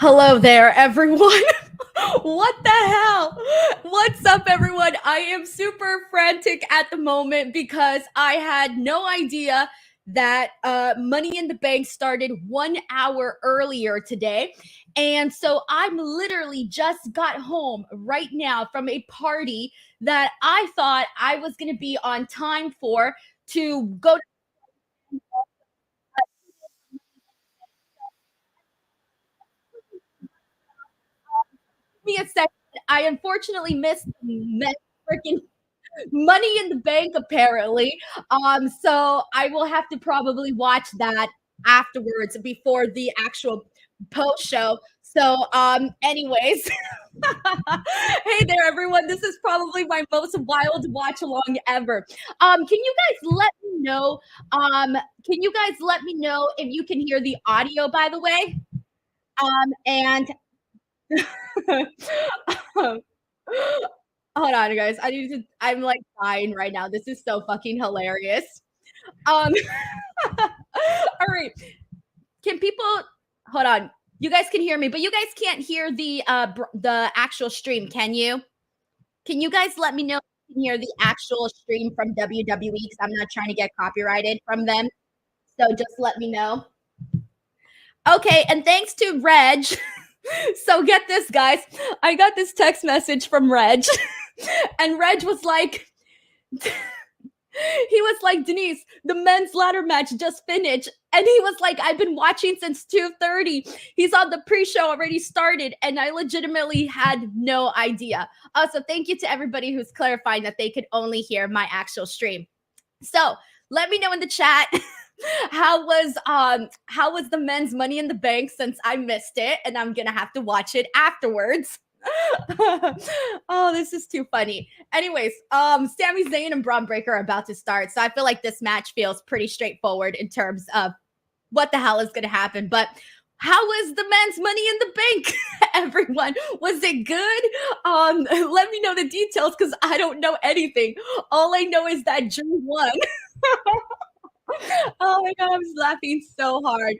Hello there, everyone. What the hell? What's up, everyone? I am super frantic at the moment because I had no idea that Money in the Bank started 1 hour earlier today. And so I'm literally just got home right now from a party that I thought I was going to be on time for to go to. Me a second. I unfortunately missed the freaking Money in the Bank, apparently. So I will have to probably watch that afterwards before the actual post show. So, anyways, hey there, everyone. This is probably my most wild watch along ever. Can you guys let me know? Can you guys let me know if you can hear the audio, by the way? And hold on, guys. I'm like dying right now. This is so fucking hilarious. Um, all right. Can people hold on? You guys can hear me, but you guys can't hear the actual stream, can you? Can you guys let me know if you can hear the actual stream from WWE? Because I'm not trying to get copyrighted from them. So just let me know. Okay, and thanks to Reg. So get this, guys. I got this text message from Reg, and Reg was like, he was like, Denise, the men's ladder match just finished. And he was like, I've been watching since 2:30. He's on the pre-show already started. And I legitimately had no idea. So thank you to everybody who's clarifying that they could only hear my actual stream. So let me know in the chat how was the men's Money in the Bank, since I missed it and I'm gonna have to watch it afterwards. Oh, this is too funny. Anyways, Sami Zayn and Bron Breakker are about to start, so I feel like this match feels pretty straightforward in terms of what the hell is going to happen. But how was the men's Money in the Bank, everyone? Was it good? Let me know the details because I don't know anything. All I know is that Drew won. Oh my god, I'm laughing so hard.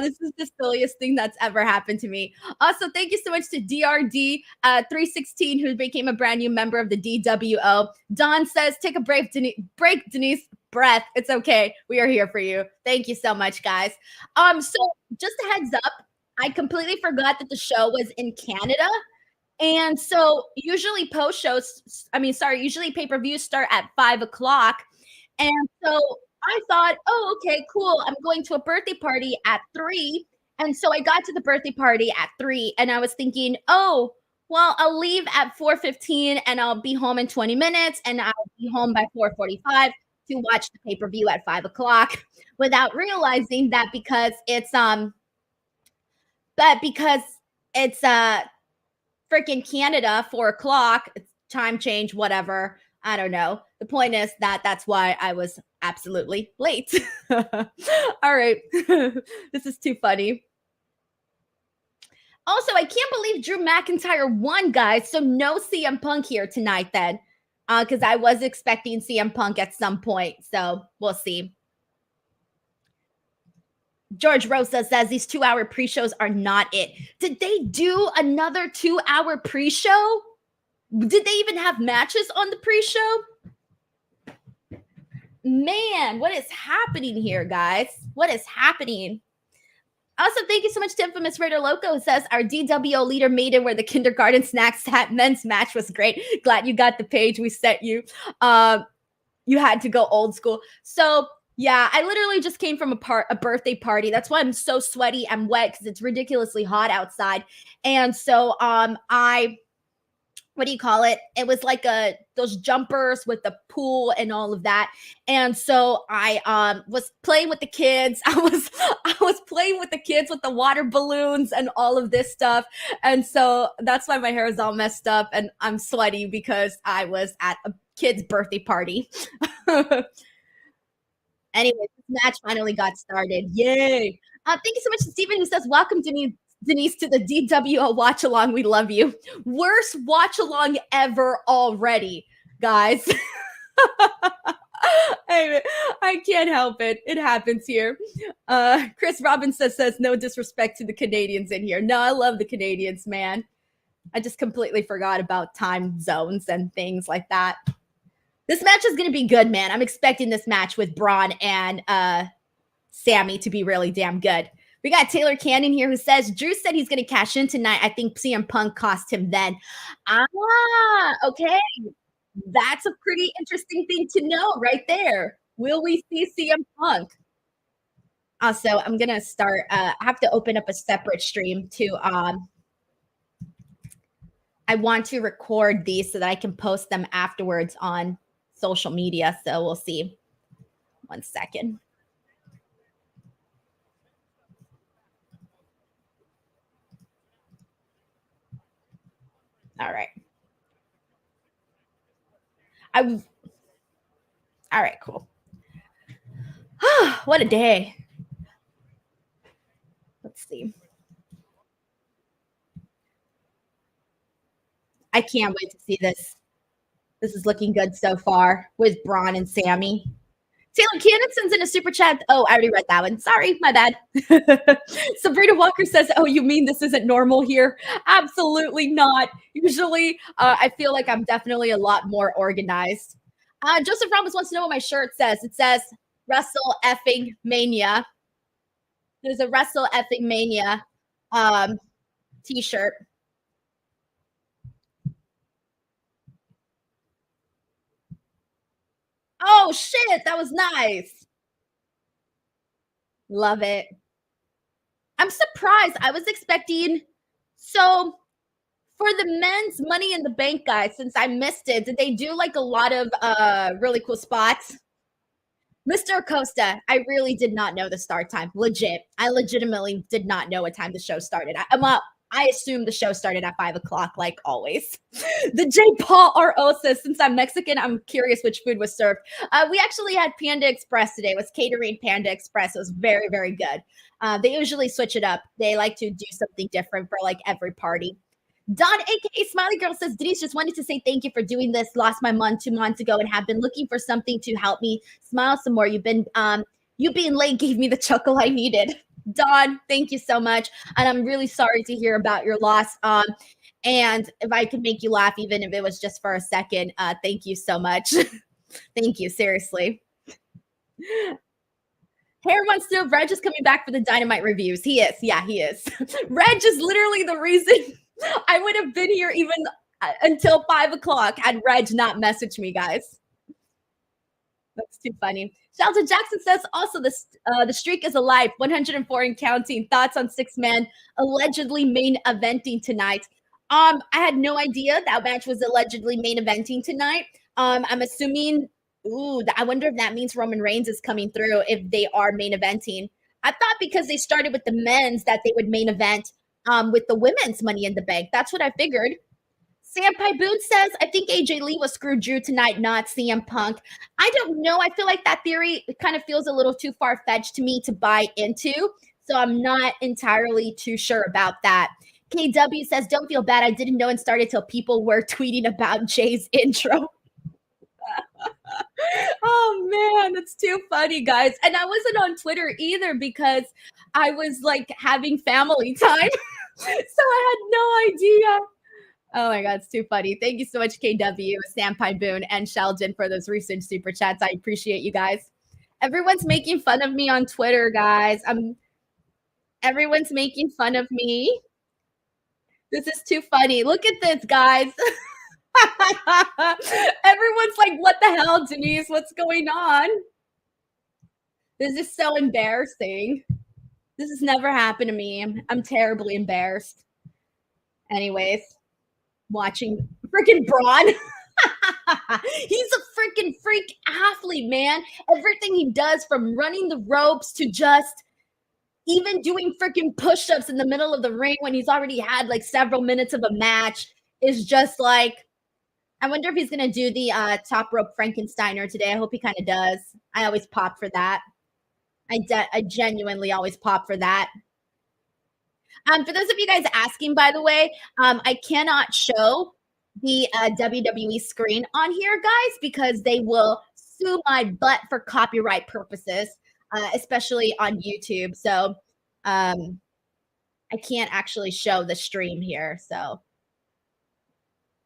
This is the silliest thing that's ever happened to me. Also, thank you so much to DRD 316, who became a brand new member of the DWO. Don says, take a break, Denise. Breath. It's okay. We are here for you. Thank you so much, guys. So just a heads up, I completely forgot that the show was in Canada. And so usually usually pay-per-views start at 5 o'clock. And so I thought, oh, okay, cool. I'm going to a birthday party at 3. And so I got to the birthday party at 3 and I was thinking, oh, well, I'll leave at 4:15 and I'll be home in 20 minutes and I'll be home by 4:45 to watch the pay-per-view at 5 o'clock, without realizing that because it's freaking Canada, 4 o'clock, it's time change, whatever. I don't know. The point is that that's why I was absolutely late. All right. This is too funny. Also, I can't believe Drew McIntyre won, guys. So no CM Punk here tonight then. Because I was expecting CM Punk at some point. So we'll see. George Rosa says these 2-hour pre-shows are not it. Did they do another 2-hour pre-show? Did they even have matches on the pre-show? Man, what is happening here, guys? What is happening? Also, thank you so much to Infamous Raider Loco, who says our DWO leader maiden where the kindergarten snacks at men's match was great. Glad you got the page we sent you. You had to go old school. So yeah, I literally just came from a birthday party. That's why I'm so sweaty and wet, because it's ridiculously hot outside. And so what do you call it? It was like those jumpers with the pool and all of that. And so I was playing with the kids. I was playing with the kids with the water balloons and all of this stuff. And so that's why my hair is all messed up and I'm sweaty, because I was at a kid's birthday party. Anyway, this match finally got started. Yay. Thank you so much to Steven, who says, welcome Denise to the DWO watch along. We love you. Worst watch along ever already, guys. I can't help it. It happens here. Chris Robinson says no disrespect to the Canadians in here. No, I love the Canadians, man. I just completely forgot about time zones and things like that. This match is going to be good, man. I'm expecting this match with Bron and Sami to be really damn good. We got Taylor Cannon here who says, Drew said he's going to cash in tonight. I think CM Punk cost him then. Okay. That's a pretty interesting thing to know right there. Will we see CM Punk? Also, I'm going to start, I have to open up a separate stream to, I want to record these so that I can post them afterwards on social media. So we'll see. 1 second. All right. All right, cool. What a day. Let's see. I can't wait to see this. This is looking good so far with Bron and Sami. Taylor Cannon sends in a super chat. Oh, I already read that one. Sorry, my bad. Sabrina Walker says, oh, you mean this isn't normal here? Absolutely not. Usually, I feel like I'm definitely a lot more organized. Joseph Ramos wants to know what my shirt says. It says, Wrestle effing Mania. There's a Wrestle effing Mania t-shirt. Oh, shit. That was nice. Love it. I'm surprised. I was expecting. So for the men's Money in the Bank, guys, since I missed it, did they do like a lot of really cool spots? Mr. Acosta, I really did not know the start time. Legit. I legitimately did not know what time the show started. I assumed the show started at 5 o'clock, like always. The J. Paul R.O. says, since I'm Mexican, I'm curious which food was served. We actually had Panda Express today. It was catering Panda Express. It was very, very good. They usually switch it up. They like to do something different for like every party. Don, aka Smiley Girl, says, Denise, just wanted to say thank you for doing this. Lost my mom 2 months ago and have been looking for something to help me smile some more. You being late gave me the chuckle I needed. Don, thank you so much. And I'm really sorry to hear about your loss. And if I could make you laugh, even if it was just for a second, thank you so much. Thank you, seriously. Hair wants to know if Reg is coming back for the Dynamite reviews. He is. Yeah, he is. Reg is literally the reason I would have been here even until 5 o'clock had Reg not messaged me, guys. That's too funny. Shelton Jackson says also the streak is alive, 104 and counting. Thoughts on 6-man allegedly main eventing tonight? I had no idea that match was allegedly main eventing tonight. I'm assuming. I wonder if that means Roman Reigns is coming through if they are main eventing. I thought because they started with the men's that they would main event with the women's Money in the Bank. That's what I figured. Sam Boone says, I think AJ Lee will screw Drew tonight, not CM Punk. I don't know. I feel like that theory kind of feels a little too far-fetched to me to buy into. So I'm not entirely too sure about that. KW says, don't feel bad. I didn't know and started till people were tweeting about Jay's intro. Oh man, that's too funny, guys. And I wasn't on Twitter either because I was like having family time. So I had no idea. Oh my God, it's too funny. Thank you so much, KW, Sam Boone, and Sheldon for those recent super chats. I appreciate you guys. Everyone's making fun of me on Twitter, guys. Everyone's making fun of me. This is too funny. Look at this, guys. Everyone's like, what the hell, Denise? What's going on? This is so embarrassing. This has never happened to me. I'm terribly embarrassed. Anyways, watching freaking Bron. He's a freaking freak athlete, man. Everything he does, from running the ropes to just even doing freaking push-ups in the middle of the ring when he's already had like several minutes of a match, is just like, I wonder if he's going to do the top rope Frankensteiner today. I hope he kind of does. I always pop for that. I genuinely always pop for that. For those of you guys asking, by the way, I cannot show the WWE screen on here, guys, because they will sue my butt for copyright purposes, especially on YouTube. So I can't actually show the stream here. So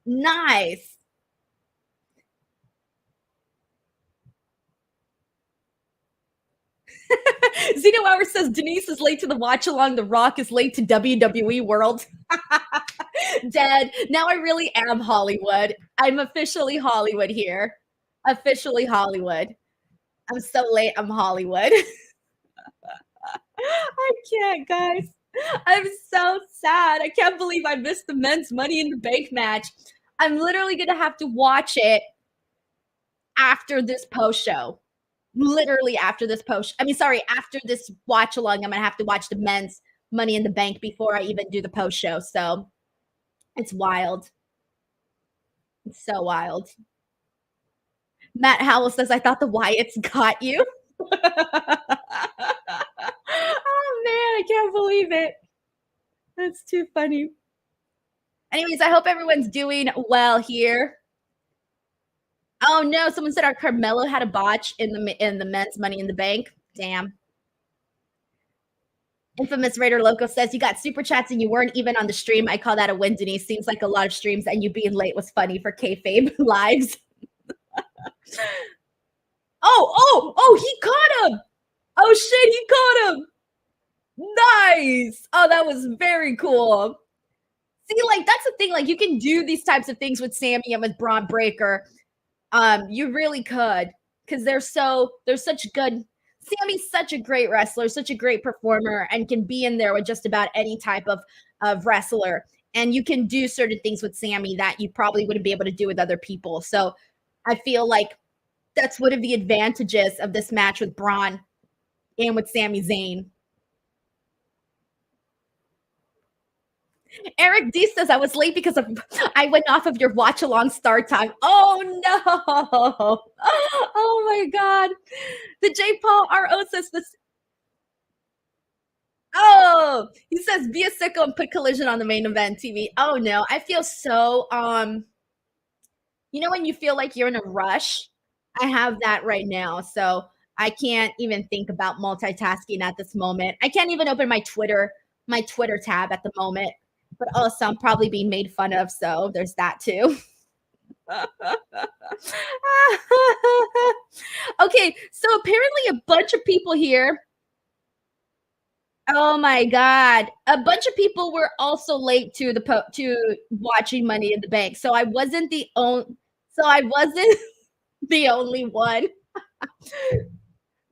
nice. Zeno Hour says Denise is late to the watch along. The Rock is late to WWE World. Dead. Now I really am Hollywood. I'm officially Hollywood here. Officially Hollywood. I'm so late. I'm Hollywood. I can't, guys. I'm so sad. I can't believe I missed the men's Money in the Bank match. I'm literally going to have to watch it after this post show. Literally after this post. I mean, sorry, after this watch along, I'm going to have to watch the men's Money in the Bank before I even do the post show. So it's wild. It's so wild. Matt Howell says, I thought the Wyatts got you. Oh, man, I can't believe it. That's too funny. Anyways, I hope everyone's doing well here. Oh, no, someone said our Carmelo had a botch in the men's Money in the Bank. Damn. Infamous Raider Loco says, you got super chats and you weren't even on the stream. I call that a win, Denise. Seems like a lot of streams and you being late was funny for kayfabe lives. He caught him. Oh, shit, he caught him. Nice. Oh, that was very cool. See, like, that's the thing. Like, you can do these types of things with Sami and with Bron Breakker. You really could, because they're such good. Sami's such a great wrestler, such a great performer, and can be in there with just about any type of wrestler. And you can do certain things with Sami that you probably wouldn't be able to do with other people. So I feel like that's one of the advantages of this match with Bron and with Sami Zayn. Eric D says, I was late because I went off of your watch along start time. Oh, no. Oh, my God. The J. Paul R.O. says this. Oh, he says, be a sicko and put Collision on the main event TV. Oh, no. I feel so, you know, when you feel like you're in a rush? I have that right now. So I can't even think about multitasking at this moment. I can't even open my Twitter tab at the moment. But also, I'm probably being made fun of, so there's that too. Okay, so apparently a bunch of people here. Oh my God, a bunch of people were also late to to watching Money in the Bank. So I wasn't the only. So I wasn't the only one.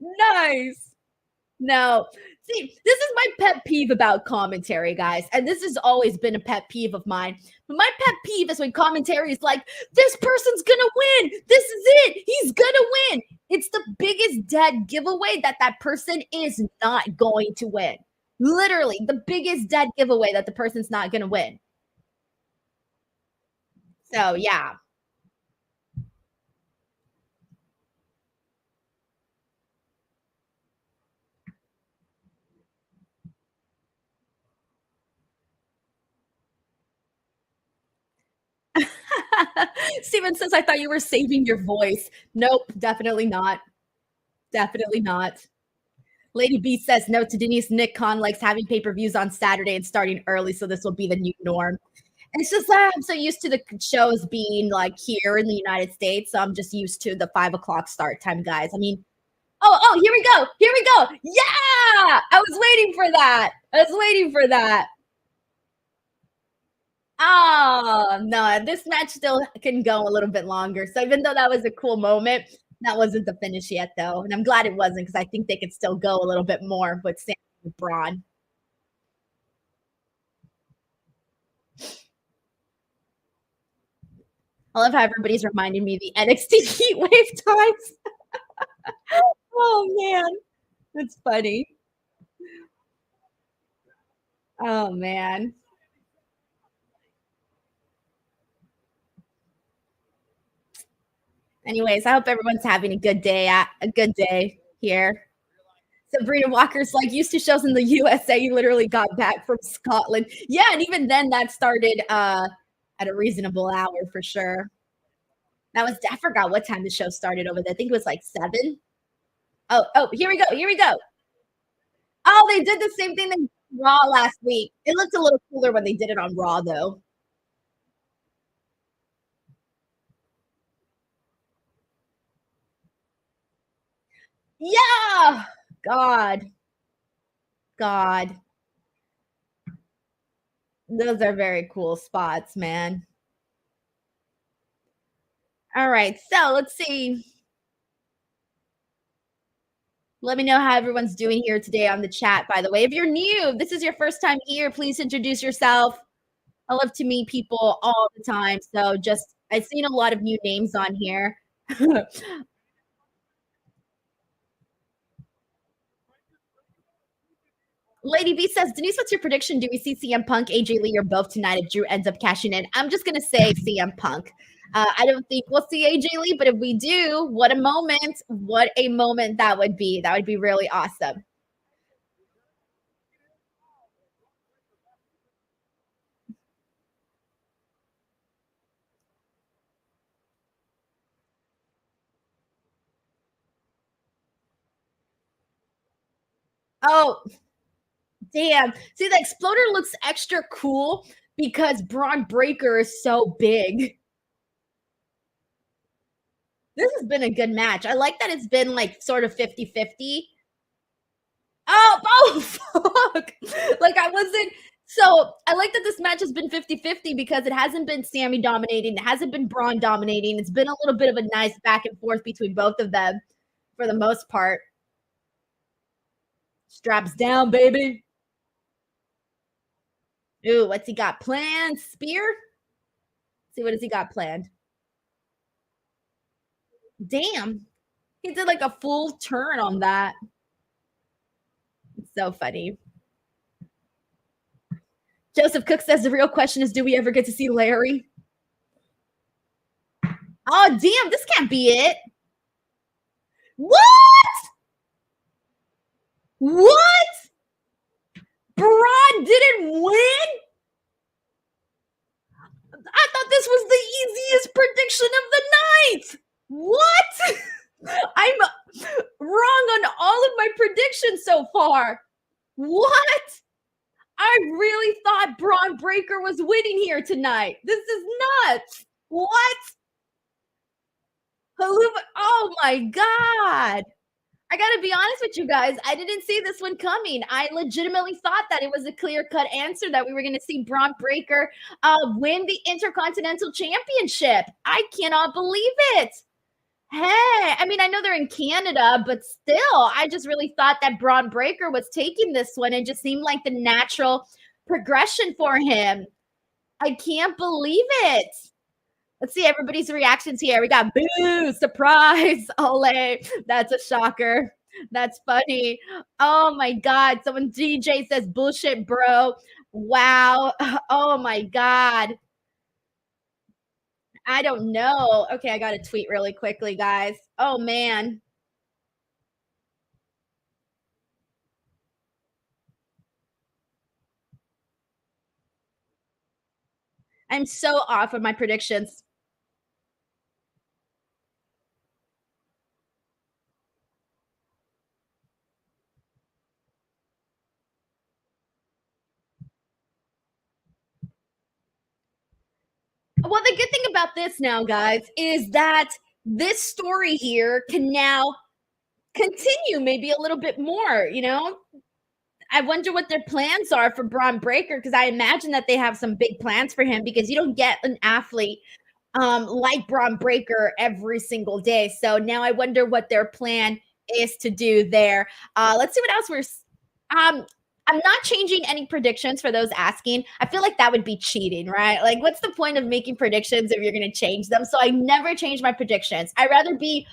Nice. No. See, this is my pet peeve about commentary, guys. And this has always been a pet peeve of mine. But my pet peeve is when commentary is like, this person's going to win. This is it. He's going to win. It's the biggest dead giveaway that that person is not going to win. Literally, the biggest dead giveaway that the person's not going to win. So, yeah. Steven says, I thought you were saving your voice. Nope, definitely not. Definitely not. Lady B says, no to Denise. Nick Khan likes having pay-per-views on Saturday and starting early, so this will be the new norm. And it's just I'm so used to the shows being like here in the United States, so I'm just used to the 5 o'clock start time, guys. I mean, oh, here we go. Here we go. Yeah, I was waiting for that. Oh, no, this match still can go a little bit longer. So even though that was a cool moment, that wasn't the finish yet, though. And I'm glad it wasn't because I think they could still go a little bit more with Sami and Bron. I love how everybody's reminding me of the NXT Heatwave times. Oh, man. That's funny. Oh, man. Anyways, I hope everyone's having a good day here. Sabrina Walker's like, used to shows in the USA. You literally got back from Scotland. Yeah, and even then that started at a reasonable hour for sure. That was I forgot what time the show started over there. I think it was like 7. Oh, here we go. Here we go. Oh, they did the same thing that Raw last week. It looked a little cooler when they did it on Raw, though. Yeah. God. God. Those are very cool spots, man. All right. So let's see. Let me know how everyone's doing here today on the chat, by the way. If you're new, this is your first time here, please introduce yourself. I love to meet people all the time. So just, I've seen a lot of new names on here. Lady B says, Denise, what's your prediction? Do we see CM Punk, AJ Lee, or both tonight if Drew ends up cashing in? I'm just going to say CM Punk. I don't think we'll see AJ Lee, but if we do, what a moment. What a moment that would be. That would be really awesome. Oh, damn. See, the Exploder looks extra cool because Braun Breaker is so big. This has been a good match. I like that it's been like sort of 50-50. Oh, fuck. Like I wasn't. So I like that this match has been 50-50 because it hasn't been Sami dominating. It hasn't been Braun dominating. It's been a little bit of a nice back and forth between both of them for the most part. Straps down, baby. Ooh, what's he got planned? Spear? Let's see, what has he got planned? Damn. He did like a full turn on that. It's so funny. Joseph Cook says the real question is, do we ever get to see Larry? Oh, damn, this can't be it. What? What? Bron didn't win? I thought this was the easiest prediction of the night. What? I'm wrong on all of my predictions so far. What? I really thought Bron Breaker was winning here tonight. This is nuts. What? Oh my God. I got to be honest with you guys. I didn't see this one coming. I legitimately thought that it was a clear-cut answer that we were going to see Bron Breakker win the Intercontinental Championship. I cannot believe it. Hey, I mean, I know they're in Canada, but still, I just really thought that Bron Breakker was taking this one and just seemed like the natural progression for him. I can't believe it. Let's see everybody's reactions here. We got boo, surprise, ole. That's a shocker. That's funny. Oh my God. Someone DJ says bullshit, bro. Wow. Oh my God. I don't know. Okay, I got to tweet really quickly, guys. Oh man. I'm so off of my predictions. Well, the good thing about this now, guys, is that this story here can now continue maybe a little bit more, you know? I wonder what their plans are for Bron Breakker because I imagine that they have some big plans for him because you don't get an athlete like Bron Breakker every single day. So now I wonder what their plan is to do there. Let's see what else I'm not changing any predictions for those asking. I feel like that would be cheating, right? Like, what's the point of making predictions if you're going to change them? So I never change my predictions. I'd rather be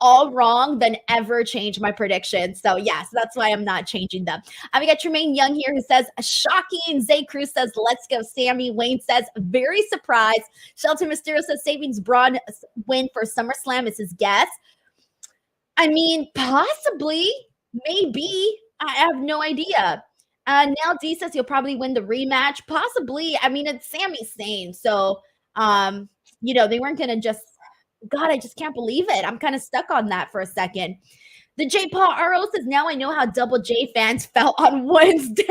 all wrong than ever change my predictions. So yes, that's why I'm not changing them. We got Tremaine Young here who says, shocking. Zay Cruz says, let's go Sammy. Wayne says, very surprised. Shelton Mysterio says, savings Braun win for SummerSlam is his guess. I mean, possibly, maybe. I have no idea. Now D says he'll probably win the rematch. Possibly. I mean, it's Sami Zayn. So, you know, they weren't going to just God, I just can't believe it. I'm kind of stuck on that for a second. The J Paul RO says, now I know how Double J fans felt on Wednesday.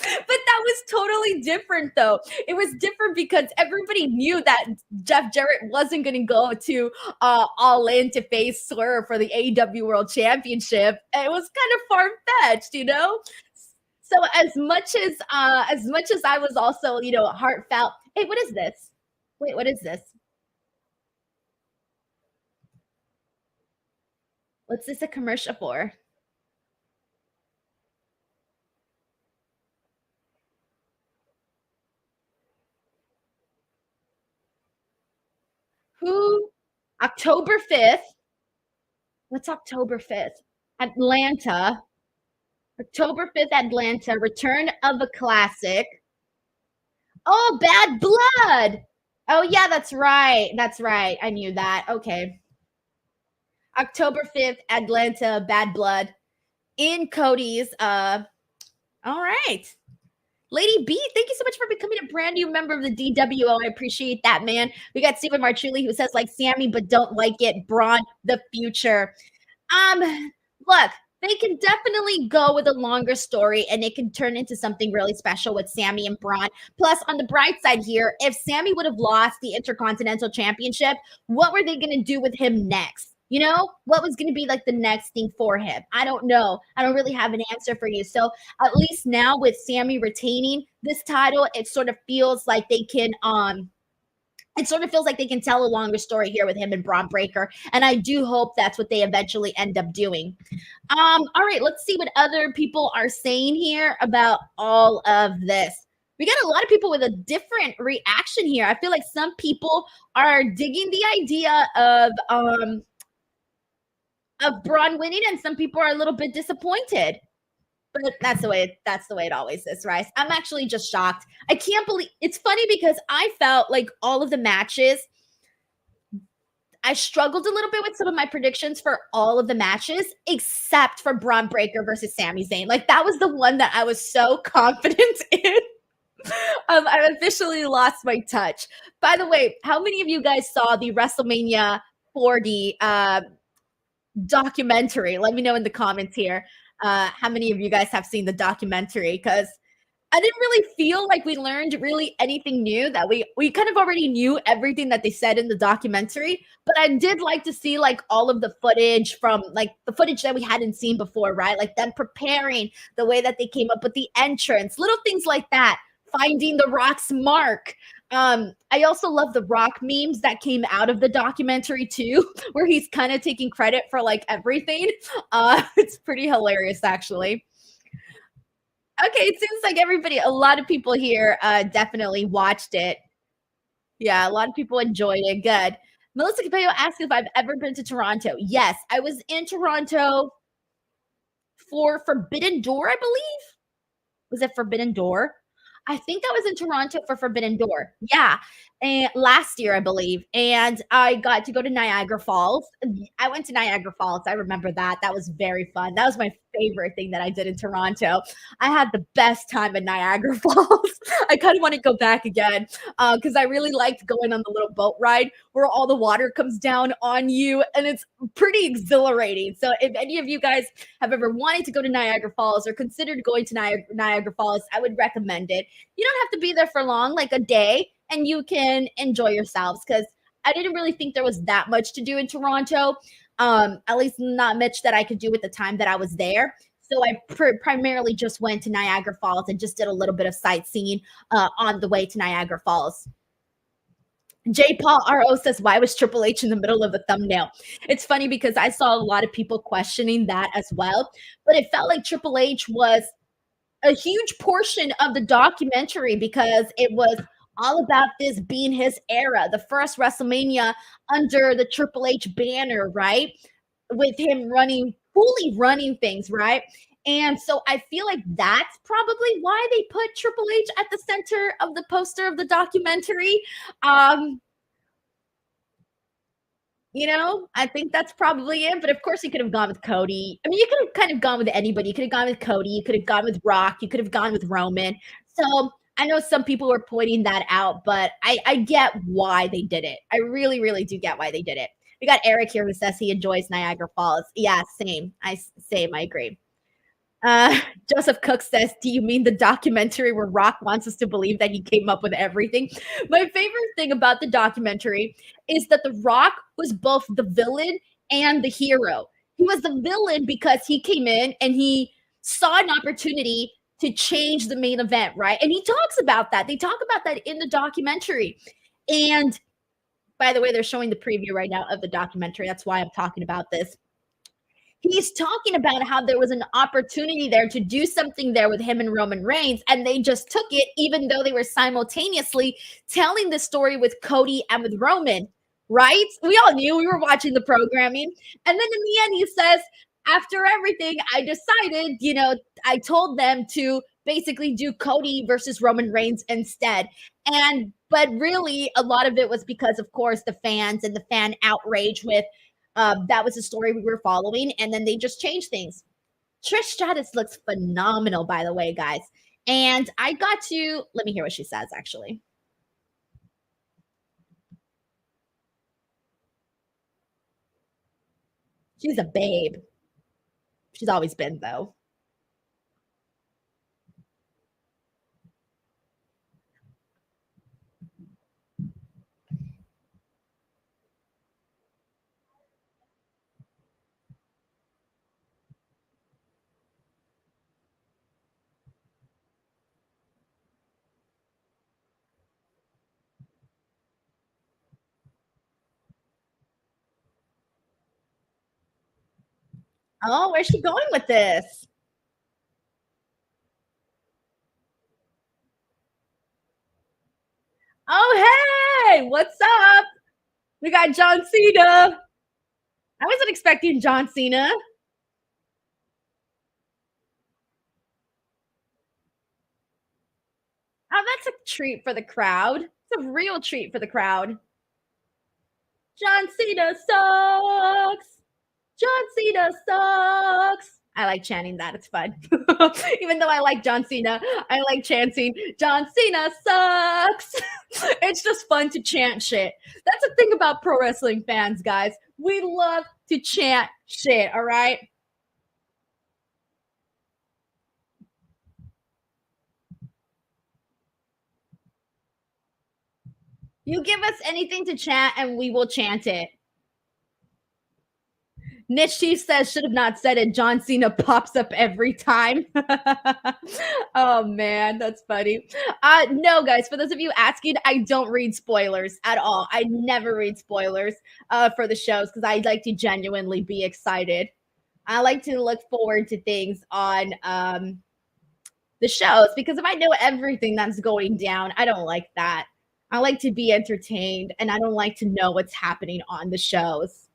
But that was totally different, though. It was different because everybody knew that Jeff Jarrett wasn't going to go to All In to face Swerve for the AEW World Championship. It was kind of far fetched, you know. So as much as I was also, you know, heartfelt. Hey, what is this? Wait, what is this? What's this a commercial for? Who? October 5th. What's October 5th? Atlanta. October 5th, Atlanta. Return of a classic. Oh, Bad Blood. Oh, yeah, that's right. That's right. I knew that. Okay. October 5th, Atlanta, Bad Blood. In Cody's. All right. Lady B, thank you so much for becoming a brand new member of the DWO. I appreciate that, man. We got Stephen Marchulli who says like Sami, but don't like it. Bron, the future. Look, they can definitely go with a longer story and it can turn into something really special with Sami and Bron. Plus, on the bright side here, if Sami would have lost the Intercontinental Championship, what were they going to do with him next? You know, what was going to be like the next thing for him? I don't know. I don't really have an answer for you. So at least now with Sami retaining this title, it sort of feels like they can tell a longer story here with him and Braun Breaker. And I do hope that's what they eventually end up doing. All right, let's see what other people are saying here about all of this. We got a lot of people with a different reaction here. I feel like some people are digging the idea of Braun winning, and some people are a little bit disappointed. But that's the way it always is, right? I'm actually just shocked. I can't believe it's funny because I felt like all of the matches, I struggled a little bit with some of my predictions for all of the matches, except for Braun Breaker versus Sami Zayn. Like that was the one that I was so confident in. I officially lost my touch. By the way, how many of you guys saw the WrestleMania 40 documentary? Let me know in the comments here. How many of you guys have seen the documentary? Because I didn't really feel like we learned really anything new, that we kind of already knew everything that they said in the documentary, but I did like to see like all of the footage from like the footage that we hadn't seen before, right? Like them preparing, the way that they came up with the entrance, little things like that, finding the Rock's mark. I also love the Rock memes that came out of the documentary too, where he's kind of taking credit for like everything. It's pretty hilarious, actually. Okay, it seems like a lot of people here definitely watched it. Yeah, a lot of people enjoyed it. Good. Melissa Capello asked if I've ever been to Toronto. Yes, I was in Toronto for Forbidden Door, I believe. Was it Forbidden Door? I think I was in Toronto for Forbidden Door. Yeah. And last year, I believe. And I got to go to Niagara Falls. I went to Niagara Falls. I remember that. That was very fun. That was my favorite thing that I did in Toronto. I had the best time in Niagara Falls. I kind of want to go back again because I really liked going on the little boat ride where all the water comes down on you. And it's pretty exhilarating. So if any of you guys have ever wanted to go to Niagara Falls or considered going to Niagara Falls, I would recommend it. You don't have to be there for long, like a day, and you can enjoy yourselves, because I didn't really think there was that much to do in Toronto. At least not much that I could do with the time that I was there. So I primarily just went to Niagara Falls and just did a little bit of sightseeing on the way to Niagara Falls. J. Paul RO says, why was Triple H in the middle of the thumbnail? It's funny because I saw a lot of people questioning that as well, but it felt like Triple H was a huge portion of the documentary because it was all about this being his era, the first WrestleMania under the Triple H banner, right? With him fully running things, right? And so I feel like that's probably why they put Triple H at the center of the poster of the documentary. You know, I think that's probably it. But of course, you could have gone with Cody. I mean, you could have kind of gone with anybody. You could have gone with Cody. You could have gone with Rock. You could have gone with Roman. So I know some people were pointing that out, but I get why they did it. I really, really do get why they did it. We got Eric here who says he enjoys Niagara Falls. Yeah, same. Same. I agree. Uh, Joseph Cook says, "Do you mean the documentary where Rock wants us to believe that he came up with everything?" My favorite thing about the documentary is that The Rock was both the villain and the hero. He was the villain because he came in and he saw an opportunity to change the main event, right? And he talks about that. They talk about that in the documentary. And by the way, they're showing the preview right now of the documentary. That's why I'm talking about this. He's talking about how there was an opportunity there to do something there with him and Roman Reigns, and they just took it, even though they were simultaneously telling the story with Cody and with Roman, right? We all knew, we were watching the programming. And then in the end, he says, after everything, I decided, I told them to basically do Cody versus Roman Reigns instead. But really, a lot of it was because, of course, the fans and the fan outrage with that was the story we were following, and then they just changed things. Trish Stratus looks phenomenal, by the way, guys. And I got to let me hear what she says. Actually, she's a babe. She's always been, though. Oh, where's she going with this? Oh, hey, what's up? We got John Cena. I wasn't expecting John Cena. Oh, that's a treat for the crowd. It's a real treat for the crowd. John Cena sucks. John Cena sucks. I like chanting that. It's fun. Even though I like John Cena, I like chanting John Cena sucks. It's just fun to chant shit. That's the thing about pro wrestling fans, guys. We love to chant shit, all right? You give us anything to chant and we will chant it. Niche Chief says should have not said it. John Cena pops up every time. Oh man, that's funny. No, guys, for those of you asking, I don't read spoilers at all. I never read spoilers for the shows because I like to genuinely be excited. I like to look forward to things on the shows because if I know everything that's going down, I don't like that. I like to be entertained and I don't like to know what's happening on the shows.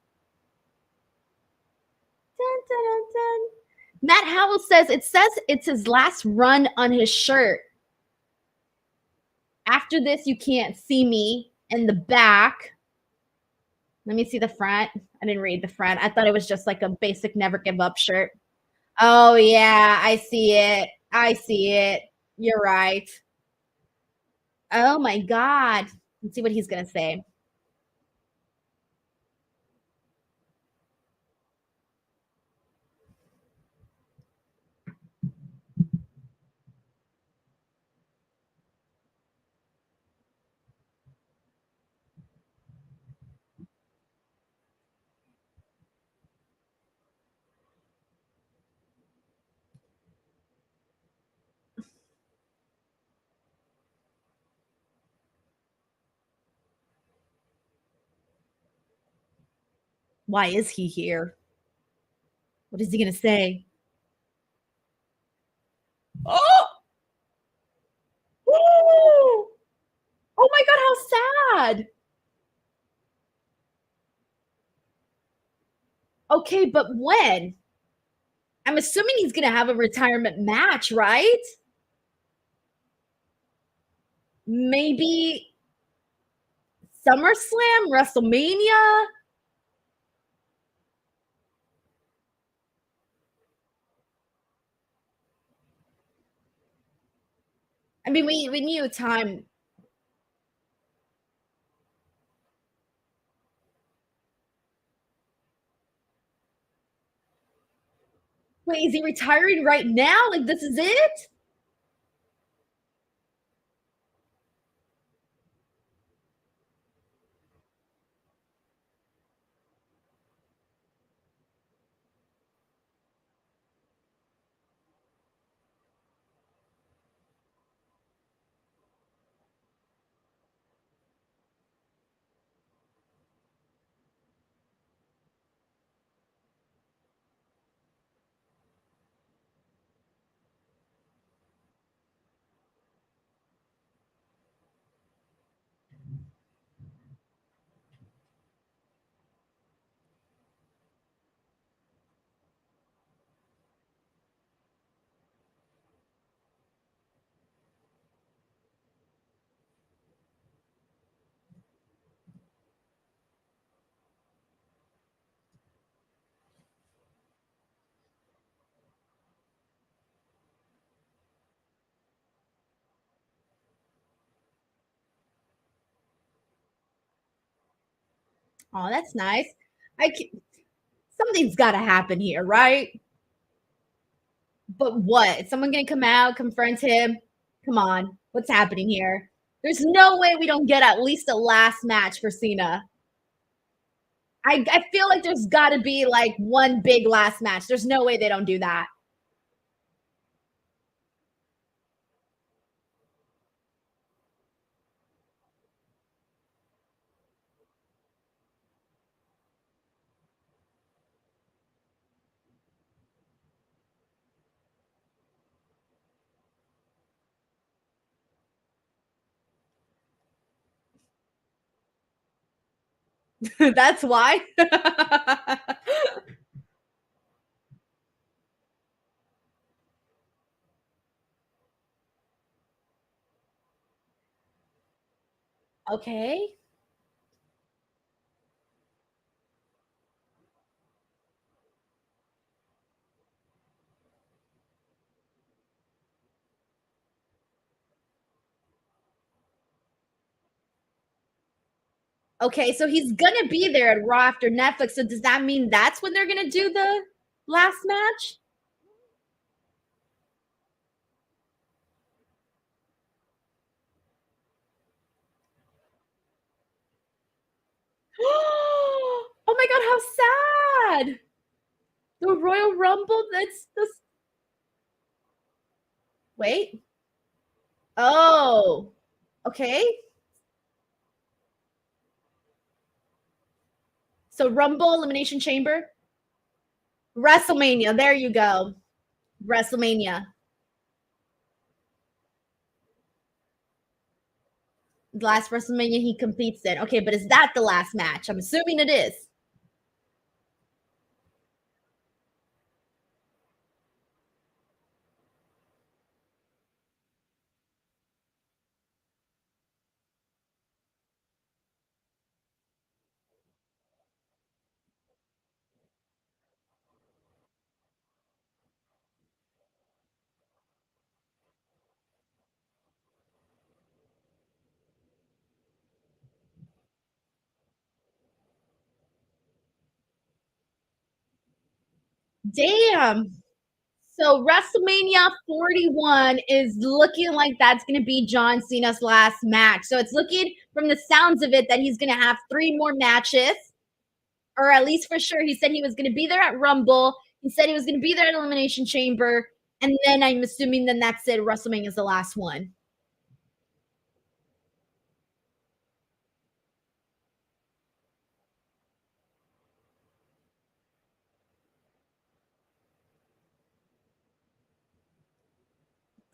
Dun, dun, dun, dun. Matt Howell says it's his last run on his shirt. After this, you can't see me in the back. Let me see the front. I didn't read the front. I thought it was just like a basic never give up shirt. Oh yeah, I see it. I see it. You're right. Oh my god. Let's see what he's gonna say. Why is he here? What is he gonna say? Oh, oh, oh my god, how sad. Okay, but when? I'm assuming he's gonna have a retirement match, right? Maybe SummerSlam, WrestleMania. I mean, we knew time. Wait, is he retiring right now? Like, this is it? Oh, that's nice. I can, something's got to happen here, right? But what? Is someone going to come out, confront him? Come on. What's happening here? There's no way we don't get at least a last match for Cena. I feel like there's got to be like one big last match. There's no way they don't do that. That's why. Okay. Okay, so he's gonna be there at Raw after Netflix. So does that mean that's when they're gonna do the last match? Oh my god, how sad! The Royal Rumble. That's this. Wait. Oh. Okay. So Rumble, Elimination Chamber, WrestleMania. There you go. WrestleMania. The last WrestleMania he competes in. Okay, but is that the last match? I'm assuming it is. Damn. So WrestleMania 41 is looking like that's going to be John Cena's last match. So it's looking from the sounds of it that he's going to have three more matches, or at least for sure. He said he was going to be there at Rumble. He said he was going to be there at Elimination Chamber. And then I'm assuming then that's it. WrestleMania is the last one.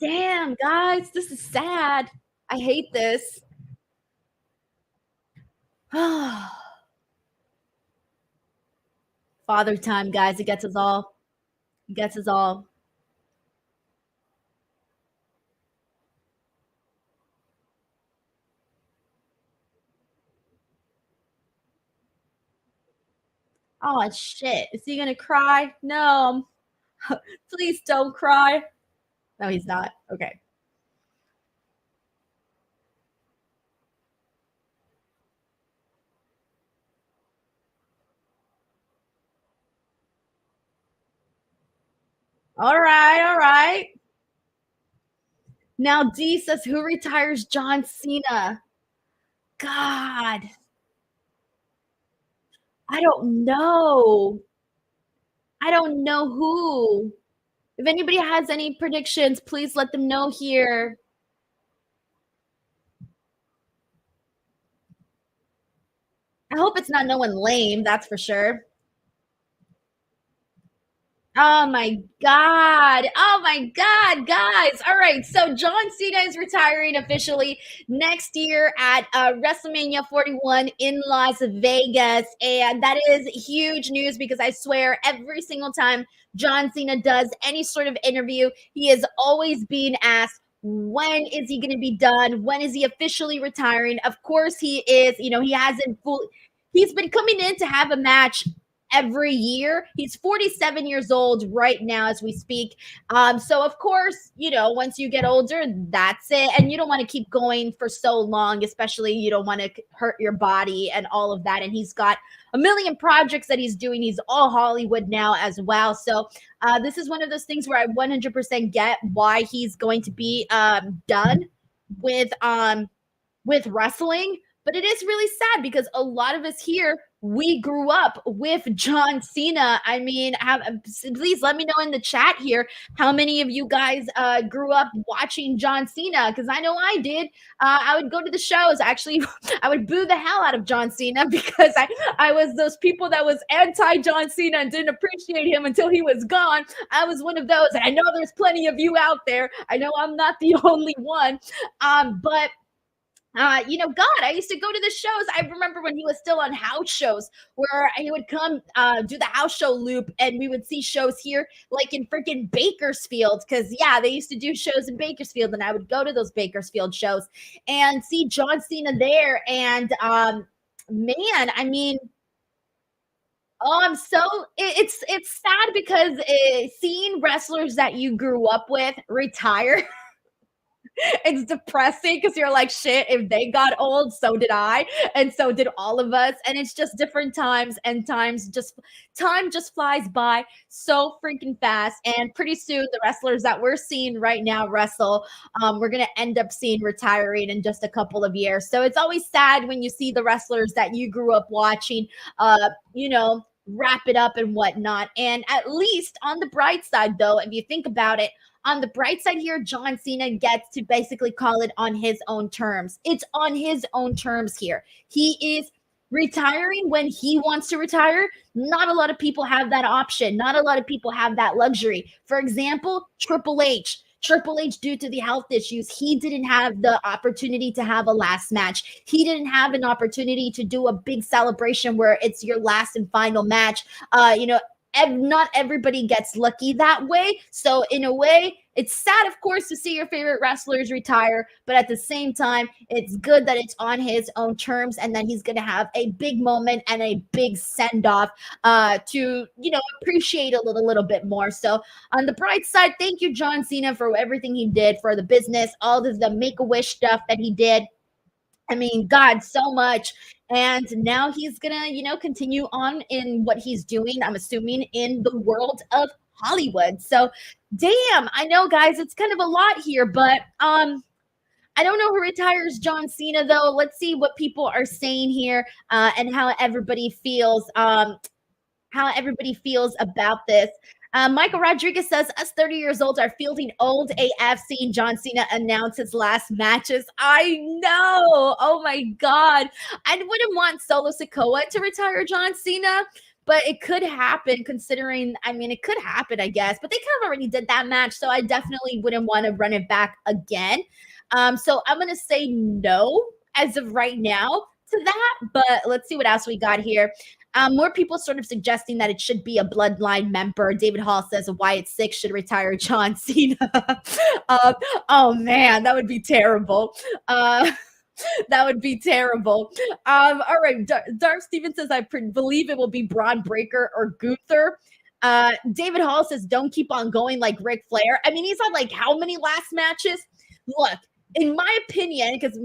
Damn, guys, this is sad. I hate this. Father time, guys. It gets us all. It gets us all. Oh shit! Is he gonna cry? No. Please don't cry. No, he's not. Okay. All right, all right. Now D says, who retires John Cena? God, I don't know. I don't know who. If anybody has any predictions, please let them know here. I hope it's not no one lame, that's for sure. Oh my God. Oh my God, guys. All right. So John Cena is retiring officially next year at WrestleMania 41 in Las Vegas. And that is huge news because I swear every single time John Cena does any sort of interview, he is always being asked, when is he going to be done? When is he officially retiring? Of course, he is. He hasn't fully. He's been coming in to have a match every year. He's 47 years old right now as we speak. So of course, once you get older, that's it. And you don't want to keep going for so long, especially you don't want to hurt your body and all of that. And he's got a million projects that he's doing. He's all Hollywood now as well. So this is one of those things where I 100% get why he's going to be done with wrestling. But it is really sad because a lot of us here, we grew up with John Cena. I mean, please let me know in the chat here how many of you guys grew up watching John Cena, because I know I did. I would go to the shows. Actually, I would boo the hell out of John Cena because I was those people that was anti John Cena and didn't appreciate him until he was gone. I was one of those, and I know there's plenty of you out there. I know I'm not the only one, but God, I used to go to the shows. I remember when he was still on house shows where he would come do the house show loop and we would see shows here like in freaking Bakersfield. Cause yeah, they used to do shows in Bakersfield and I would go to those Bakersfield shows and see John Cena there. And man, I mean, oh, it's sad because seeing wrestlers that you grew up with retire it's depressing because you're like, shit, if they got old, so did I. And so did all of us. And it's just different times and time just flies by so freaking fast. And pretty soon the wrestlers that we're seeing right now wrestle, we're gonna end up seeing retiring in just a couple of years. So it's always sad when you see the wrestlers that you grew up watching wrap it up and whatnot. And at least on the bright side, though, if you think about it, on the bright side here, John Cena gets to basically call it on his own terms. It's on his own terms here. He is retiring when he wants to retire. Not a lot of people have that option. Not a lot of people have that luxury. For example, Triple H. Triple H, due to the health issues, he didn't have the opportunity to have a last match. He didn't have an opportunity to do a big celebration where it's your last and final match. Not everybody gets lucky that way. So in a way, it's sad, of course, to see your favorite wrestlers retire, but at the same time, it's good that it's on his own terms and that he's going to have a big moment and a big send off to, appreciate a little bit more. So on the bright side, thank you, John Cena, for everything he did for the business, all of the Make-A-Wish stuff that he did. I mean, God, so much. And now he's gonna, continue on in what he's doing, I'm assuming, in the world of Hollywood. So damn, I know, guys, it's kind of a lot here, but I don't know who retires John Cena though. Let's see what people are saying here and how everybody feels. About this. Michael Rodriguez says, us 30 years old are fielding old AF seeing John Cena announce his last matches. I know. Oh my God. I wouldn't want Solo Sikoa to retire John Cena, but it could happen considering, it could happen, I guess, but they kind of already did that match. So I definitely wouldn't want to run it back again. So I'm going to say no as of right now to that, but let's see what else we got here. More people sort of suggesting that it should be a Bloodline member. David Hall says Wyatt Six should retire John Cena. Oh man, that would be terrible. That would be terrible. All right, Dark Steven says I believe it will be Braun Breaker or Gunther. David Hall says don't keep on going like Ric Flair. I mean, he's had like how many last matches? Look, in my opinion, because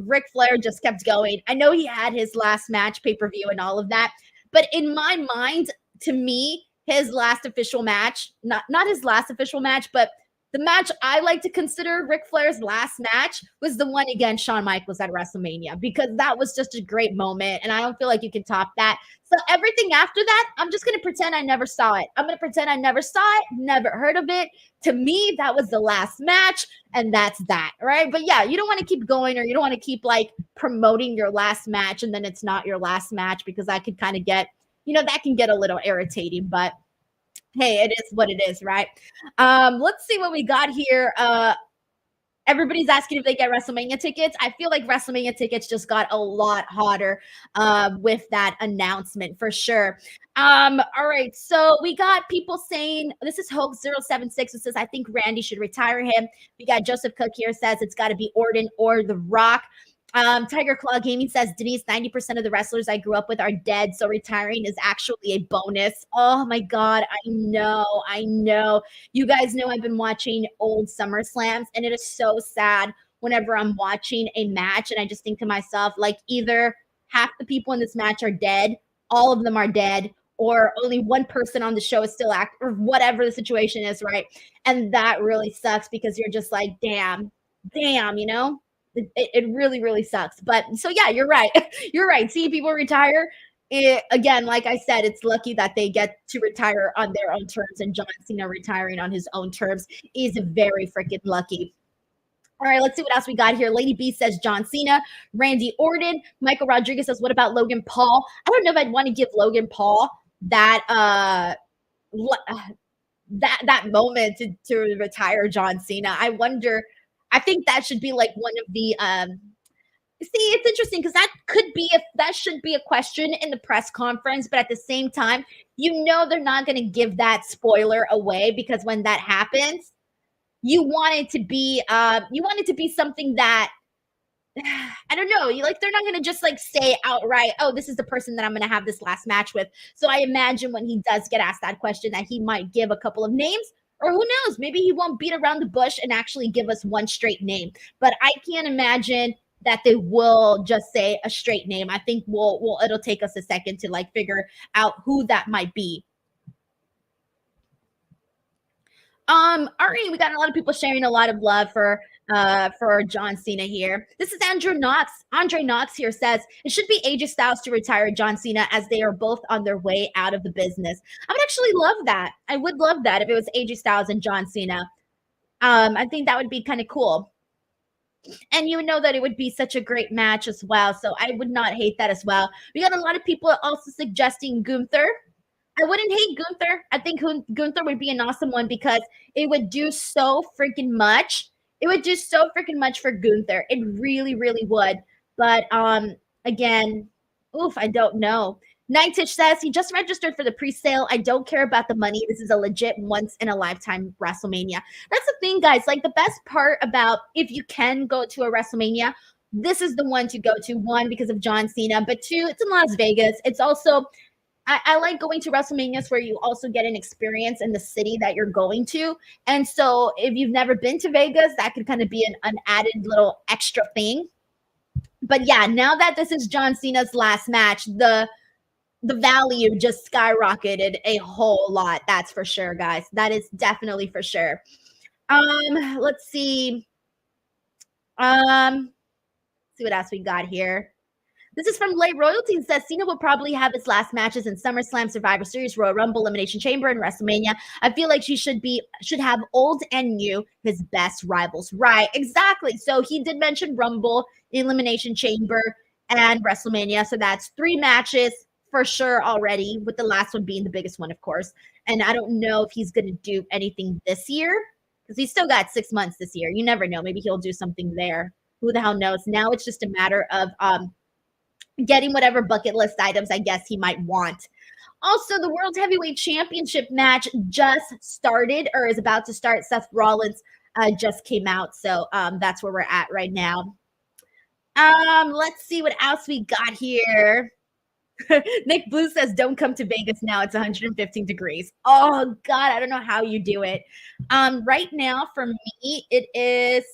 Ric Flair just kept going. I know he had his last match, pay-per-view, and all of that. But in my mind, to me, his last official match, not his last official match, but the match I like to consider Ric Flair's last match was the one against Shawn Michaels at WrestleMania, because that was just a great moment, and I don't feel like you can top that. So everything after that, I'm just going to pretend I never saw it. I'm going to pretend I never saw it, never heard of it. To me, that was the last match, and that's that, right? But yeah, you don't want to keep going, or you don't want to keep like promoting your last match and then it's not your last match, because that could kind of get, that can get a little irritating, but hey, it is what it is, right? Let's see what we got here. Everybody's asking if they get WrestleMania tickets. I feel like WrestleMania tickets just got a lot hotter with that announcement for sure. All right, so we got people saying, this is Hope076 who says, I think Randy should retire him. We got Joseph Cook here says it's got to be Orton or The Rock. Tiger Claw Gaming says, Denise, 90% of the wrestlers I grew up with are dead, so retiring is actually a bonus. Oh my God, I know. You guys know I've been watching old SummerSlams, and it is so sad whenever I'm watching a match and I just think to myself, like, either half the people in this match are dead, all of them are dead, or only one person on the show is still active, or whatever the situation is, right? And that really sucks, because you're just like, damn, It really, really sucks. But so, yeah, you're right. You're right. Seeing people retire, again, like I said, it's lucky that they get to retire on their own terms. And John Cena retiring on his own terms is very freaking lucky. All right, let's see what else we got here. Lady B says John Cena, Randy Orton. Michael Rodriguez says, what about Logan Paul? I don't know if I'd want to give Logan Paul that moment to retire John Cena. I think that should be like one of the see, it's interesting, because that should be a question in the press conference, but at the same time, they're not going to give that spoiler away, because when that happens, you want it to be something that I don't know, they're not going to just like say outright, oh, this is the person that I'm going to have this last match with. So I imagine when he does get asked that question, that he might give a couple of names. Or who knows, maybe he won't beat around the bush and actually give us one straight name. But I can't imagine that they will just say a straight name. I think it'll take us a second to like figure out who that might be. All right, we got a lot of people sharing a lot of love for John Cena here. This is Andrew Knox. Andre Knox here says it should be AJ Styles to retire John Cena, as they are both on their way out of the business. I would actually love that. I would love that if it was AJ Styles and John Cena. I think that would be kind of cool. And you know that it would be such a great match as well. So I would not hate that as well. We got a lot of people also suggesting Gunther. I wouldn't hate Gunther. I think Gunther would be an awesome one, because it would do so freaking much. It would do so freaking much for Gunther. It really, really would. But again, I don't know. Nighttish says he just registered for the pre-sale. I don't care about the money. This is a legit once in a lifetime WrestleMania. That's the thing, guys. Like, the best part about, if you can go to a WrestleMania, this is the one to go to. One, because of John Cena, but two, it's in Las Vegas. It's also, I like going to WrestleManias where you also get an experience in the city that you're going to. And so if you've never been to Vegas, that could kind of be an added little extra thing. But yeah, now that this is John Cena's last match, the value just skyrocketed a whole lot. That's for sure, guys. That is definitely for sure. Let's see. See what else we got here. This is from Late Royalty. It says Cena will probably have his last matches in SummerSlam, Survivor Series, Royal Rumble, Elimination Chamber, and WrestleMania. I feel like she should have old and new, his best rivals. Right, exactly. So he did mention Rumble, Elimination Chamber, and WrestleMania. So that's 3 matches for sure already, with the last one being the biggest one, of course. And I don't know if he's going to do anything this year, because he's still got 6 months this year. You never know. Maybe he'll do something there. Who the hell knows? Now it's just a matter of getting whatever bucket list items I guess he might want. Also, the World Heavyweight Championship match just started, or is about to start. Seth Rollins just came out, so that's where we're at right now. Let's see what else we got here. Nick Blue says, don't come to Vegas now. It's 115 degrees. Oh, God, I don't know how you do it. Right now, for me, it's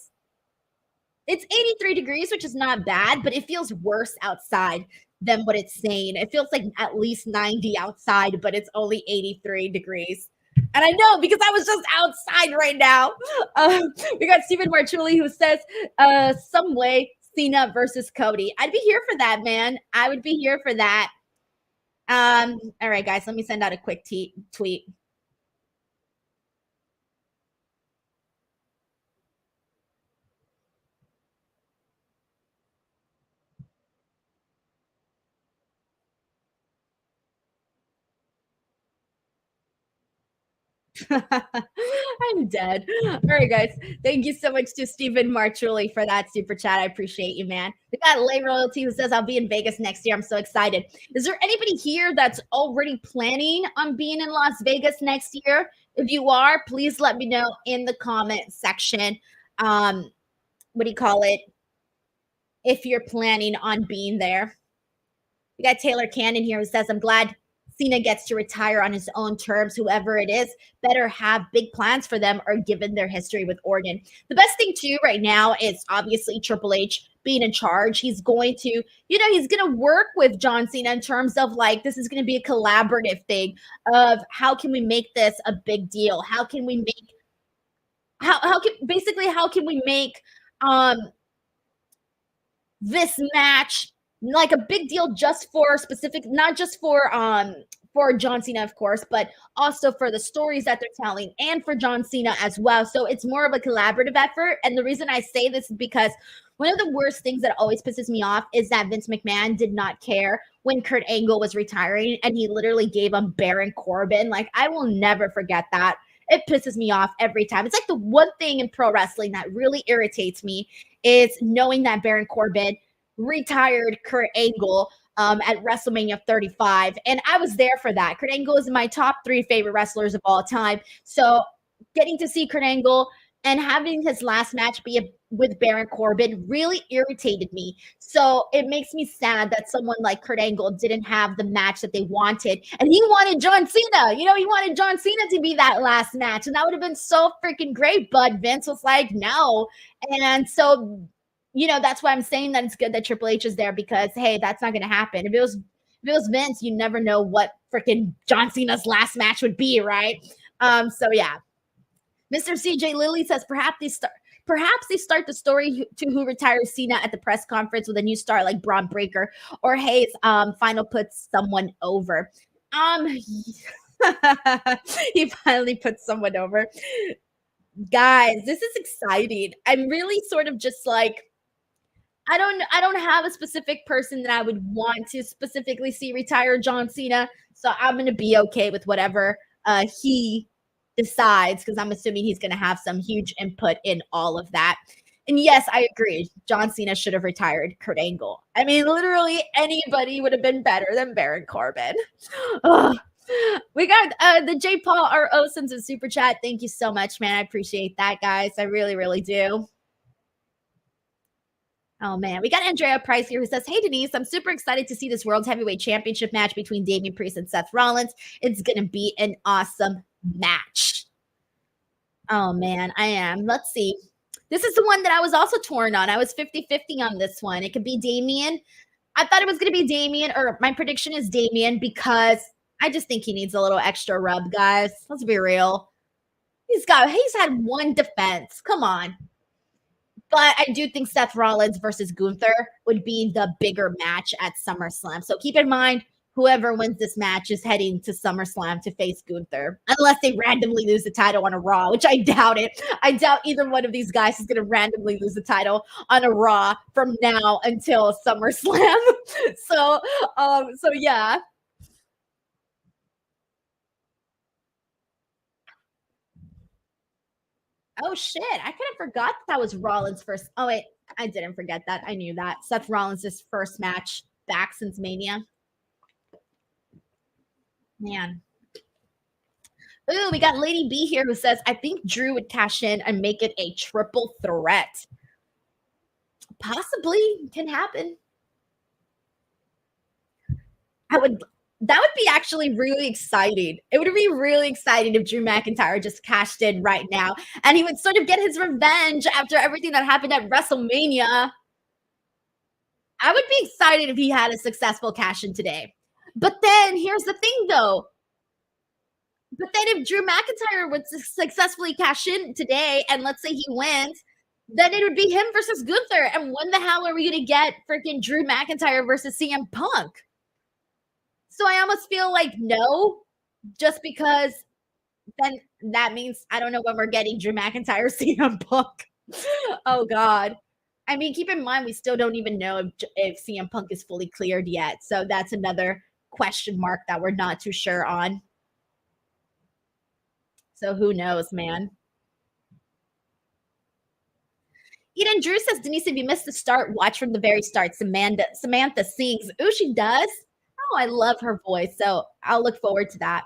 83 degrees, which is not bad, but it feels worse outside. than what it's saying. It feels like at least 90 outside, but it's only 83 degrees. And I know because I was just outside right now. We got Stephen Marchulli who says, some way Cena versus Cody. I'd be here for that, man. I would be here for that. All right, guys, let me send out a quick tweet. I'm dead. All right, guys. Thank you so much to Stephen Marchulli for that super chat. I appreciate you, man. We got Lay Royalty who says, I'll be in Vegas next year. I'm so excited. Is there anybody here that's already planning on being in Las Vegas next year? If you are, please let me know in the comment section. What do you call it? If you're planning on being there. We got Taylor Cannon here who says, I'm glad Cena gets to retire on his own terms. Whoever it is, better have big plans for them or given their history with Orton. The best thing, too, right now is obviously Triple H being in charge. He's going to, he's going to work with John Cena in terms of like, this is going to be a collaborative thing of how can we make this a big deal? How can we make, how can we make this match like a big deal just for specific, not just for John Cena, of course, but also for the stories that they're telling and for John Cena as well. So it's more of a collaborative effort. And the reason I say this is because one of the worst things that always pisses me off is that Vince McMahon did not care when Kurt Angle was retiring and he literally gave him Baron Corbin. Like, I will never forget that. It pisses me off every time. It's like the one thing in pro wrestling that really irritates me is knowing that Baron Corbin retired Kurt Angle at WrestleMania 35. And I was there for that. Kurt Angle is my top 3 favorite wrestlers of all time. So getting to see Kurt Angle and having his last match be with Baron Corbin really irritated me. So it makes me sad that someone like Kurt Angle didn't have the match that they wanted. And he wanted John Cena. He wanted John Cena to be that last match. And that would have been so freaking great. But Vince was like, no. And so that's why I'm saying that it's good that Triple H is there because, hey, that's not going to happen. If it was Vince, you never know what freaking John Cena's last match would be, right? So yeah. Mr. CJ Lilly says perhaps they start the story to who retires Cena at the press conference with a new star like Braun Breaker or Hayes final puts someone over. He finally put someone over. Guys, this is exciting. I'm really sort of just like I don't have a specific person that I would want to specifically see retire John Cena. So I'm going to be okay with whatever he decides because I'm assuming he's going to have some huge input in all of that. And yes, I agree. John Cena should have retired Kurt Angle. I mean, literally anybody would have been better than Baron Corbin. We got the J. Paul R.O. sends a super chat. Thank you so much, man. I appreciate that, guys. I really, really do. Oh, man. We got Andrea Price here who says, hey, Denise, I'm super excited to see this World Heavyweight Championship match between Damian Priest and Seth Rollins. It's going to be an awesome match. Oh, man, I am. Let's see. This is the one that I was also torn on. I was 50-50 on this one. It could be Damian. I thought it was going to be Damian, or my prediction is Damian because I just think he needs a little extra rub, guys. Let's be real. He's had one defense. Come on. But I do think Seth Rollins versus Gunther would be the bigger match at SummerSlam. So keep in mind, whoever wins this match is heading to SummerSlam to face Gunther. Unless they randomly lose the title on a Raw, which I doubt it. I doubt either one of these guys is going to randomly lose the title on a Raw from now until SummerSlam. So yeah. Oh, shit. I kind of forgot that was Rollins' first. Oh, wait. I didn't forget that. I knew that. Seth Rollins' first match back since Mania. Man. Ooh, we got Lady B here who says, I think Drew would cash in and make it a triple threat. Possibly can happen. That would be actually really exciting. It would be really exciting if Drew McIntyre just cashed in right now and he would sort of get his revenge after everything that happened at WrestleMania. I would be excited if he had a successful cash in today. But then here's the thing, though. But then if Drew McIntyre would successfully cash in today, and let's say he wins, then it would be him versus Gunther. And when the hell are we going to get freaking Drew McIntyre versus CM Punk? So I almost feel like no, just because then that means I don't know when we're getting Drew McIntyre CM Punk. Oh, God. I mean, keep in mind, we still don't even know if CM Punk is fully cleared yet. So that's another question mark that we're not too sure on. So who knows, man? Eden Drew says, Denise, if you missed the start, watch from the very start. Samantha sings. Ooh, she does? Oh, I love her voice. So I'll look forward to that.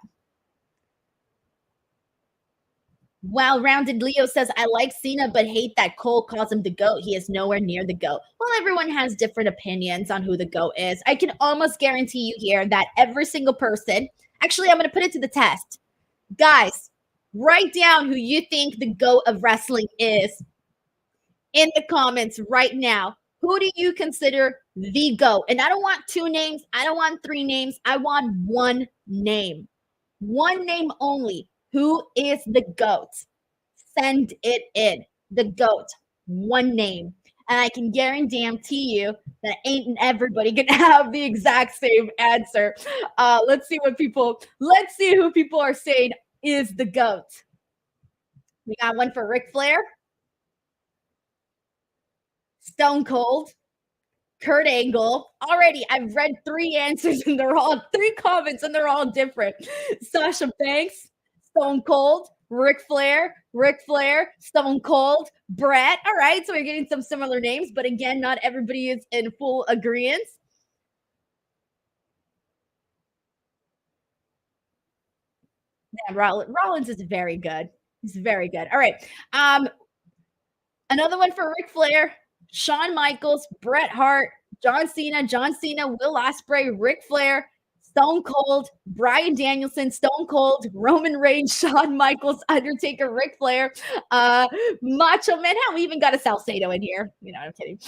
Well-rounded Leo says, I like Cena, but hate that Cole calls him the GOAT. He is nowhere near the GOAT. Well, everyone has different opinions on who the GOAT is. I can almost guarantee you here that every single person, actually, I'm going to put it to the test. Guys, write down who you think the GOAT of wrestling is in the comments right now. Who do you consider the GOAT? And I don't want 2 names. I don't want 3 names. I want 1 name. 1 name only. Who is the GOAT? Send it in. The GOAT. 1 name. And I can guarantee you that ain't everybody gonna have the exact same answer. Let's see who people are saying is the GOAT. We got one for Ric Flair, Stone Cold, Kurt Angle. Already, I've read 3 answers and they're all 3 comments and they're all different. Sasha Banks, Stone Cold, Ric Flair, Stone Cold, Brett. All right, so we're getting some similar names, but again, not everybody is in full agreement. Yeah, Rollins is very good. He's very good. All right. Another one for Ric Flair, Shawn Michaels, Bret Hart, John Cena, Will Ospreay, Ric Flair, Stone Cold, Bryan Danielson, Stone Cold, Roman Reigns, Shawn Michaels, Undertaker, Ric Flair, Macho Man. Hell, we even got a Salcedo in here. You know, I'm kidding.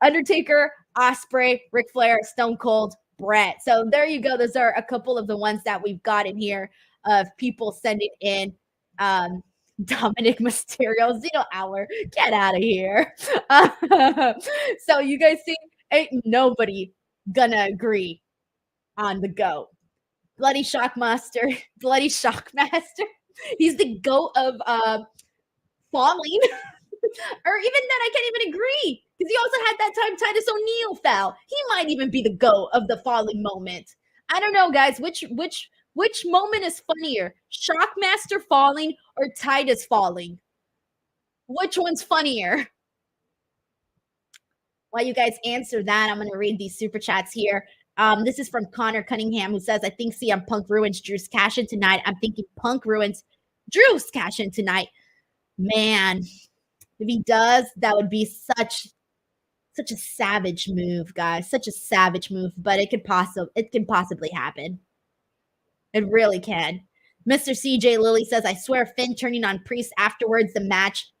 Undertaker, Ospreay, Ric Flair, Stone Cold, Bret. So there you go. Those are a couple of the ones that we've got in here of people sending in. Dominic Mysterio, Zeno Hour, get out of here. So you guys see, ain't nobody gonna agree on the GOAT. Bloody Shockmaster. He's the GOAT of falling. Or even then, I can't even agree. Because he also had that time Titus O'Neil fell. He might even be the GOAT of the falling moment. I don't know, guys. Which moment is funnier? Shockmaster falling or Titus falling? Which one's funnier? While you guys answer that, I'm going to read these super chats here. This is from Connor Cunningham, who says, I think CM Punk ruins Drew's cash in tonight. I'm thinking Punk ruins Drew's cash in tonight. Man, if he does, that would be such a savage move, guys. Such a savage move, but it can possibly happen. It really can. Mr. CJ Lilly says, I swear Finn turning on Priest afterwards the match.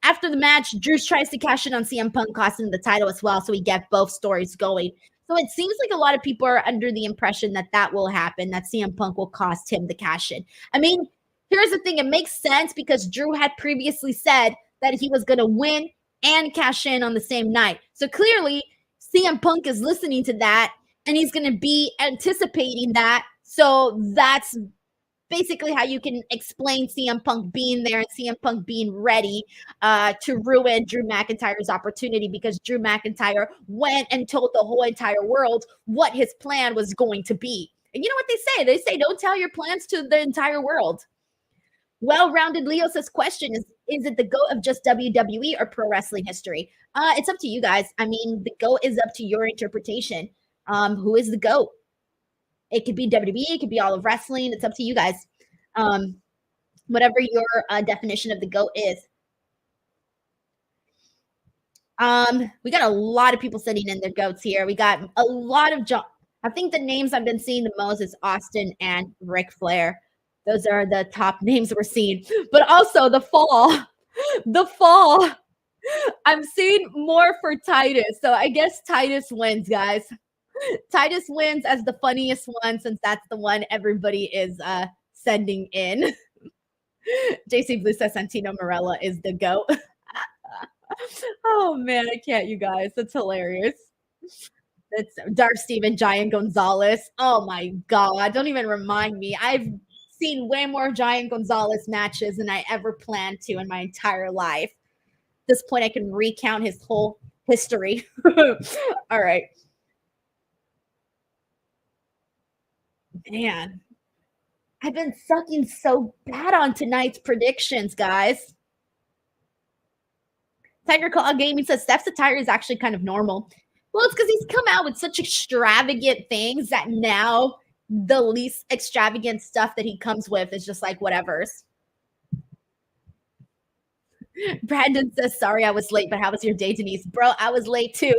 After the match, Drew tries to cash in on CM Punk, costing the title as well, so we get both stories going. So it seems like a lot of people are under the impression that will happen, that CM Punk will cost him the cash in. I mean, here's the thing. It makes sense because Drew had previously said that he was going to win and cash in on the same night. So clearly, CM Punk is listening to that, and he's going to be anticipating that. So that's basically how you can explain CM Punk being there and CM Punk being ready to ruin Drew McIntyre's opportunity, because Drew McIntyre went and told the whole entire world what his plan was going to be. And you know what they say? They say, don't tell your plans to the entire world. Well-rounded Leo says, question is it the GOAT of just WWE or pro wrestling history? It's up to you guys. I mean, the GOAT is up to your interpretation. Who is the GOAT? It could be WWE. It could be all of wrestling. It's up to you guys. Whatever your definition of the GOAT is. We got a lot of people sending in their GOATs here. We got a lot of I think the names I've been seeing the most is Austin and Ric Flair. Those are the top names we're seeing. But also the fall. I'm seeing more for Titus. So I guess Titus wins, guys. Titus wins as the funniest one since that's the one everybody is sending in. JC Blue says Santino Morella is the GOAT. Oh man, I can't, you guys. That's hilarious. That's Dark Steven Giant Gonzalez. Oh my god, don't even remind me. I've seen way more Giant Gonzalez matches than I ever planned to in my entire life. At this point, I can recount his whole history. All right. Man, I've been sucking so bad on tonight's predictions, guys. Tiger Claw Gaming says Steph's attire is actually kind of normal. Well, it's because he's come out with such extravagant things that now the least extravagant stuff that he comes with is just like whatever's. Brandon says, sorry I was late, but how was your day, Denise? Bro, I was late too.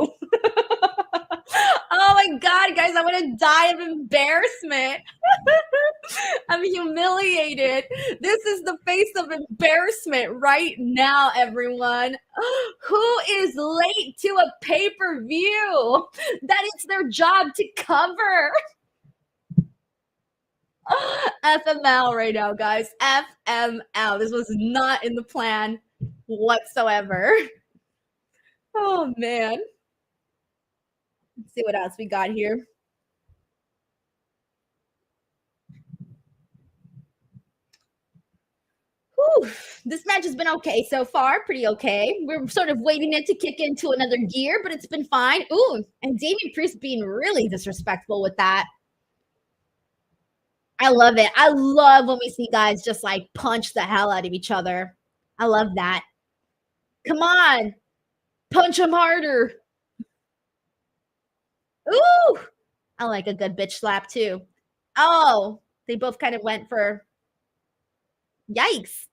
Oh my God, guys, I want to die of embarrassment. I'm humiliated. This is the face of embarrassment right now, everyone. Who is late to a pay-per-view that it's their job to cover? FML right now, guys. FML. This was not in the plan whatsoever. Oh, man. Let's see what else we got here. Whew. This match has been okay so far. Pretty okay. We're sort of waiting it to kick into another gear, but it's been fine. Ooh, and Damian Priest being really disrespectful with that. I love it. I love when we see guys just like punch the hell out of each other. I love that. Come on. Punch him harder. Ooh. I like a good bitch slap too. Oh, they both kind of went for yikes.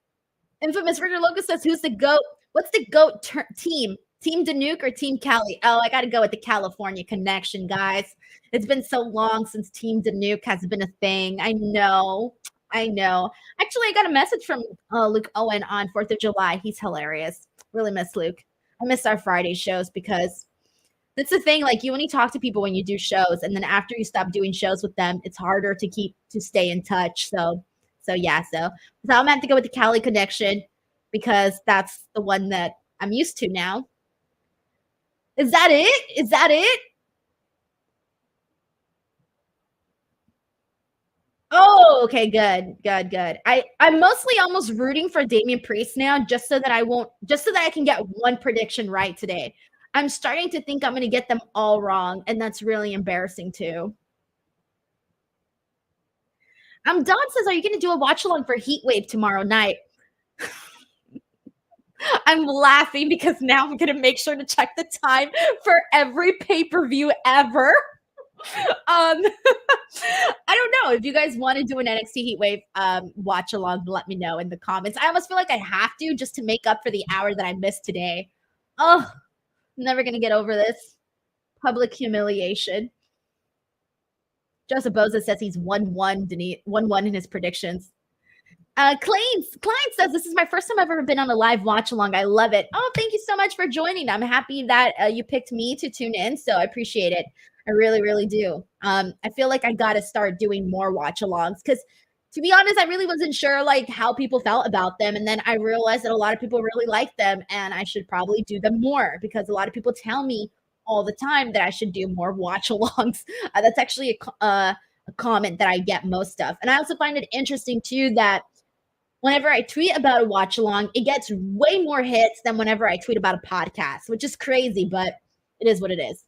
Infamous Ritter Loco says, who's the GOAT? What's the GOAT team? Team Danuke or Team Cali? Oh, I got to go with the California connection, guys. It's been so long since Team Danuke has been a thing. I know. Actually, I got a message from Luke Owen on 4th of July. He's hilarious. Really miss Luke. I miss our Friday shows because that's the thing. Like, you only talk to people when you do shows. And then after you stop doing shows with them, it's harder to stay in touch. So I'm going to have to go with the Cali connection because that's the one that I'm used to now. Is that it? Oh, okay, good. I'm mostly almost rooting for Damian Priest now just so that I can get one prediction right today. I'm starting to think I'm going to get them all wrong, and that's really embarrassing too. Don says, are you going to do a watch along for Heatwave tomorrow night? I'm laughing because now I'm going to make sure to check the time for every pay-per-view ever. I don't know if you guys want to do an NXT Heatwave watch along. Let me know in the comments. I almost feel like I have to just to make up for the hour that I missed today. Oh, I'm never going to get over this public humiliation. Joseph Boza says he's 1-1 in his predictions. Klein says, this is my first time I've ever been on a live watch along. I love it. Oh, thank you so much for joining. I'm happy that you picked me to tune in. So I appreciate it. I really, really do. I feel like I got to start doing more watch alongs because to be honest, I really wasn't sure like how people felt about them. And then I realized that a lot of people really like them and I should probably do them more because a lot of people tell me all the time that I should do more watch alongs. That's actually a comment that I get most of. And I also find it interesting too that whenever I tweet about a watch along, it gets way more hits than whenever I tweet about a podcast, which is crazy, but it is what it is.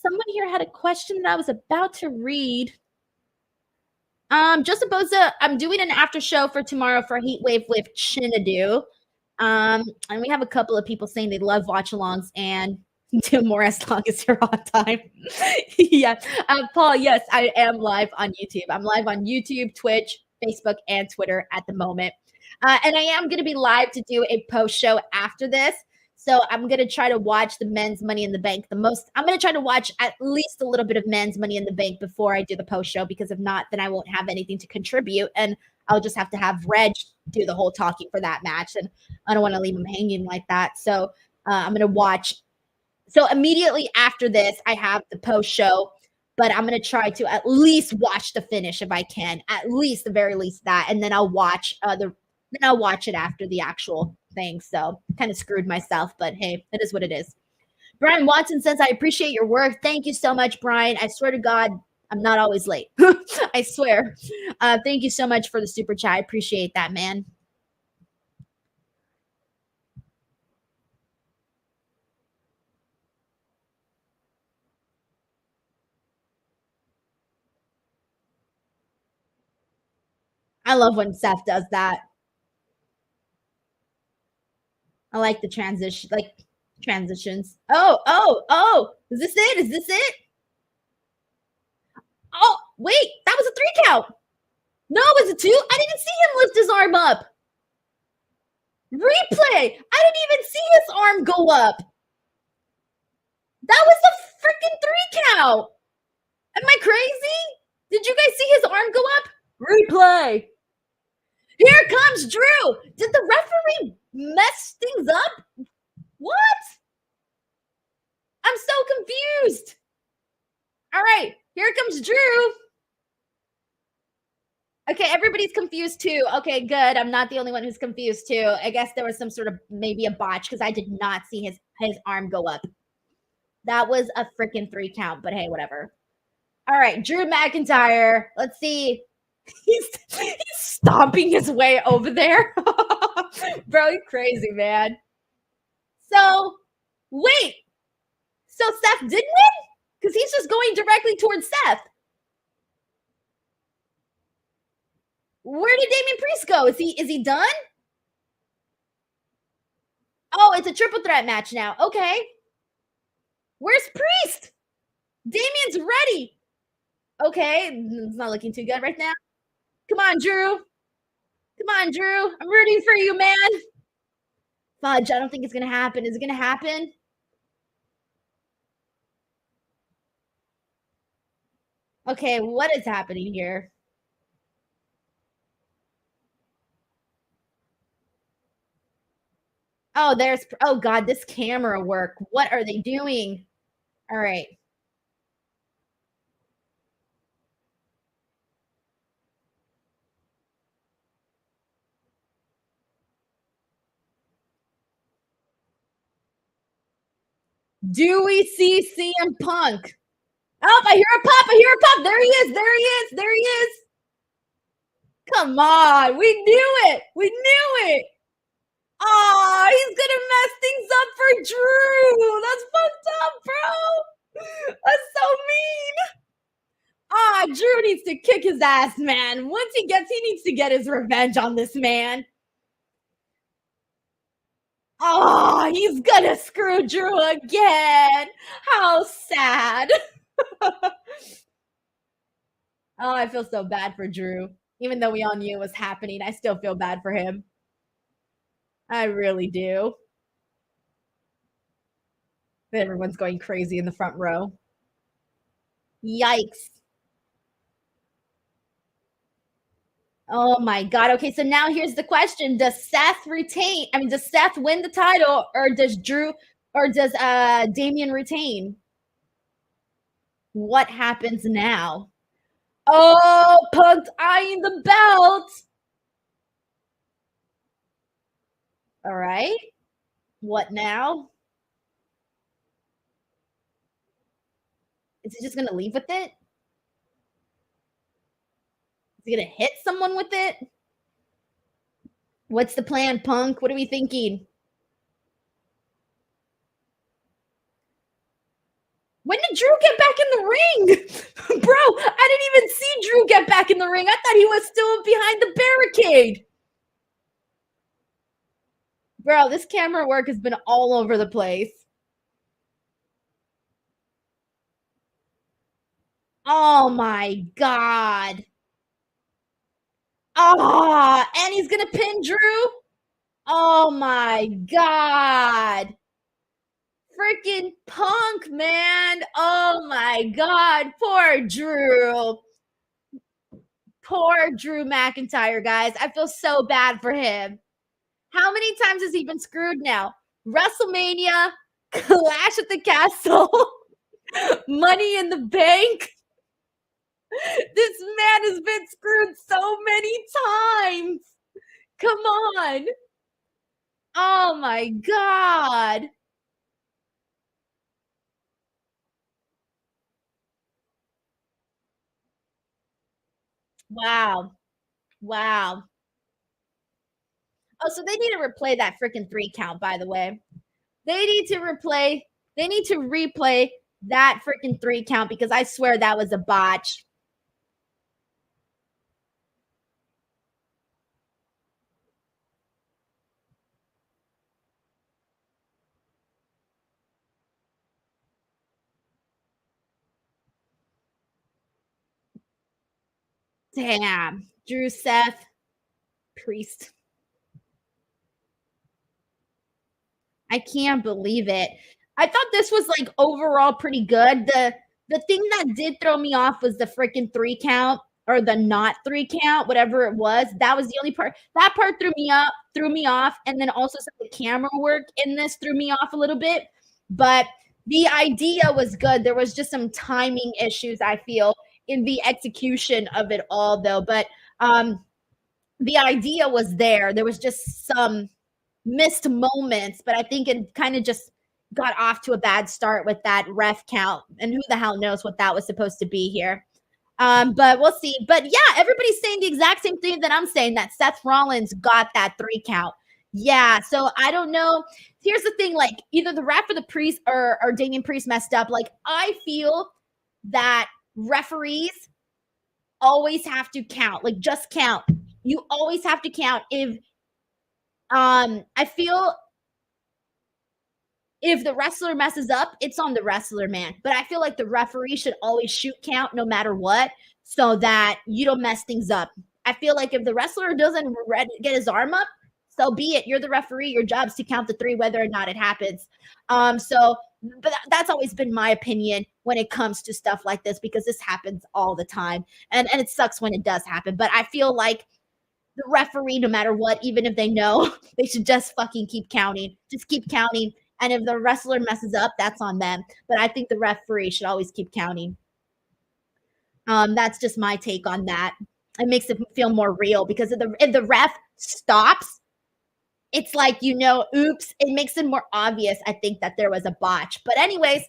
Someone here had a question that I was about to read. Just Boza, I'm doing an after show for tomorrow for Heatwave with Chinadu. And we have a couple of people saying they love watch alongs and do more as long as you're on time. Yeah. Paul, yes, I am live on YouTube. I'm live on YouTube, Twitch, Facebook, and Twitter at the moment. And I am going to be live to do a post show after this. So I'm going to try to watch the men's Money in the Bank I'm going to try to watch at least a little bit of men's Money in the Bank before I do the post show, because if not, then I won't have anything to contribute. And I'll just have to have Reg do the whole talking for that match, and I don't want to leave him hanging like that. So I'm gonna watch. So immediately after this, I have the post show, but I'm gonna try to at least watch the finish if I can, at least the very least that, and then I'll watch I'll watch it after the actual thing. So kind of screwed myself, but hey, it is what it is. Brian Watson says, I appreciate your work. Thank you so much, Brian. I swear to God, I'm not always late. I swear. Thank you so much for the super chat. I appreciate that, man. I love when Seth does that. I like the transitions. Oh. Is this it? Is this it? Oh, wait, that was a 3 count. No, it was a 2. I didn't see him lift his arm up. Replay. I didn't even see his arm go up. That was a freaking 3 count. Am I crazy? Did you guys see his arm go up? Replay. Here comes Drew. Did the referee mess things up? What? I'm so confused. All right, here comes Drew. Okay, everybody's confused too. Okay, good. I'm not the only one who's confused too. I guess there was some sort of maybe a botch because I did not see his arm go up. That was a freaking 3 count, but hey, whatever. All right, Drew McIntyre. Let's see. He's stomping his way over there. Bro, you're crazy, man. So, wait. So Seth did win? Because he's just going directly towards Seth. Where did Damian Priest go? Is he done? Oh, it's a triple threat match now. Okay. Where's Priest? Damian's ready. Okay, it's not looking too good right now. Come on, Drew. Come on, Drew. I'm rooting for you, man. Fudge, I don't think it's going to happen. Is it going to happen? Okay, what is happening here? Oh, oh God, this camera work. What are they doing? All right. Do we see CM Punk? Oh, I hear a pop. I hear a pop. There he is. There he is. There he is. Come on. We knew it. We knew it. Oh, he's going to mess things up for Drew. That's fucked up, bro. That's so mean. Ah, Drew needs to kick his ass, man. Once he needs to get his revenge on this man. Oh, he's gonna screw Drew again. How sad. Oh, I feel so bad for Drew. Even though we all knew it was happening, I still feel bad for him. I really do. Everyone's going crazy in the front row. Yikes. Oh my God. Okay, so now here's the question. Does Seth win the title, or does Damian retain? What happens now? Oh, Punk's eyeing the belt. All right. What now? Is he just going to leave with it? Is he going to hit someone with it? What's the plan, Punk? What are we thinking? When did Drew get back in the ring? Bro, I didn't even see Drew get back in the ring. I thought he was still behind the barricade. Bro, this camera work has been all over the place. Oh my God. Oh, and he's going to pin Drew? Oh my God. Freaking Punk, man. Oh my God. Poor Drew. Poor Drew McIntyre, guys. I feel so bad for him. How many times has he been screwed now? WrestleMania, Clash at the Castle, Money in the Bank. This man has been screwed so many times. Come on. Oh my God. Wow. Wow. Oh, so they need to replay that freaking 3 count, by the way. They need to replay that freaking 3 count because I swear that was a botch. Damn. Drew, Seth, Priest. I can't believe it. I thought this was like overall pretty good. The thing that did throw me off was the freaking 3 count or the not 3 count, whatever it was. That was the only part. That part threw me off, and then also some of the camera work in this threw me off a little bit. But the idea was good. There was just some timing issues, I feel, in the execution of it all, though. But the idea was there. There was just some missed moments, but I think it kind of just got off to a bad start with that ref count. And who the hell knows what that was supposed to be here. But we'll see. But yeah, everybody's saying the exact same thing that I'm saying, that Seth Rollins got that 3 count. Yeah, so I don't know. Here's the thing, like either the ref or the priest or Damian Priest messed up. Like I feel that referees always have to count, like just count. You always have to count. If I feel if the wrestler messes up, it's on the wrestler, man. But I feel like the referee should always shoot count no matter what so that you don't mess things up. I feel like if the wrestler doesn't get his arm up, so be it. You're the referee. Your job's to count the 3 whether or not it happens. But that's always been my opinion when it comes to stuff like this because this happens all the time. And it sucks when it does happen. But I feel like the referee, no matter what, even if they know, they should just fucking keep counting. Just keep counting. And if the wrestler messes up, that's on them. But I think the referee should always keep counting. That's just my take on that. It makes it feel more real because if the ref stops, it's like, oops, it makes it more obvious, I think, that there was a botch. But anyways,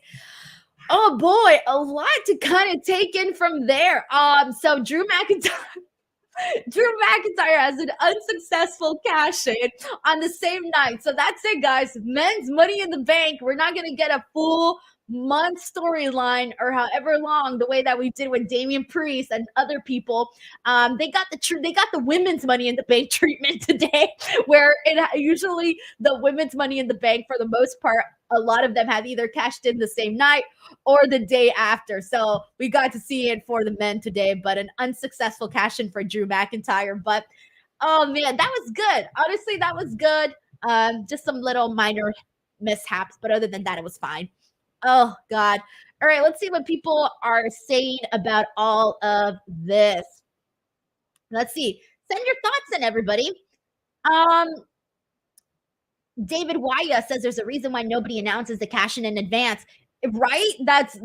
oh boy, a lot to kind of take in from there. So Drew McIntyre has an unsuccessful cash-in on the same night. So that's it, guys. Men's Money in the Bank. We're not going to get a full month storyline or however long the way that we did with Damian Priest and other people. They got the women's Money in the Bank treatment today, where usually the women's Money in the Bank, for the most part, a lot of them have either cashed in the same night or the day after. So we got to see it for the men today, but an unsuccessful cash in for Drew McIntyre. But oh man, that was good. Honestly, that was good. Just some little minor mishaps, but other than that, it was fine. Oh God. All right, let's see what people are saying about all of this. Let's see. Send your thoughts in, everybody. David Waya says there's a reason why nobody announces the cash in advance, right? That's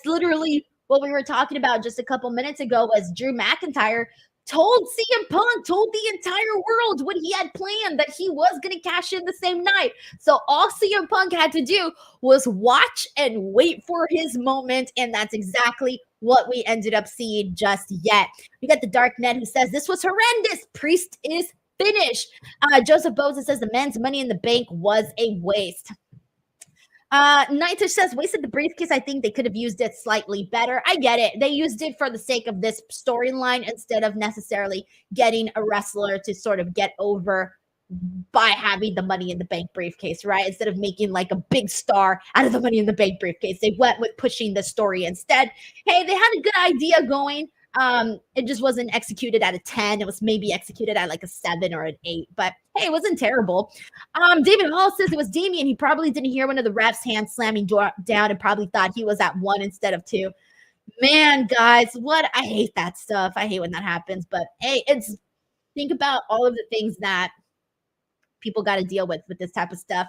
literally what we were talking about just a couple minutes ago. Was Drew McIntyre told CM Punk, told the entire world what he had planned, that he was going to cash in the same night. So all CM Punk had to do was watch and wait for his moment, and that's exactly what we ended up seeing just yet. We got the Dark Net who says this was horrendous. Priest is finished. Joseph Boza says the men's Money in the Bank was a waste. Nightish says wasted the briefcase. I think they could have used it slightly better. I get it. They used it for the sake of this storyline instead of necessarily getting a wrestler to sort of get over by having the Money in the Bank briefcase, right? Instead of making like a big star out of the Money in the Bank briefcase, they went with pushing the story instead. Hey, they had a good idea going. It just wasn't executed at a 10. It was maybe executed at like a 7 or an 8, but hey, it wasn't terrible. David Hall says it was Damian. He probably didn't hear one of the refs hand slamming down and probably thought he was at 1 instead of 2. Man, guys, what I hate that stuff. I hate when that happens. But hey, think about all of the things that people got to deal with this type of stuff.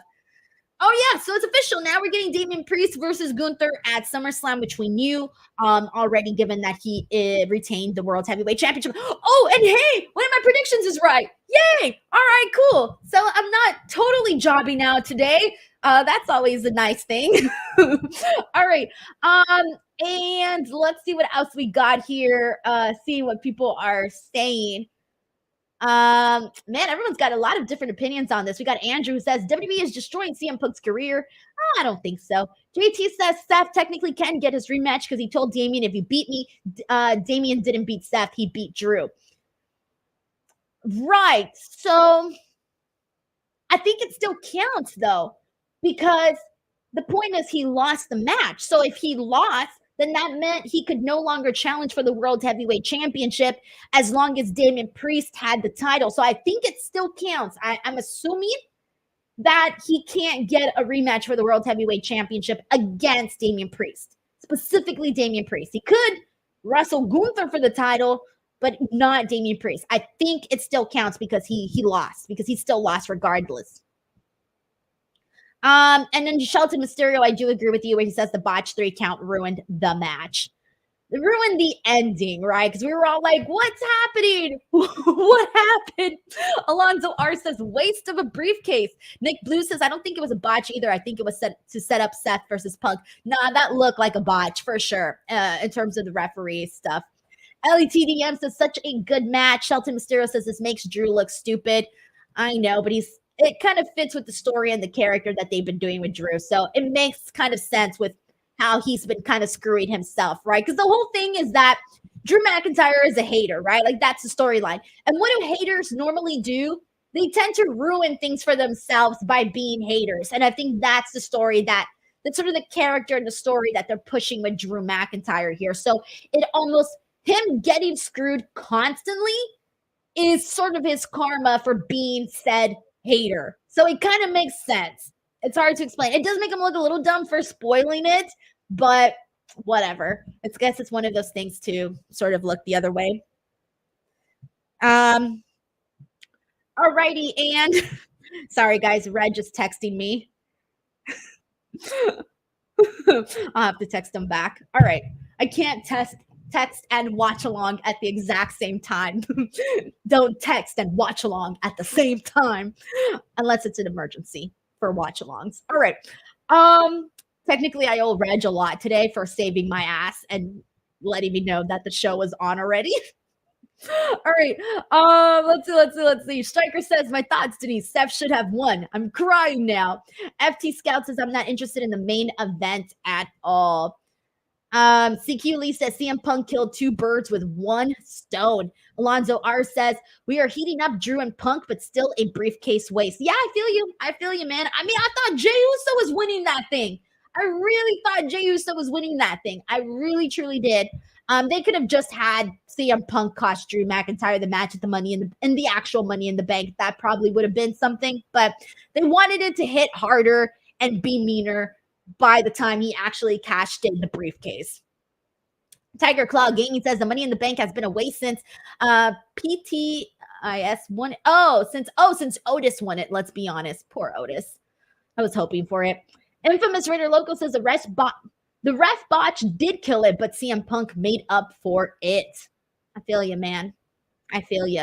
Oh yeah, so it's official. Now we're getting Damian Priest versus Gunther at SummerSlam, which we knew already, given that he retained the World Heavyweight Championship. Oh, and hey, one of my predictions is right. Yay! All right, cool. So I'm not totally jobbing out today. That's always a nice thing. All right. And let's see what else we got here. See what people are saying. Man, everyone's got a lot of different opinions on this. We got Andrew who says WWE is destroying CM Punk's career. Oh, I don't think so. JT says Seth technically can get his rematch because he told Damian, if you beat me, Damian didn't beat Seth, he beat Drew. Right. So I think it still counts though, because the point is he lost the match. So if he lost, then that meant he could no longer challenge for the World Heavyweight Championship as long as Damian Priest had the title. So I think it still counts. I'm assuming that he can't get a rematch for the World Heavyweight Championship against Damian Priest, specifically Damian Priest. He could wrestle Gunther for the title, but not Damian Priest. I think it still counts because he lost, because he still lost regardless. And then Shelton Mysterio, I do agree with you where he says the botch 3 count ruined the match. It ruined the ending, right? Because we were all like, what's happening? What happened? Alonzo R says, waste of a briefcase. Nick Blue says, I don't think it was a botch either. I think it was to set up Seth versus Punk. Nah, that looked like a botch for sure in terms of the referee stuff. LETDM says, such a good match. Shelton Mysterio says, this makes Drew look stupid. I know, but it kind of fits with the story and the character that they've been doing with Drew. So it makes kind of sense with how he's been kind of screwing himself, right? Because the whole thing is that Drew McIntyre is a hater, right? Like that's the storyline. And what do haters normally do? They tend to ruin things for themselves by being haters. And I think that's the story that's sort of the character and the story that they're pushing with Drew McIntyre here. So it almost, him getting screwed constantly is sort of his karma for being said hater. So it kind of makes sense. It's hard to explain. It does make him look a little dumb for spoiling it, but whatever. I guess it's one of those things to sort of look the other way. Alrighty, and sorry guys, Red just texting me. I'll have to text him back. All right. I can't text and watch along at the exact same time. Don't text and watch along at the same time unless it's an emergency for watch alongs. All right. Technically I owe Reg a lot today for saving my ass and letting me know that the show was on already. All right. Let's see. Striker says, my thoughts, Denise. Seth should have won. I'm crying now. FT Scout says, I'm not interested in the main event at all. CQ Lee says CM Punk killed 2 birds with 1 stone. Alonzo R says, we are heating up Drew and Punk, but still a briefcase waste. Yeah, I feel you, man. I mean, I thought Jey Uso was winning that thing. I really thought Jey Uso was winning that thing. I really, truly did. They could have just had CM Punk cost Drew McIntyre the match at the Money in the actual Money in the Bank. That probably would have been something, but they wanted it to hit harder and be meaner by the time he actually cashed in the briefcase. Tiger Claw Gaming says the Money in the Bank has been a waste since PTIS won. Since Otis won it. Let's be honest. Poor Otis. I was hoping for it. Infamous Raider Loco says the ref botch did kill it, but CM Punk made up for it. I feel you, man. I feel you.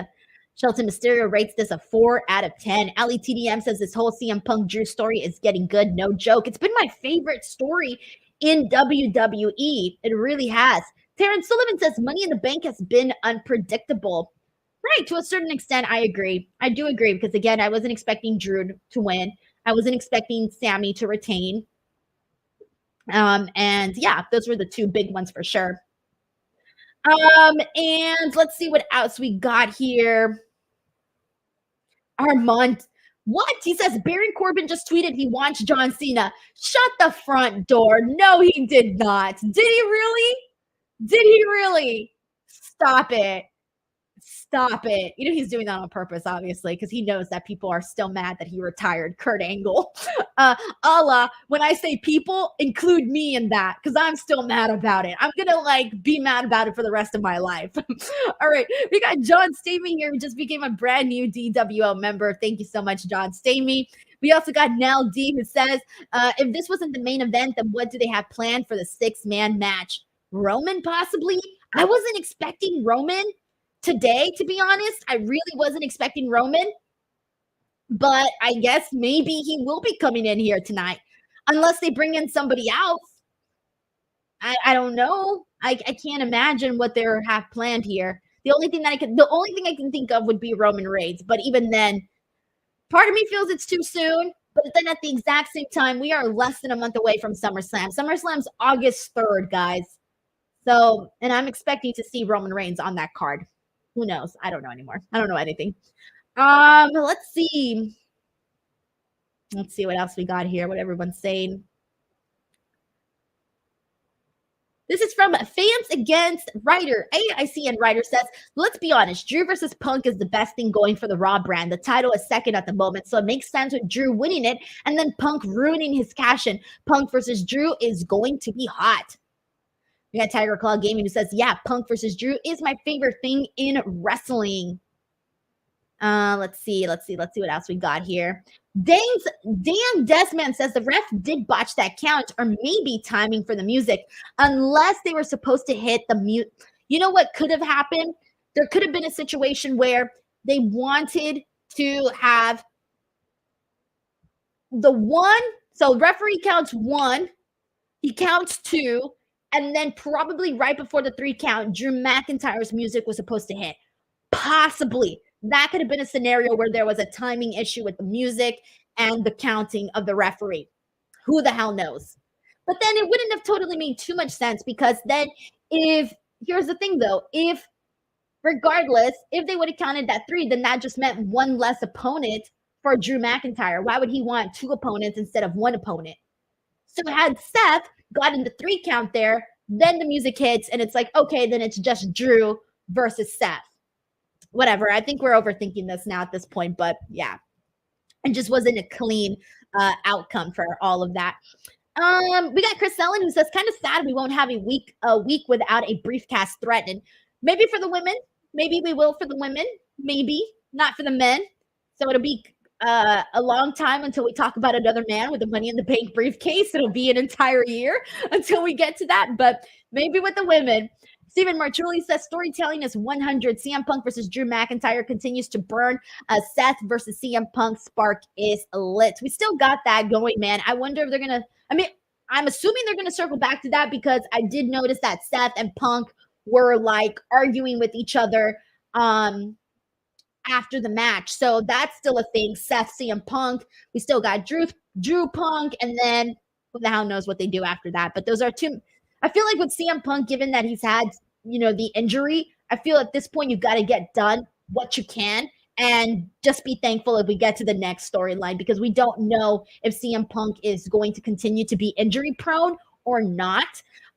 Shelton Mysterio rates this a 4 out of 10. Ali TDM says this whole CM Punk Drew story is getting good. No joke. It's been my favorite story in WWE. It really has. Terrence Sullivan says Money in the Bank has been unpredictable. Right, to a certain extent, I agree. I do agree because, again, I wasn't expecting Drew to win. I wasn't expecting Sami to retain. And, yeah, those were the 2 big ones for sure. And let's see what else we got here. Armand, what? He says Baron Corbin just tweeted he wants John Cena. Shut the front door. No, he did not. Did he really? Did he really? Stop it. Stop it. You know, he's doing that on purpose, obviously, because he knows that people are still mad that he retired Kurt Angle. Allah, when I say people, include me in that, because I'm still mad about it. I'm going to like be mad about it for the rest of my life. All right. We got John Stamey here, who just became a brand new DWO member. Thank you so much, John Stamey. We also got Nell D, who says, if this wasn't the main event, then what do they have planned for the 6-man match? Roman, possibly? I wasn't expecting Roman today, to be honest. I really wasn't expecting Roman, but I guess maybe he will be coming in here tonight, unless they bring in somebody else. I don't know. I can't imagine what they have planned here. The only thing I can think of would be Roman Reigns, but even then, part of me feels it's too soon. But then at the exact same time, we are less than a month away from SummerSlam. SummerSlam's August 3rd, guys. So, and I'm expecting to see Roman Reigns on that card. Who knows? I don't know anymore. I don't know anything. Let's see. Let's see what else we got here, what everyone's saying. This is from Fans Against Writer. AIC and Writer says, let's be honest, Drew versus Punk is the best thing going for the Raw brand. The title is second at the moment, so it makes sense with Drew winning it and then Punk ruining his cash-in. Punk versus Drew is going to be hot. We got Tiger Claw Gaming who says, yeah, Punk versus Drew is my favorite thing in wrestling. Let's see what else we got here. Dan Desman says the ref did botch that count, or maybe timing for the music, unless they were supposed to hit the mute. You know what could have happened? There could have been a situation where they wanted to have the one. So referee counts 1, he counts 2, and then probably right before the 3 count, Drew McIntyre's music was supposed to hit. Possibly. That could have been a scenario where there was a timing issue with the music and the counting of the referee. Who the hell knows? But then it wouldn't have totally made too much sense, because then here's the thing though, if regardless, if they would have counted that 3, then that just meant one less opponent for Drew McIntyre. Why would he want 2 opponents instead of 1 opponent? So had Seth gotten the 3 count there, then the music hits and it's like, okay, then it's just Drew versus Seth. Whatever. I think we're overthinking this now at this point, but yeah, it just wasn't a clean outcome for all of that. We got Chris Ellen who says, kind of sad we won't have a week without a briefcast threatened. Maybe for the women. Maybe we will for the women. Maybe not for the men. So it'll be a long time until we talk about another man with a Money in the Bank briefcase. It'll be an entire year until we get to that, but maybe with the women. Stephen Marchulli says storytelling is 100. CM Punk versus Drew McIntyre continues to burn. Seth versus CM Punk spark is lit. We still got that going, man. I wonder if they're going to, I'm assuming they're going to circle back to that, because I did notice that Seth and Punk were like arguing with each other after the match. So that's still a thing. Seth, CM Punk. We still got Drew Punk, and then who the hell knows what they do after that. But those are 2. I feel like with CM Punk, given that he's had, the injury, I feel at this point you've got to get done what you can and just be thankful if we get to the next storyline, because we don't know if CM Punk is going to continue to be injury prone or not.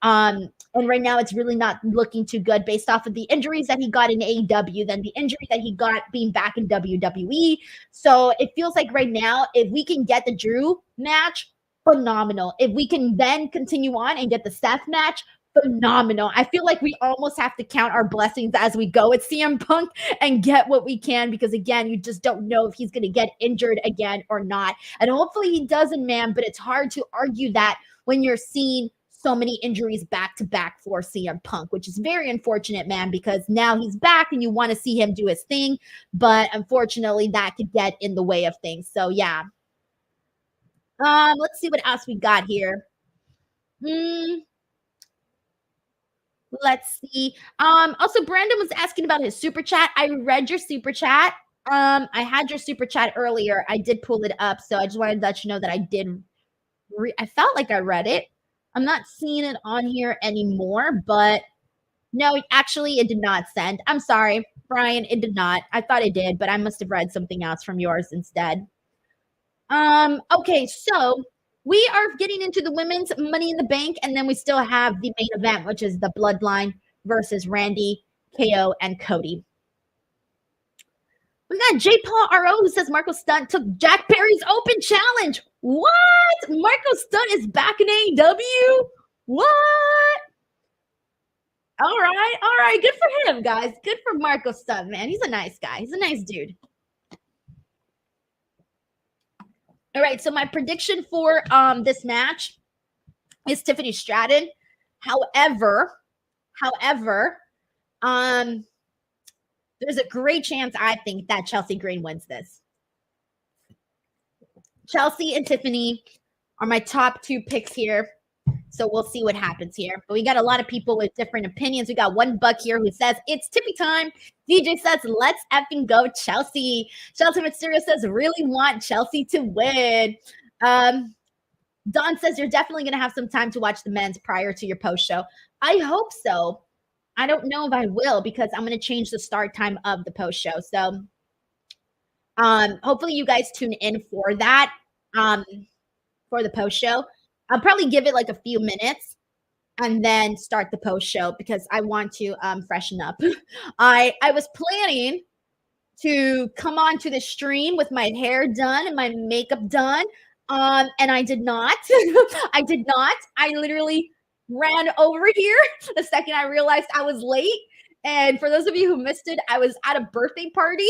And right now it's really not looking too good based off of the injuries that he got in AEW, then the injury that he got being back in WWE. So it feels like right now, if we can get the Drew match, phenomenal. If we can then continue on and get the Seth match, phenomenal. I feel like we almost have to count our blessings as we go at CM Punk and get what we can, because again, you just don't know if he's going to get injured again or not. And hopefully he doesn't, man, but it's hard to argue that when you're seeing so many injuries back to back for CM Punk, which is very unfortunate, man, because now he's back and you want to see him do his thing, but unfortunately that could get in the way of things. So yeah. Let's see what else we got here. Let's see. Also, Brandon was asking about his super chat. I read your super chat. I had your super chat earlier. I did pull it up, so I just wanted to let you know that I did. I felt like I read it. I'm not seeing it on here anymore, but no, actually, it did not send. I'm sorry, Brian. It did not. I thought it did, but I must have read something else from yours instead. Okay, so we are getting into the women's Money in the Bank, and then we still have the main event, which is the Bloodline versus Randy, KO, and Cody. We got J. Paul RO who says Marco Stunt took Jack Perry's open challenge. What? Marco Stunt is back in AEW? What? All right. Good for him, guys. Good for Marco Stunt, man. He's a nice guy. He's a nice dude. All right, so my prediction for this match is Tiffany Stratton. However, there's a great chance I think that Chelsea Green wins this. Chelsea and Tiffany are my top 2 picks here. So we'll see what happens here. But we got a lot of people with different opinions. We got one buck here who says, it's Tiffy time. DJ says, let's effing go Chelsea. Chelsea Mysterio says, really want Chelsea to win. Don says, you're definitely going to have some time to watch the men's prior to your post show. I hope so. I don't know if I will because I'm going to change the start time of the post show. So hopefully you guys tune in for that, for the post show. I'll probably give it like a few minutes and then start the post show because I want to freshen up. I was planning to come on to the stream with my hair done and my makeup done. And I did not. I did not. I literally ran over here the second I realized I was late. And for those of you who missed it, I was at a birthday party.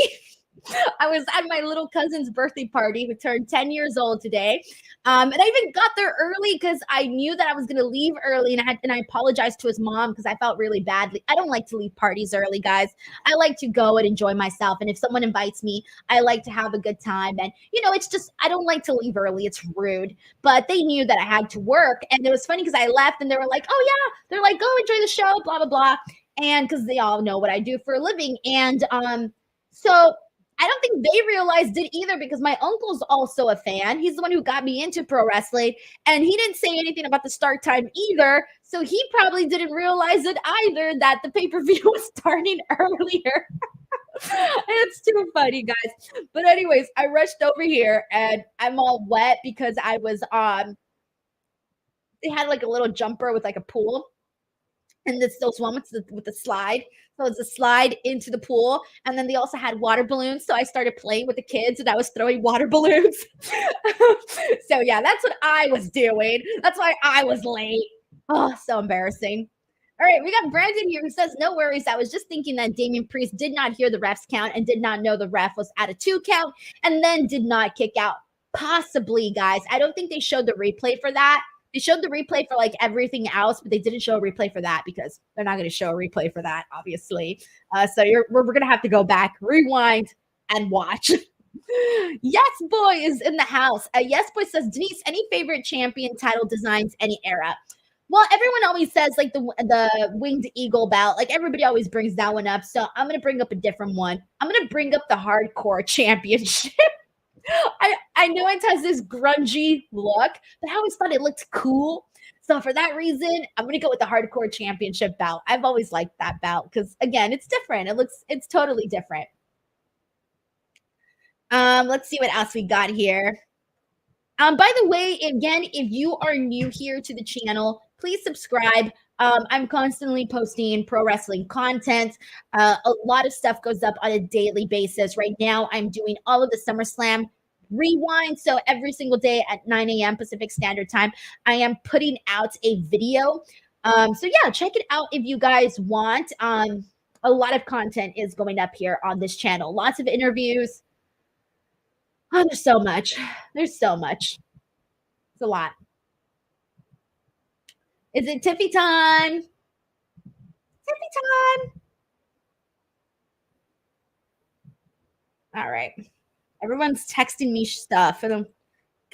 I was at my little cousin's birthday party who turned 10 years old today. And I even got there early because I knew that I was going to leave early. And I apologized to his mom because I felt really badly. I don't like to leave parties early, guys. I like to go and enjoy myself. And if someone invites me, I like to have a good time. And, it's just, I don't like to leave early. It's rude. But they knew that I had to work. And it was funny because I left and they were like, oh, yeah. They're like, go enjoy the show, blah, blah, blah. And because they all know what I do for a living. And so I don't think they realized it either because my uncle's also a fan. He's the one who got me into pro wrestling, and he didn't say anything about the start time either. So he probably didn't realize it either that the pay-per-view was starting earlier. It's too funny, guys. But anyways, I rushed over here and I'm all wet because I was they had like a little jumper with like a pool. And this those one with the slide. So it's a slide into the pool. And then they also had water balloons. So I started playing with the kids and I was throwing water balloons. So yeah, that's what I was doing. That's why I was late. Oh, so embarrassing. All right, we got Brandon here who says, no worries. I was just thinking that Damian Priest did not hear the ref's count and did not know the ref was at a 2 count and then did not kick out. Possibly, guys. I don't think they showed the replay for that. They showed the replay for like everything else, but they didn't show a replay for that because they're not going to show a replay for that, obviously. So we're going to have to go back, rewind, and watch. Yes Boy is in the house. Yes Boy says, Denise, any favorite champion title designs, any era? Well, everyone always says like the winged eagle belt. Like everybody always brings that one up. So I'm going to bring up a different one. I'm going to bring up the hardcore championship. I know it has this grungy look, but I always thought it looked cool. So for that reason, I'm going to go with the hardcore championship belt. I've always liked that belt because, again, it's different. It's totally different. Let's see what else we got here. By the way, again, if you are new here to the channel, please subscribe. I'm constantly posting pro wrestling content. A lot of stuff goes up on a daily basis. Right now, I'm doing all of the SummerSlam rewind. So every single day at 9 a.m. Pacific Standard Time, I am putting out a video. So yeah, check it out if you guys want. A lot of content is going up here on this channel. Lots of interviews. Oh, there's so much. There's so much. It's a lot. Is it Tiffy time? Tiffy time. All right. Everyone's texting me stuff. And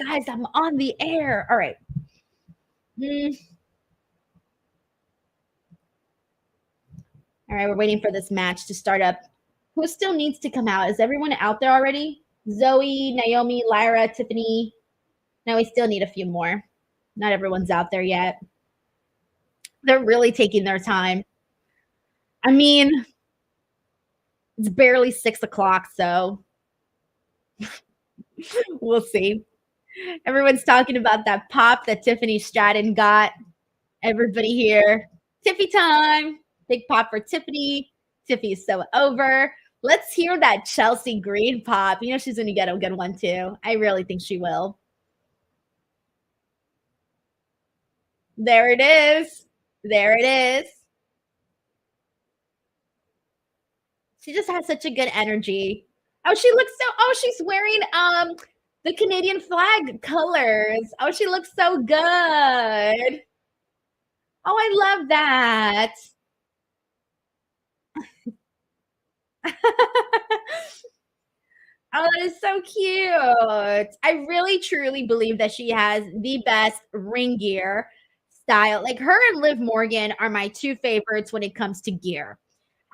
guys, I'm on the air. All right. All right, we're waiting for this match to start up. Who still needs to come out? Is everyone out there already? Zoe, Naomi, Lyra, Tiffany. No, we still need a few more. Not everyone's out there yet. They're really taking their time. I mean, it's barely 6 o'clock, so we'll see. Everyone's talking about that pop that Tiffany Stratton got. Everybody here. Tiffy time. Big pop for Tiffany. Tiffy is so over. Let's hear that Chelsea Green pop. You know she's gonna get a good one too. I really think she will. There it is. There it is. She just has such a good energy. Oh, she looks so she's wearing the Canadian flag colors. Oh, she looks so good. Oh, I love that. Oh, that is so cute. I really truly believe that she has the best ring gear style. Like her and Liv Morgan are my two favorites when it comes to gear.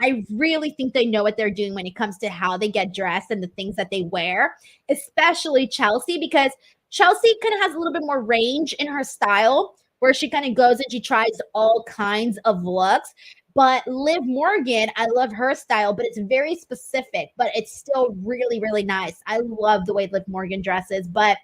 I really think they know what they're doing when it comes to how they get dressed and the things that they wear, especially Chelsea, because Chelsea kind of has a little bit more range in her style where she kind of goes and she tries all kinds of looks. But Liv Morgan, I love her style, but it's very specific, but it's still really, really nice. I love the way Liv Morgan dresses. But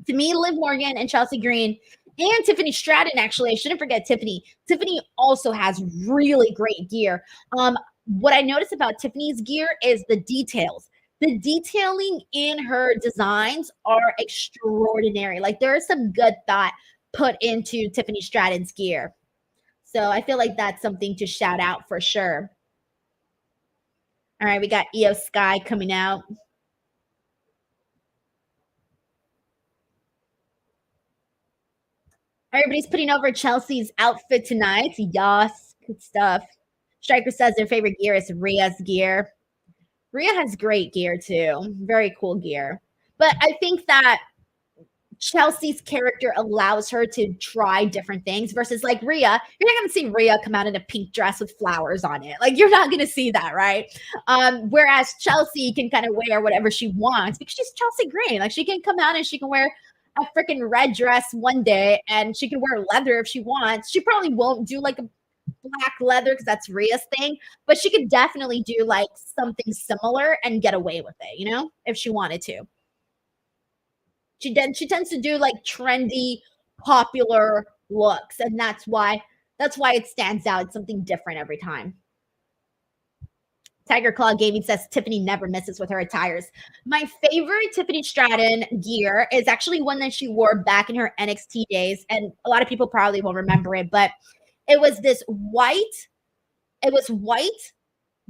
to me, Liv Morgan and Chelsea Green and Tiffany Stratton, actually, I shouldn't forget Tiffany. Tiffany also has really great gear. What I notice about Tiffany's gear is the details. The detailing in her designs are extraordinary. Like there is some good thought put into Tiffany Stratton's gear. So I feel like that's something to shout out for sure. All right, we got Io Sky coming out. Everybody's putting over Chelsea's outfit tonight. Yas, good stuff. Striker says their favorite gear is Rhea's gear. Rhea has great gear too. Very cool gear. But I think that Chelsea's character allows her to try different things versus like Rhea. You're not going to see Rhea come out in a pink dress with flowers on it. Like you're not going to see that, right? Whereas Chelsea can kind of wear whatever she wants because she's Chelsea Green. Like she can come out and she can wear a freaking red dress one day and she can wear leather if she wants. She probably won't do like a black leather because that's Rhea's thing, but she could definitely do like something similar and get away with it, you know, if she wanted to. She tends to do like trendy, popular looks, and that's why it stands out. It's something different every time. Tiger Claw Gaming says Tiffany never misses with her attires. My favorite Tiffany Stratton gear is actually one that she wore back in her NXT days, and a lot of people probably won't remember it, but it was this white, it was white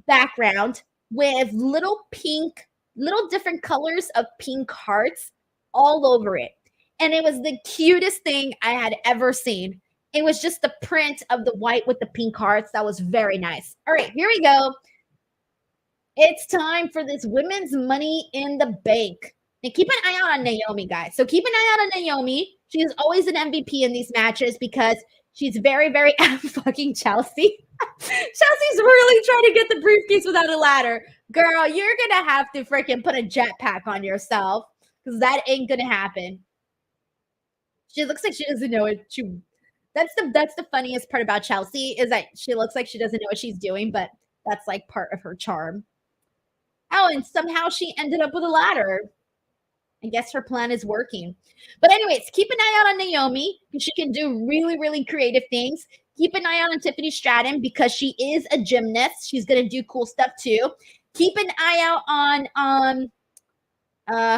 background with little different colors of pink hearts all over it. And it was the cutest thing I had ever seen. It was just the print of the white with the pink hearts. That was very nice. All right, here we go. It's time for this women's money in the bank. And keep an eye out on Naomi, guys. So keep an eye out on Naomi. She's always an MVP in these matches because she's very, very fucking Chelsea. Chelsea's really trying to get the briefcase without a ladder. Girl, you're going to have to freaking put a jetpack on yourself because that ain't going to happen. She looks like she doesn't know it. That's the funniest part about Chelsea is that she looks like she doesn't know what she's doing, but that's like part of her charm. Oh, and somehow she ended up with a ladder. I guess her plan is working. But anyways, keep an eye out on Naomi because she can do really, really creative things. Keep an eye out on Tiffany Stratton because she is a gymnast. She's gonna do cool stuff too. Keep an eye out on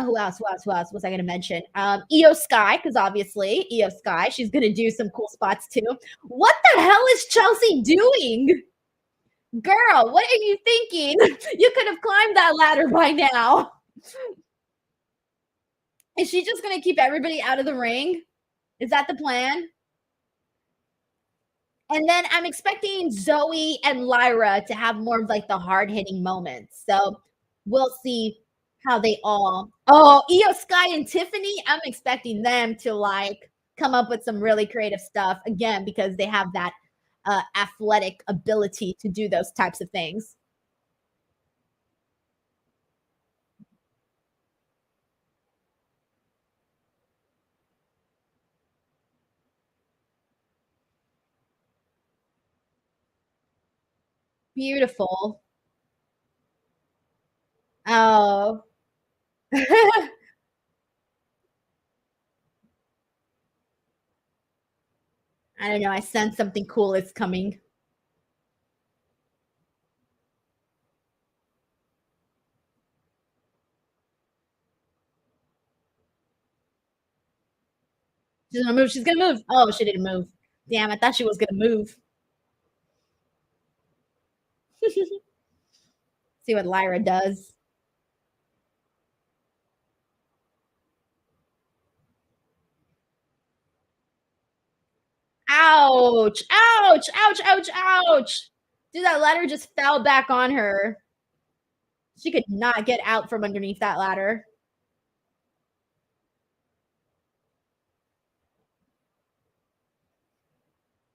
who else was I gonna mention? Io Sky, because obviously Io Sky, she's gonna do some cool spots too. What the hell is Chelsea doing? Girl, what are you thinking? You could have climbed that ladder by now. Is she just going to keep everybody out of the ring? Is that the plan? And then I'm expecting Zoe and Lyra to have more of like the hard hitting moments. So we'll see how they all. Oh, Io Sky and Tiffany, I'm expecting them to like come up with some really creative stuff again because they have that athletic ability to do those types of things. Beautiful. Oh. I don't know. I sense something cool is coming. She's gonna move. She's gonna move. Oh, she didn't move. Damn, I thought she was gonna move. See what Lyra does. Ouch! Ouch! Ouch! Ouch! Ouch! Dude, that ladder just fell back on her. She could not get out from underneath that ladder.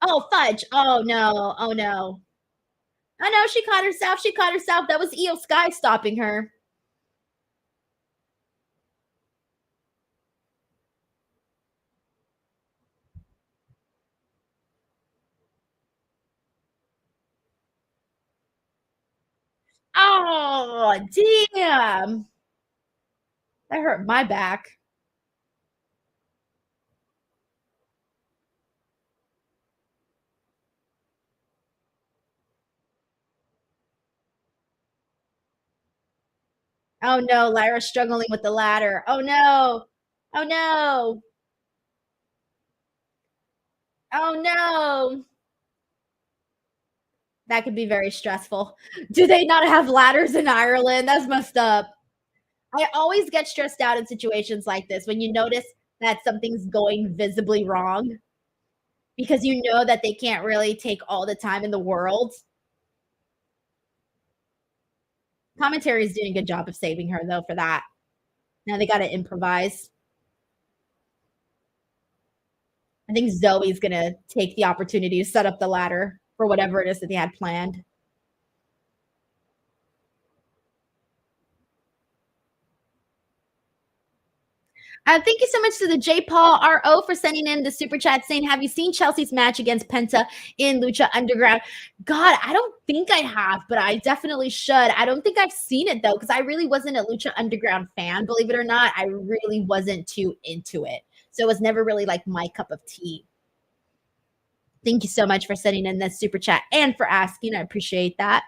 Oh, fudge. Oh, no. Oh, no. Oh, no. She caught herself. She caught herself. That was Io Sky stopping her. Oh, damn. That hurt my back. Oh, no. Lyra's struggling with the ladder. Oh, no. Oh, no. Oh, no. That could be very stressful. Do they not have ladders in Ireland? That's messed up. I always get stressed out in situations like this when you notice that something's going visibly wrong because you know that they can't really take all the time in the world. Commentary is doing a good job of saving her, though, for that. Now they got to improvise. I think Zoe's going to take the opportunity to set up the ladder for whatever it is that they had planned. Thank you so much to the J Paul RO for sending in the super chat saying, have you seen Chelsea's match against Penta in Lucha Underground? God, I don't think I have, but I definitely should. I don't think I've seen it though, because I really wasn't a Lucha Underground fan, believe it or not. I really wasn't too into it. So it was never really like my cup of tea. Thank you so much for sending in this super chat and for asking. I appreciate that.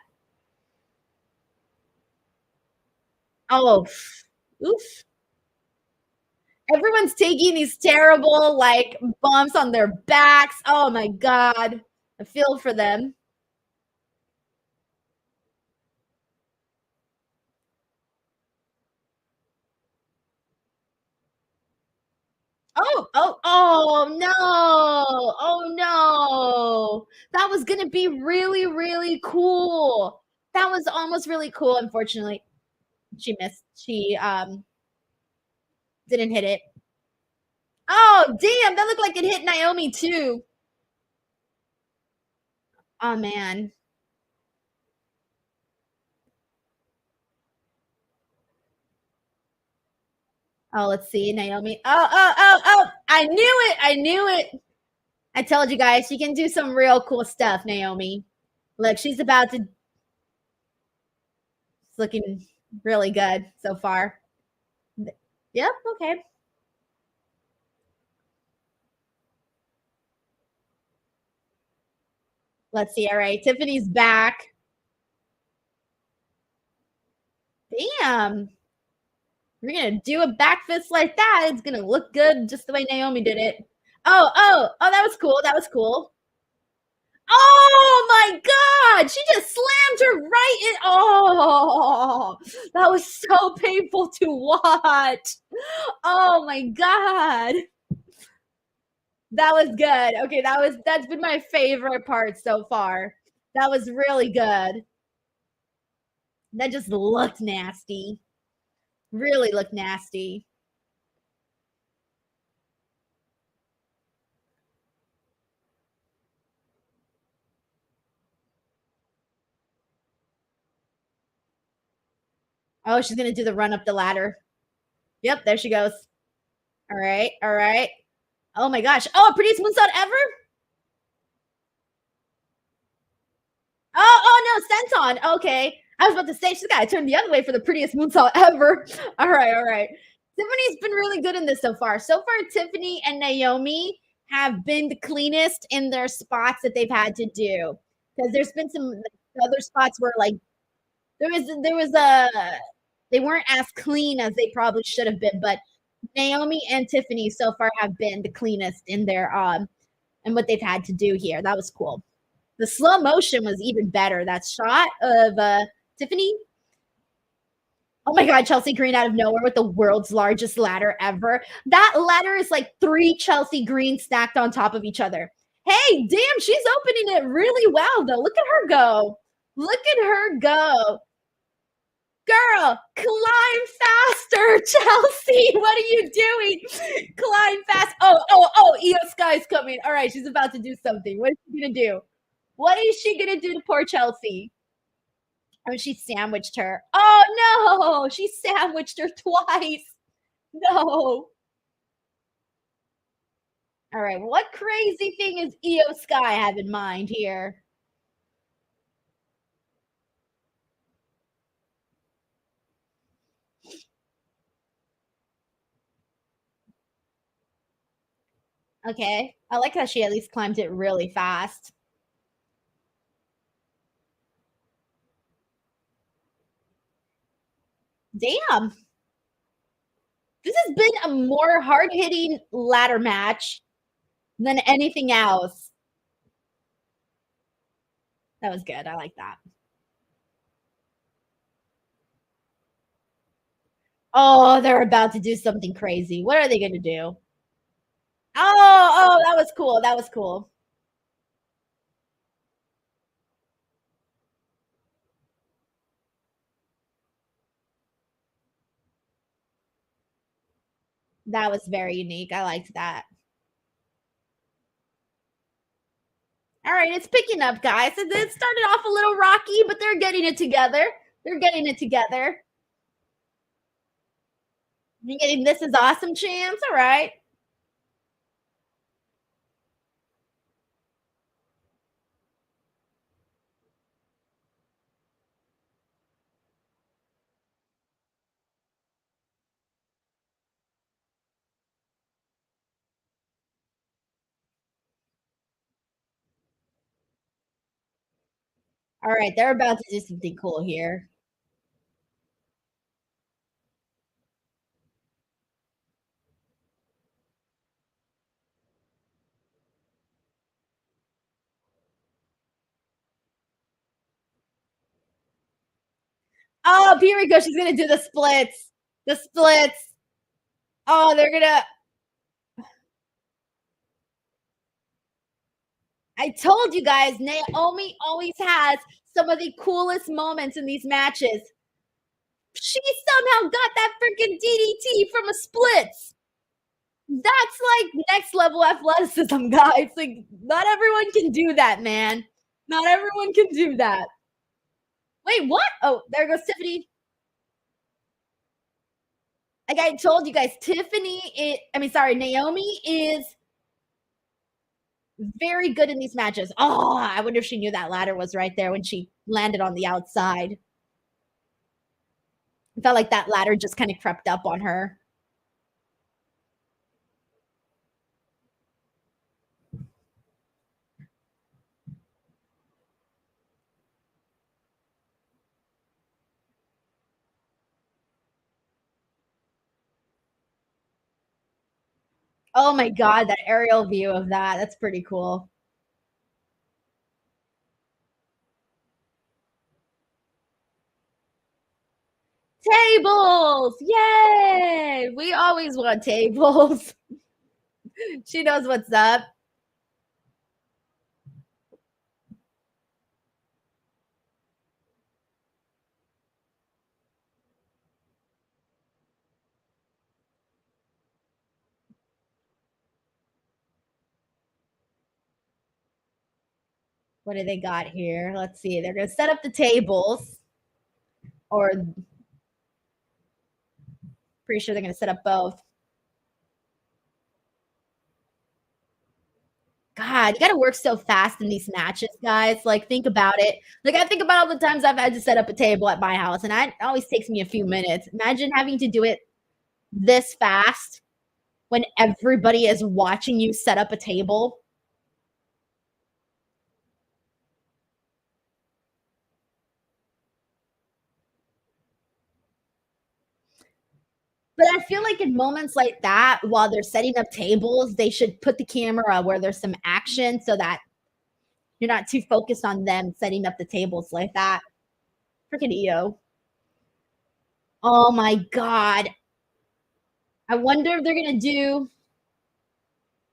Oh, oof. Everyone's taking these terrible like bumps on their backs. Oh my god. I feel for them. Oh no. Oh no. That was gonna be really, really cool. That was almost really cool. Unfortunately, she missed. She didn't hit it. Oh damn, that looked like it hit Naomi too. Oh man. Oh, let's see. Naomi. Oh. I knew it. I knew it. I told you guys she can do some real cool stuff, Naomi. Look, she's about to. It's looking really good so far. Yep. Okay. Let's see. All right. Tiffany's back. Damn. We're going to do a back fist like that. It's going to look good just the way Naomi did it. Oh, that was cool. That was cool. Oh my god! She just slammed her right in. Oh, that was so painful to watch. Oh my god. That was good. Okay, that's been my favorite part so far. That was really good. That just looked nasty. Really looked nasty. Oh, she's gonna do the run up the ladder. Yep, there she goes. All right, all right. Oh my gosh. Oh, prettiest moonsault ever? Oh no, Senton. Okay. I was about to say she's got to turn the other way for the prettiest moonsault ever. All right, all right. Tiffany's been really good in this so far. So far, Tiffany and Naomi have been the cleanest in their spots that they've had to do. Because there's been some other spots where like there was a they weren't as clean as they probably should have been, but Naomi and Tiffany so far have been the cleanest in their and what they've had to do here. That was cool. The slow motion was even better. That shot of Tiffany. Oh my God, Chelsea Green out of nowhere with the world's largest ladder ever. That ladder is like 3 Chelsea Greens stacked on top of each other. Hey, damn, she's opening it really well, though. Look at her go. Look at her go. Girl, climb faster, Chelsea. What are you doing? Climb fast. Oh, Io Sky's coming. All right, she's about to do something. What is she going to do? What is she going to do to poor Chelsea? Oh, she sandwiched her. Oh, no. She sandwiched her twice. No. All right. What crazy thing is Io Sky have in mind here? Okay. I like how she at least climbed it really fast. Damn. This has been a more hard hitting ladder match than anything else. That was good. I like that. Oh, they're about to do something crazy. What are they going to do? Oh, that was cool. That was cool. That was very unique. I liked that. All right, it's picking up, guys. It started off a little rocky, but they're getting it together. They're getting it together. You're getting this is awesome chance. All right. All right, they're about to do something cool here. Oh, here we go. She's gonna do the splits. The splits. Oh, they're gonna. I told you guys, Naomi always has some of the coolest moments in these matches. She somehow got that freaking DDT from a splits. That's like next level athleticism, guys. Like, not everyone can do that, man. Not everyone can do that. Wait, what? Oh, there goes Tiffany. Like I told you guys, Naomi is very good in these matches. Oh, I wonder if she knew that ladder was right there when she landed on the outside. It felt like that ladder just kind of crept up on her. Oh my God, that aerial view of that. That's pretty cool. Tables! Yay! We always want tables. She knows what's up. What do they got here? Let's see. They're going to set up the tables, or pretty sure they're going to set up both. God, you got to work so fast in these matches, guys. Like, think about it. Like, I think about all the times I've had to set up a table at my house, and it always takes me a few minutes. Imagine having to do it this fast when everybody is watching you set up a table. But I feel like in moments like that, while they're setting up tables, they should put the camera where there's some action so that you're not too focused on them setting up the tables like that. Freaking EO. Oh my God. I wonder if they're going to do.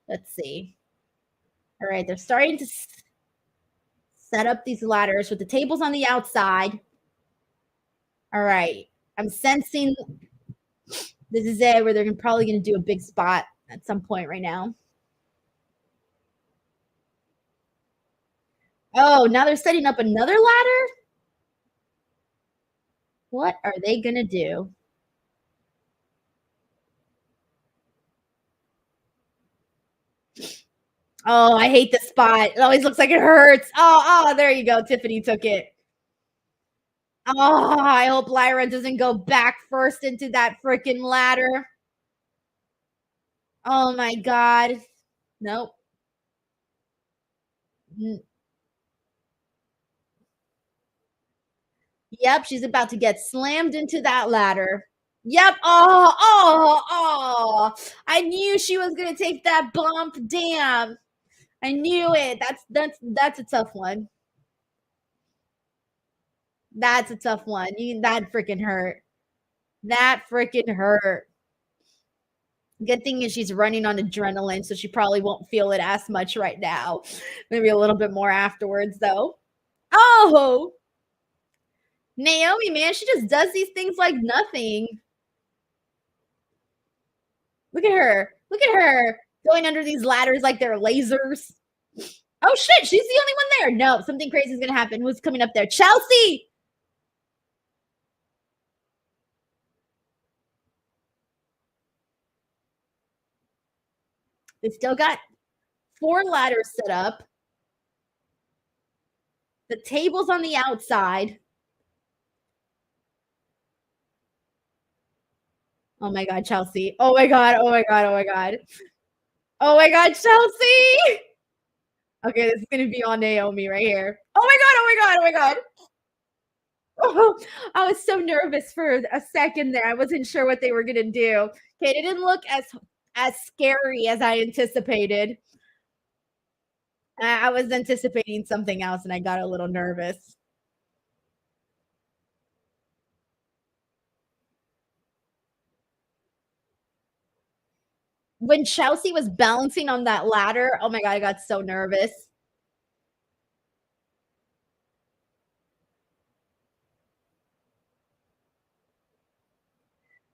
Let's see. All right. They're starting to set up these ladders with the tables on the outside. All right. I'm sensing this is it where they're probably going to do a big spot at some point right now. Oh, now they're setting up another ladder? What are they going to do? Oh, I hate this spot. It always looks like it hurts. Oh, there you go. Tiffany took it. Oh, I hope Lyra doesn't go back first into that freaking ladder. Oh my God. Nope. Yep, she's about to get slammed into that ladder. Yep. Oh. I knew she was gonna take that bump. Damn. I knew it. That's a tough one. That's a tough one. That freaking hurt. That freaking hurt. Good thing is she's running on adrenaline, so she probably won't feel it as much right now. Maybe a little bit more afterwards, though. Oh, Naomi, man, she just does these things like nothing. Look at her. Look at her going under these ladders like they're lasers. Oh, shit. She's the only one there. No, something crazy is going to happen. Who's coming up there? Chelsea. They still got 4 ladders set up. The table's on the outside. Oh my God, Chelsea. Oh my God. Oh my God. Oh my God. Oh my God, Chelsea. Okay, this is going to be on Naomi right here. Oh my God. Oh my God. Oh my God. Oh, I was so nervous for a second there. I wasn't sure what they were going to do. Okay, it didn't look as scary as I anticipated. I was anticipating something else and I got a little nervous. When Chelsea was balancing on that ladder, oh my God, I got so nervous.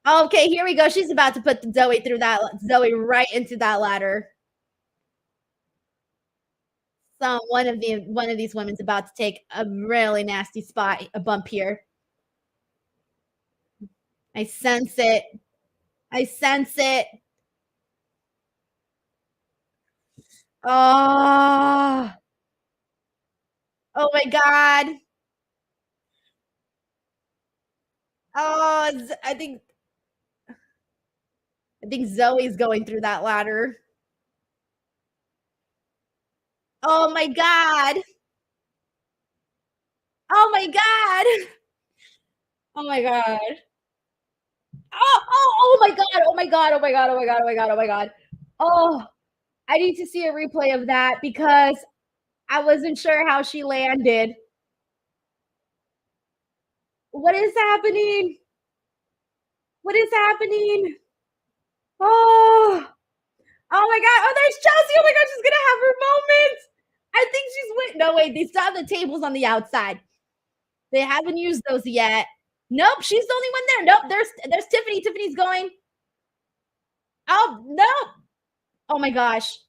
Okay, here we go. She's about to put Zoe through that. Zoe right into that ladder. So one of these women's about to take a really nasty spot, a bump here. I sense it. I sense it. Oh. Oh my God. Oh, I think Zoe's going through that ladder. Oh my God. Oh my God. Oh my God. Oh my God. Oh my God. Oh my God. Oh my God. Oh my God. Oh my God. Oh, I need to see a replay of that because I wasn't sure how she landed. What is happening? What is happening? Oh, oh my God. Oh, there's Chelsea. Oh my God. She's going to have her moment. I think she's no, wait. They still have the tables on the outside. They haven't used those yet. Nope. She's the only one there. Nope. There's Tiffany. Tiffany's going. Oh, no. Oh my gosh.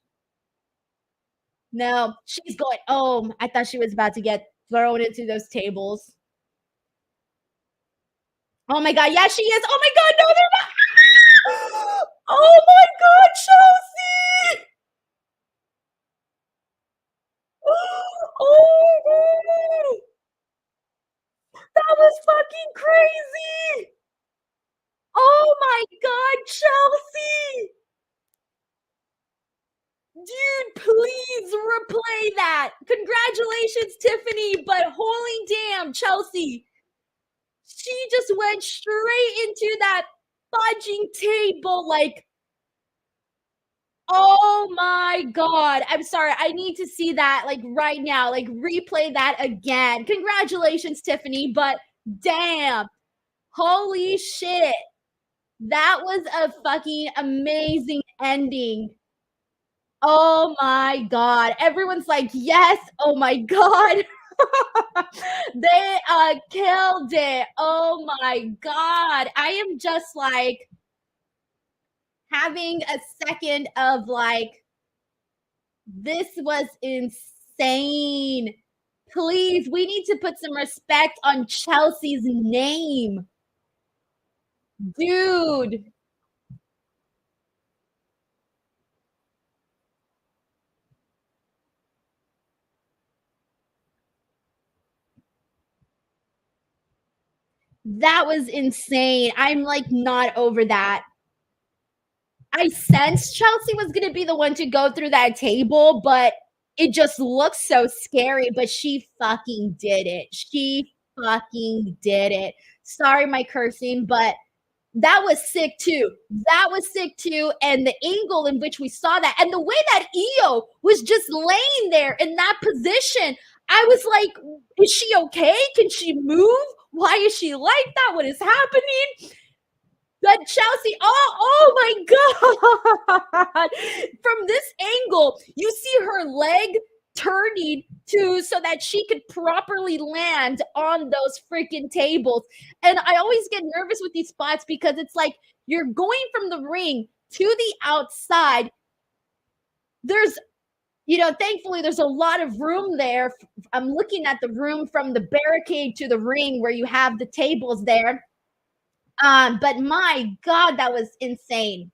No, she's going. Oh, I thought she was about to get thrown into those tables. Oh my God. Yeah, she is. Oh my God. No, they're not. Oh my God, Chelsea. Oh my God. That was fucking crazy. Oh my God, Chelsea. Dude, please replay that. Congratulations, Tiffany, but holy damn, Chelsea. She just went straight into that. fudging table, like, oh my God. I'm sorry. I need to see that like right now. Like replay that again. Congratulations, Tiffany. But damn, holy shit. That was a fucking amazing ending. Oh my God. Everyone's like, yes. Oh my God. They killed it. Oh my God. I am just like having a second of like, this was insane. Please, we need to put some respect on Chelsea's name. Dude. That was insane. I'm like not over that. I sensed Chelsea was going to be the one to go through that table, but it just looks so scary. But she fucking did it. She fucking did it. Sorry, my cursing, but that was sick too. That was sick too. And the angle in which we saw that, and the way that Io was just laying there in that position, I was like, is she okay? Can she move? Why is she like that? What is happening? That Chelsea, oh my God. From this angle, you see her leg turning to so that she could properly land on those freaking tables. And I always get nervous with these spots because it's like you're going from the ring to the outside. There's, thankfully there's a lot of room there. I'm looking at the room from the barricade to the ring where you have the tables there. But my God, that was insane.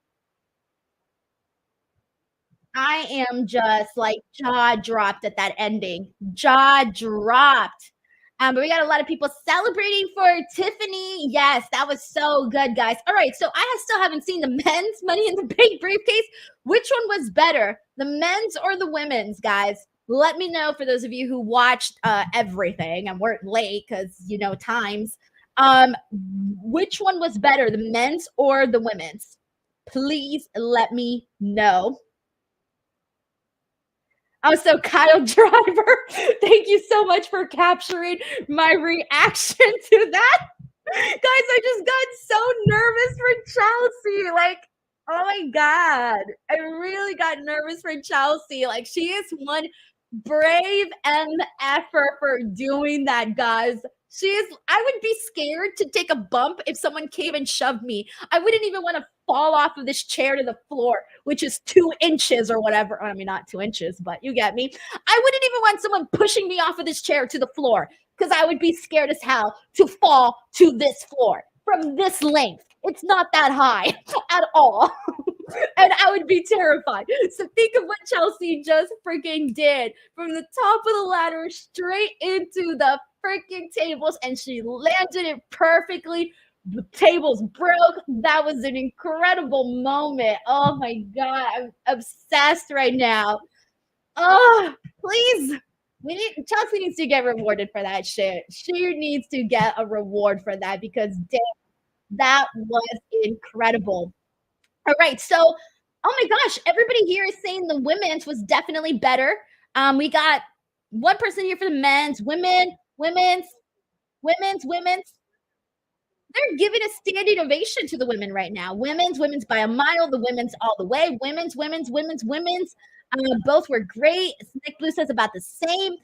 I am just like jaw dropped at that ending. Jaw dropped. But we got a lot of people celebrating for Tiffany. Yes, that was so good, guys. All right, so I still haven't seen the men's Money in the Bank briefcase. Which one was better, the men's or the women's, guys? Let me know for those of you who watched everything and weren't late because, times. Which one was better, the men's or the women's? Please let me know. Also, Kyle Driver, thank you so much for capturing my reaction to that. Guys, I just got so nervous for Chelsea. Like, oh my God. I really got nervous for Chelsea. Like, she is one brave MFer for doing that, guys. I would be scared to take a bump if someone came and shoved me. I wouldn't even want to fall off of this chair to the floor, which is 2 inches or whatever. I mean, not 2 inches, but you get me. I wouldn't even want someone pushing me off of this chair to the floor because I would be scared as hell to fall to this floor from this length. It's not that high at all. And I would be terrified. So think of what Chelsea just freaking did from the top of the ladder straight into the freaking tables, and she landed it perfectly. The tables broke. That was an incredible moment. Oh my God, I'm obsessed right now. Oh, please. Chelsea needs to get rewarded for that shit. She needs to get a reward for that because damn, that was incredible. All right, so oh my gosh, everybody here is saying the women's was definitely better. We got one person here for the men's, women's. They're giving a standing ovation to the women right now. Women's by a mile, the women's all the way. Women's. Both were great. Nick Blue says about the same.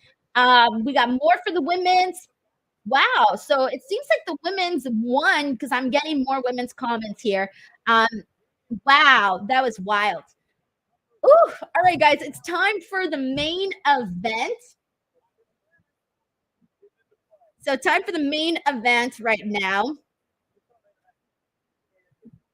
We got more for the women's. Wow. So it seems like the women's won because I'm getting more women's comments here. Wow, that was wild. Ooh, all right, guys, it's time for the main event. So time for the main event right now.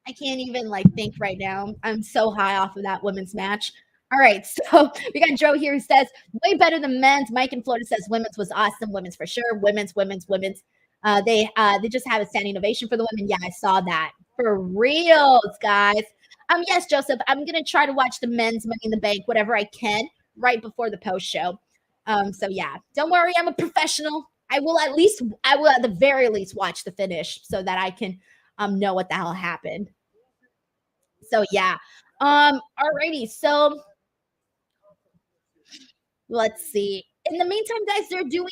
I can't even think right now. I'm so high off of that women's match. All right, so we got Joe here who says way better than men's. Mike in Florida says women's was awesome. Women's for sure. Women's. They just have a standing ovation for the women. Yeah, I saw that for reals, guys. Yes, Joseph, I'm gonna try to watch the men's Money in the Bank, whatever I can, right before the post show. So yeah, don't worry, I'm a professional. I will at the very least watch the finish so that I can know what the hell happened. So yeah. Alrighty. So let's see. In the meantime, guys, they're doing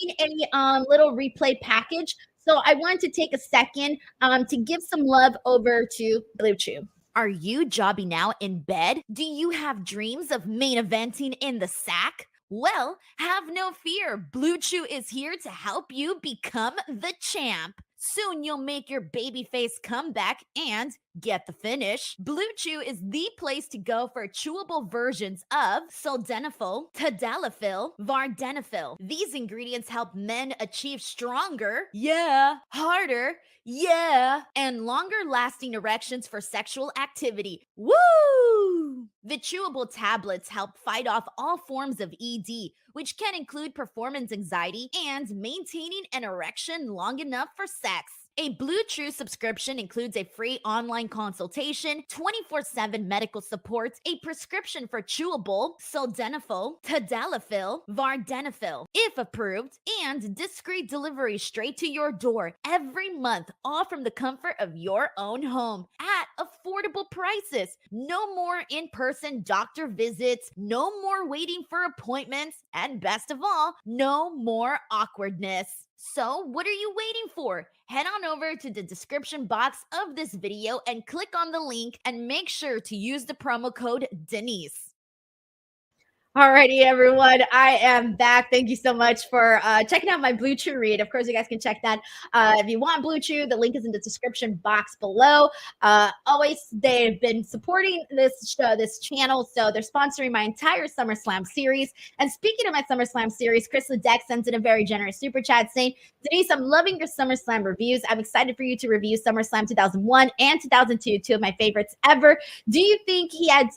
a little replay package. So I wanted to take a second to give some love over to Blue Chew. Are you jobbing out in bed? Do you have dreams of main eventing in the sack? Well, have no fear. Blue Chew is here to help you become the champ. Soon you'll make your babyface comeback and get the finish. Blue Chew is the place to go for chewable versions of sildenafil, tadalafil, vardenafil. These ingredients help men achieve stronger, yeah, harder, yeah, and longer lasting erections for sexual activity. Woo! The chewable tablets help fight off all forms of ED, which can include performance anxiety and maintaining an erection long enough for sex. A Blue Chew subscription includes a free online consultation, 24/7 medical support, a prescription for chewable, sildenafil, tadalafil, vardenafil, if approved, and discreet delivery straight to your door every month, all from the comfort of your own home at affordable prices. No more in-person doctor visits, no more waiting for appointments, and best of all, no more awkwardness. So, what are you waiting for? Head on over to the description box of this video and click on the link and make sure to use the promo code Denise. Alrighty, everyone. I am back. Thank you so much for checking out my Blue Chew read. Of course, you guys can check that if you want Blue Chew. The link is in the description box below. Always, they've been supporting this show, this channel, so they're sponsoring my entire SummerSlam series. And speaking of my SummerSlam series, Chris Ledeck sends in a very generous super chat saying, Denise, I'm loving your SummerSlam reviews. I'm excited for you to review SummerSlam 2001 and 2002, two of my favorites ever. Do you think had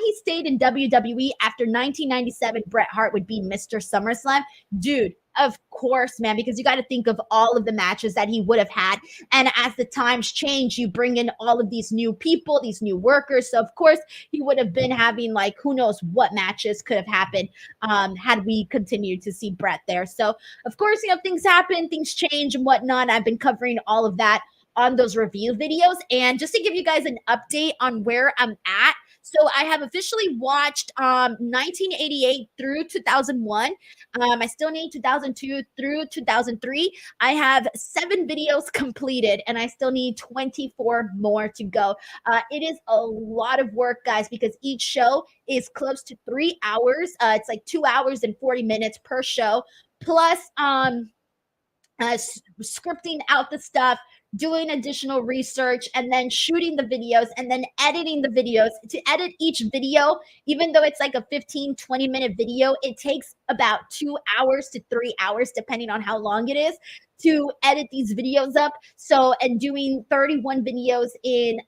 he stayed in WWE after 1997, Bret Hart would be Mr. SummerSlam? Dude, of course, man, because you got to think of all of the matches that he would have had. And as the times change, you bring in all of these new people, these new workers. So, of course, he would have been having like who knows what matches could have happened had we continued to see Bret there. So, of course, things happen, things change and whatnot. I've been covering all of that on those review videos. And just to give you guys an update on where I'm at, so I have officially watched 1988 through 2001. I still need 2002 through 2003. I have 7 videos completed, and I still need 24 more to go. It is a lot of work, guys, because each show is close to 3 hours. It's like 2 hours and 40 minutes per show, plus scripting out the stuff, doing additional research, and then shooting the videos, and then editing the videos. To edit each video, even though it's like a 15-20 minute video, it takes about 2 hours to 3 hours, depending on how long it is, to edit these videos up. So, and doing 31 videos in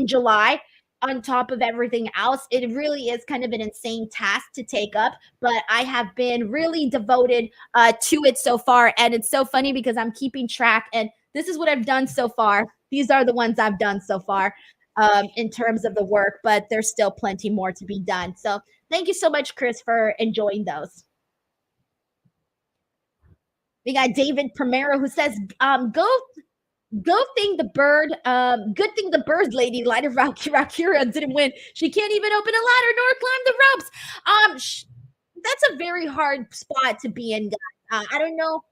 July on top of everything else, it really is kind of an insane task to take up, but I have been really devoted to it so far. And it's so funny because I'm keeping track, and this is what I've done so far. These are the ones I've done so far in terms of the work, but there's still plenty more to be done. So thank you so much, Chris, for enjoying those. We got David Primero who says, Go thing the bird. Good thing the bird lady, Lighter Valkyria, didn't win. She can't even open a ladder nor climb the ropes. That's a very hard spot to be in, guys. I don't know.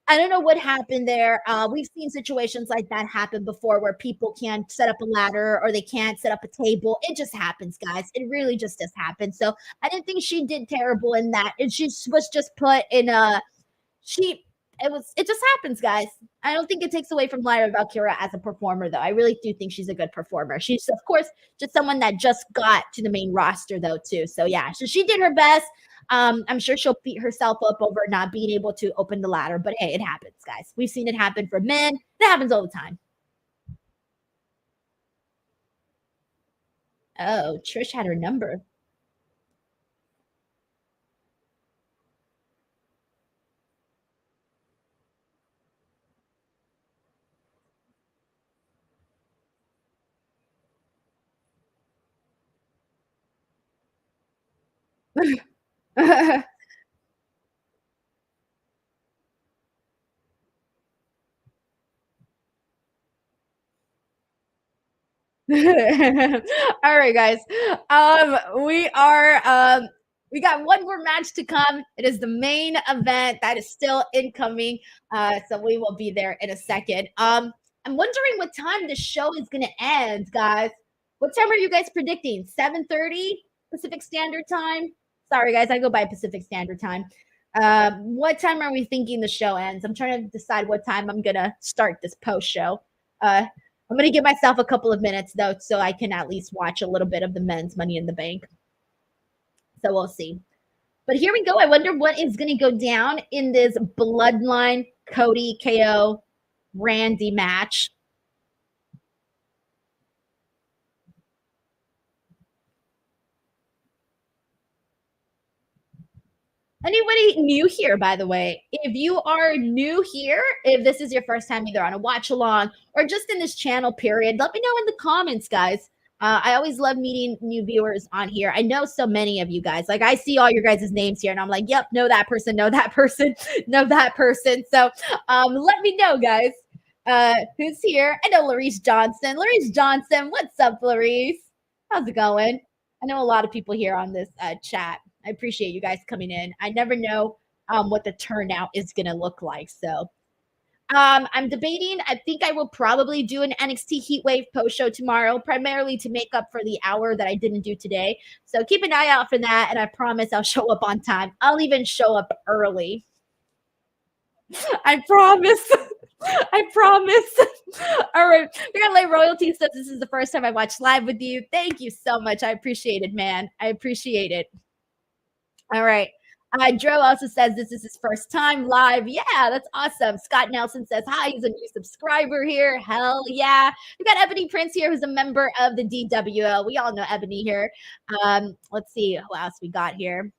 I don't know what happened there. We've seen situations like that happen before where people can't set up a ladder or they can't set up a table. It just happens, guys. It really just does happen. So I didn't think she did terrible in that. She was just put in a she it just happens, guys. I don't think it takes away from Lyra Valkyria as a performer, though. I really do think she's a good performer. She's, of course, just someone that just got to the main roster, though, too. So, yeah, so she did her best. I'm sure she'll beat herself up over not being able to open the ladder. But, hey, it happens, guys. We've seen it happen for men. It happens all the time. Oh, Trish had her number. All right, guys. We are we got one more match to come. It is the main event that is still incoming. So we will be there in a second. I'm wondering what time the show is gonna end, guys. What time are you guys predicting? 7:30 Pacific Standard Time? Sorry, guys, I go by Pacific Standard Time. What time are we thinking the show ends? I'm trying to decide what time I'm gonna start this post show. I'm going to give myself a couple of minutes, though, so I can at least watch a little bit of the men's Money in the Bank. So we'll see. But here we go. I wonder what is going to go down in this Bloodline Cody KO Randy match. Anybody new here, by the way? If you are new here, if this is your first time either on a watch along or just in this channel period, let me know in the comments, guys. I always love meeting new viewers on here. I know so many of you guys. Like, I see all your guys' names here, and I'm like, yep, know that person, know that person, know that person. So let me know, guys, who's here. I know Larice Johnson. Larice Johnson, what's up, Larice? How's it going? I know a lot of people here on this chat. I appreciate you guys coming in. I never know what the turnout is going to look like. So I'm debating. I think I will probably do an NXT Heatwave post show tomorrow, primarily to make up for the hour that I didn't do today. So keep an eye out for that. And I promise I'll show up on time. I'll even show up early. I promise. I promise. All right. We got Lay Royalty says this is the first time I watched live with you. Thank you so much. I appreciate it, man. I appreciate it. All right. Dro also says this is his first time live. Yeah, that's awesome. Scott Nelson says, hi, he's a new subscriber here. Hell yeah. We got Ebony Prince here, who's a member of the DWO. We all know Ebony here. Let's see who else we got here.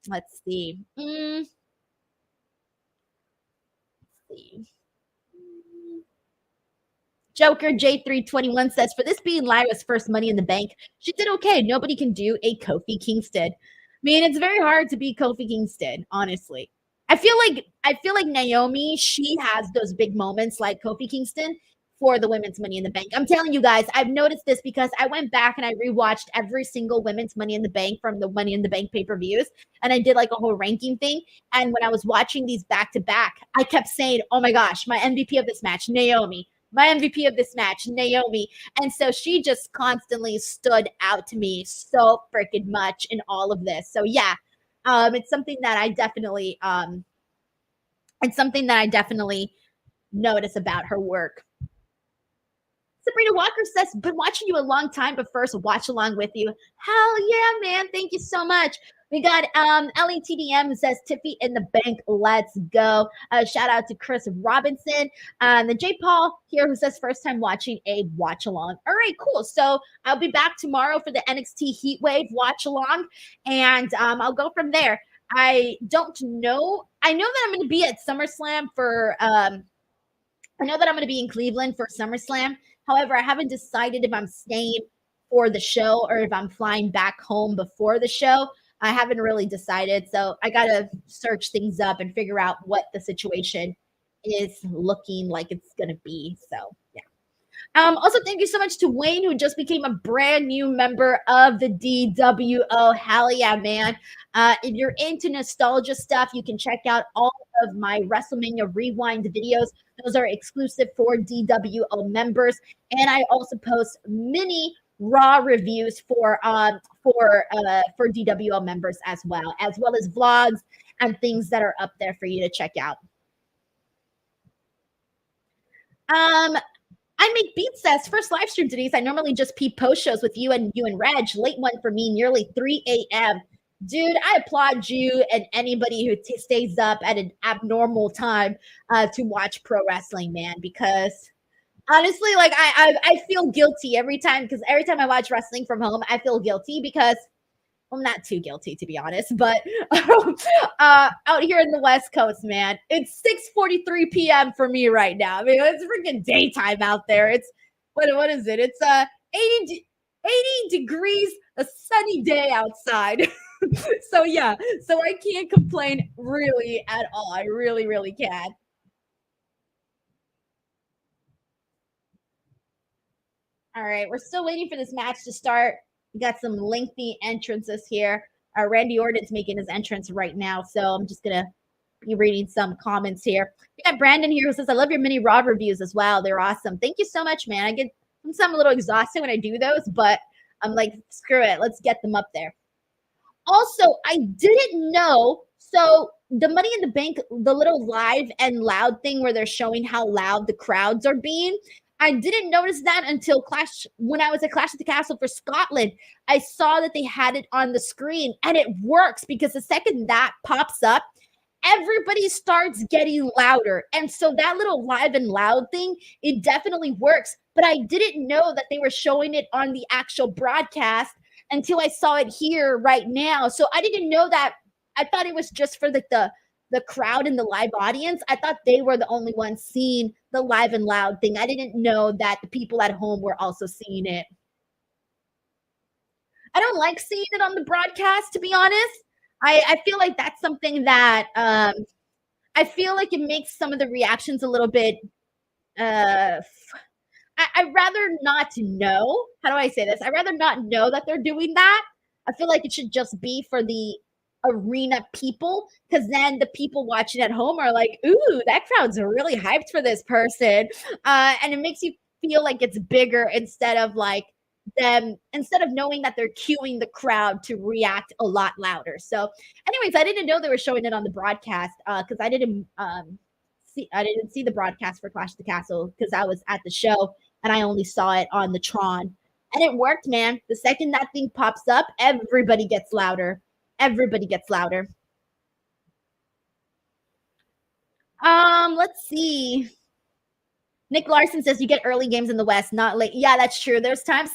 Let's see. Let's see. Joker J321 says, for this being Lyra's first Money in the Bank, she did okay. Nobody can do a Kofi Kingston. I mean, it's very hard to beat Kofi Kingston, honestly. I feel like Naomi, she has those big moments like Kofi Kingston for the women's Money in the Bank. I'm telling you guys, I've noticed this because I went back and I rewatched every single women's Money in the Bank from the Money in the Bank pay-per-views, and I did like a whole ranking thing. And when I was watching these back to back, I kept saying, "Oh my gosh, my MVP of this match, Naomi." My MVP of this match, Naomi. And so she just constantly stood out to me so freaking much in all of this. So yeah, it's something that I definitely notice about her work. Sabrina Walker says, been watching you a long time, but first watch along with you. Hell yeah, man. Thank you so much. We got LETDM who says Tiffy in the bank. Let's go. Shout out to Chris Robinson. The J Paul here who says first time watching a watch along. All right, cool. So I'll be back tomorrow for the NXT Heatwave watch along, and I'll go from there. I don't know. I know that I'm going to be at SummerSlam for. I know that I'm going to be in Cleveland for SummerSlam. However, I haven't decided if I'm staying for the show or if I'm flying back home before the show. I haven't really decided. So I got to search things up and figure out what the situation is looking like it's going to be. So, yeah. Also, thank you so much to Wayne, who just became a brand new member of the DWO. Hell yeah, man. If you're into nostalgia stuff, you can check out all of my WrestleMania Rewind videos. Those are exclusive for DWO members. And I also post mini Raw reviews for DWO members as well as vlogs and things that are up there for you to check out. I make beats says first live stream, Denise. I normally just peep post shows with you and Reg. Late one for me, nearly 3 a.m. Dude, I applaud you and anybody who stays up at an abnormal time to watch pro wrestling, man, because honestly, like I feel guilty every time because every time I watch wrestling from home, I feel guilty because I'm not too guilty to be honest, but out here in the West Coast, man, it's 6:43 p.m. for me right now. I mean, it's freaking daytime out there. It's what is it? It's 80 degrees, a sunny day outside. So yeah, so I can't complain really at all. I really can't. All right, we're still waiting for this match to start. We got some lengthy entrances here. Randy Orton's making his entrance right now, so I'm just gonna be reading some comments here. We got Brandon here who says, "I love your mini Raw reviews as well. They're awesome. Thank you so much, man. I'm a little exhausted when I do those, but I'm like, screw it, let's get them up there." Also, I didn't know. So the Money in the Bank, the little live and loud thing where they're showing how loud the crowds are being. I didn't notice that until when I was at Clash at the Castle for Scotland. I saw that they had it on the screen, and it works because the second that pops up, everybody starts getting louder. And so that little live and loud thing, it definitely works. But I didn't know that they were showing it on the actual broadcast until I saw it here right now. So I didn't know that. I thought it was just for the crowd and the live audience. I thought they were the only ones seeing the live and loud thing. I didn't know that the people at home were also seeing it. I don't like seeing it on the broadcast, to be honest. I feel like that's something that I feel like it makes some of the reactions a little bit I'd rather not know. How do I say this? I'd rather not know that they're doing that. I feel like it should just be for the arena people, because then the people watching at home are like, ooh, that crowd's really hyped for this person. And it makes you feel like it's bigger instead of knowing that they're cueing the crowd to react a lot louder. So anyways, I didn't know they were showing it on the broadcast because I didn't see the broadcast for Clash of the Castle because I was at the show and I only saw it on the Tron. And it worked, man. The second that thing pops up, everybody gets louder. Everybody gets louder. Let's see. Nick Larson says you get early games in the West, not late. Yeah, that's true. There's times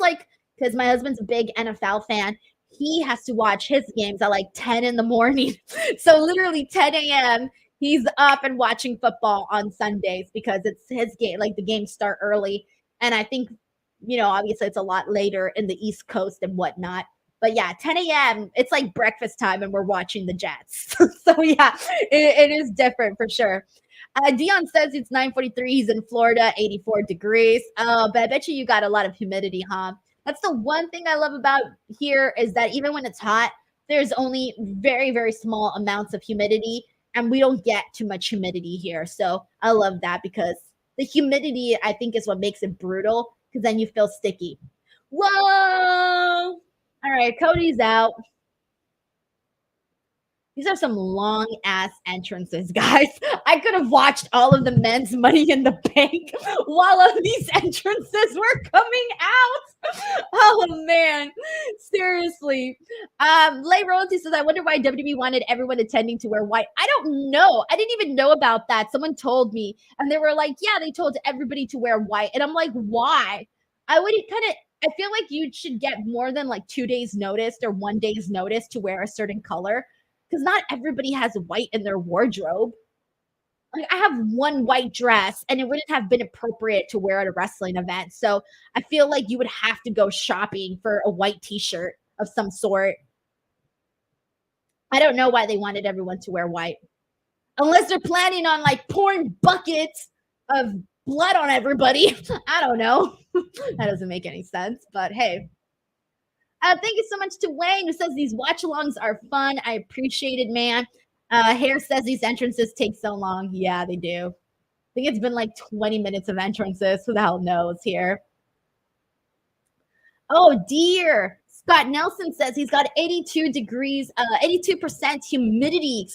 because my husband's a big NFL fan, he has to watch his games at like 10 in the morning. So literally 10 a.m. he's up and watching football on Sundays because it's his game. Like the games start early. And I think, obviously it's a lot later in the East Coast and whatnot. But yeah, 10 a.m., it's like breakfast time and we're watching the Jets. So yeah, it is different for sure. Dion says it's 9:43. He's in Florida, 84 degrees. But I bet you got a lot of humidity, huh? That's the one thing I love about here is that even when it's hot, there's only very, very small amounts of humidity, and we don't get too much humidity here. So I love that because the humidity, I think, is what makes it brutal because then you feel sticky. Whoa! All right, Cody's out. These are some long ass entrances, guys. I could have watched all of the men's Money in the Bank while all these entrances were coming out. Oh man, seriously. Lay Royalty says, I wonder why WWE wanted everyone attending to wear white. I don't know. I didn't even know about that. Someone told me, and they were like, yeah, they told everybody to wear white. And I'm like, why? I feel like you should get more than like 2 days notice or 1 day's notice to wear a certain color. Because not everybody has white in their wardrobe. Like I have one white dress and it wouldn't have been appropriate to wear at a wrestling event. So I feel like you would have to go shopping for a white t-shirt of some sort. I don't know why they wanted everyone to wear white. Unless they're planning on like pouring buckets of blood on everybody. I don't know. That doesn't make any sense, but hey. Thank you so much to Wayne who says these watch-alongs are fun. I appreciate it, man. Hare says these entrances take so long. Yeah, they do. I think it's been like 20 minutes of entrances. Who the hell knows here? Oh, dear. Scott Nelson says he's got 82 degrees, 82% humidity,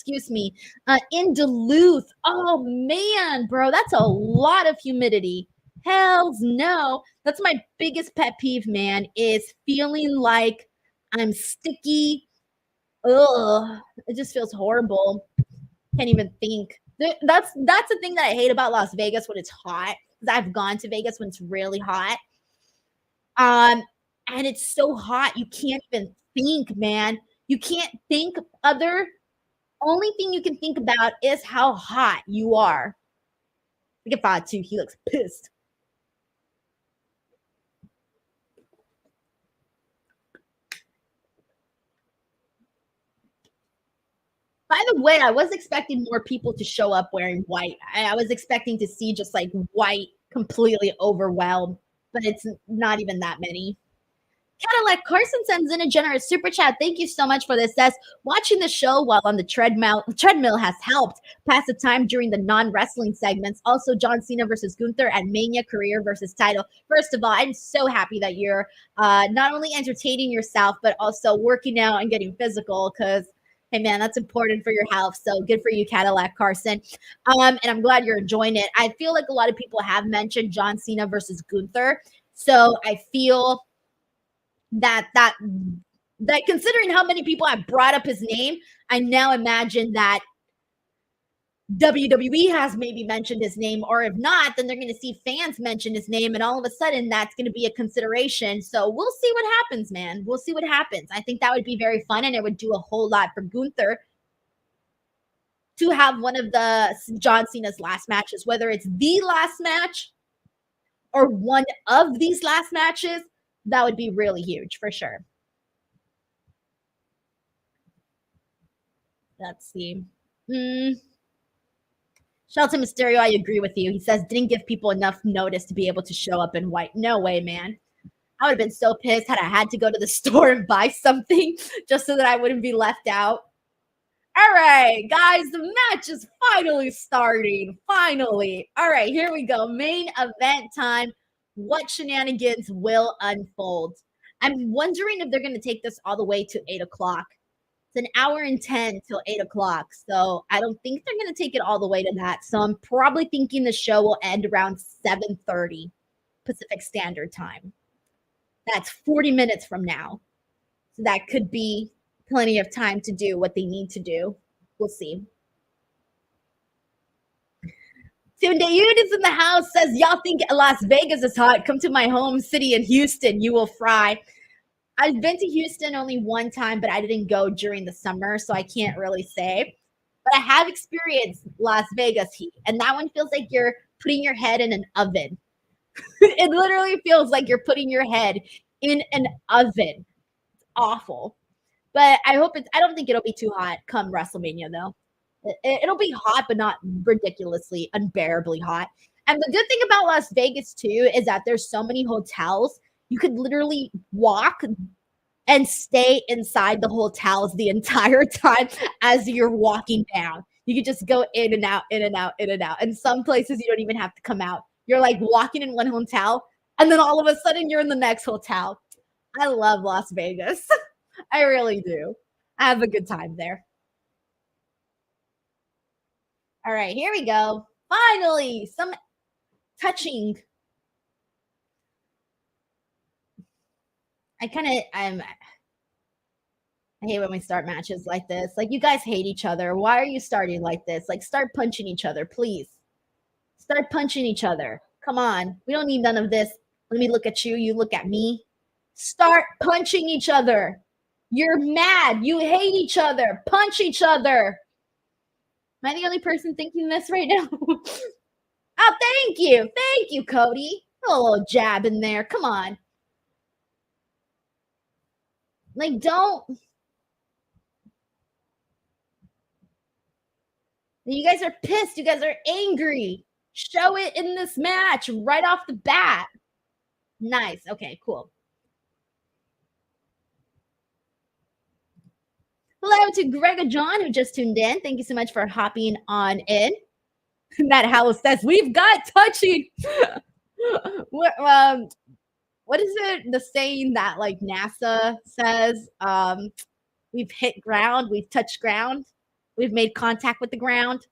in Duluth. Oh, man, bro. That's a lot of humidity. Hells no. That's my biggest pet peeve, man, is feeling like I'm sticky. Ugh. It just feels horrible. Can't even think. That's the thing that I hate about Las Vegas when it's hot. Because I've gone to Vegas when it's really hot. And it's so hot, you can't even think, man. You can't think only thing you can think about is how hot you are. Look at Fod too. He looks pissed. By the way, I was expecting more people to show up wearing white. I was expecting to see just like white completely overwhelmed. but it's not even that many. Cadillac Carson sends in a generous super chat. Thank you so much for this. Says watching the show while on the treadmill has helped pass the time during the non-wrestling segments. Also, John Cena versus Gunther at Mania career versus title. First of all, I'm so happy that you're not only entertaining yourself but also working out and getting physical because. Hey man, that's important for your health. So good for you, Cadillac Carson. And I'm glad you're enjoying it. I feel like a lot of people have mentioned John Cena versus Gunther. So I feel that considering how many people have brought up his name, I now imagine that WWE has maybe mentioned his name, or if not, then they're going to see fans mention his name, and all of a sudden that's going to be a consideration. So we'll see what happens, man. We'll see what happens. I think that would be very fun, and it would do a whole lot for Gunther to have one of the John Cena's last matches, whether it's the last match or one of these last matches. That would be really huge for sure. Let's see. Shelton Mysterio, I agree with you. He says, didn't give people enough notice to be able to show up in white. No way, man. I would have been so pissed had I had to go to the store and buy something just so that I wouldn't be left out. All right, guys, the match is finally starting. Finally. All right, here we go. Main event time. What shenanigans will unfold? I'm wondering if they're going to take this all the way to 8 o'clock. It's an hour and 10 till 8 o'clock. So I don't think they're going to take it all the way to that. So I'm probably thinking the show will end around 7:30 Pacific Standard Time. That's 40 minutes from now. So that could be plenty of time to do what they need to do. We'll see. Tunde is in the house, says, y'all think Las Vegas is hot? Come to my home city in Houston. You will fry. I've been to Houston only one time, but I didn't go during the summer, so I can't really say. But I have experienced Las Vegas heat, and that one feels like you're putting your head in an oven. It literally feels like you're putting your head in an oven. It's awful. But I don't think it'll be too hot come WrestleMania, though. It'll be hot, but not ridiculously, unbearably hot. And the good thing about Las Vegas, too, is that there's so many hotels. You could literally walk and stay inside the hotels the entire time as you're walking down. You could just go in and out, in and out, in and out. And some places you don't even have to come out. You're like walking in one hotel, and then all of a sudden you're in the next hotel. I love Las Vegas. I really do. I have a good time there. All right, here we go. Finally, some touching. I hate when we start matches like this. Like, you guys hate each other. Why are you starting like this? Like, start punching each other, please. Start punching each other. Come on. We don't need none of this. Let me look at you. You look at me. Start punching each other. You're mad. You hate each other. Punch each other. Am I the only person thinking this right now? Oh, thank you. Thank you, Cody. A little jab in there. Come on. Like, don't. You guys are pissed. You guys are angry. Show it in this match right off the bat. Nice. Okay, cool. Hello to Grega John, who just tuned in. Thank you so much for hopping on in. Matt Howell says, we've got touching. What is it? The saying that like NASA says, we've hit ground, we've touched ground, we've made contact with the ground.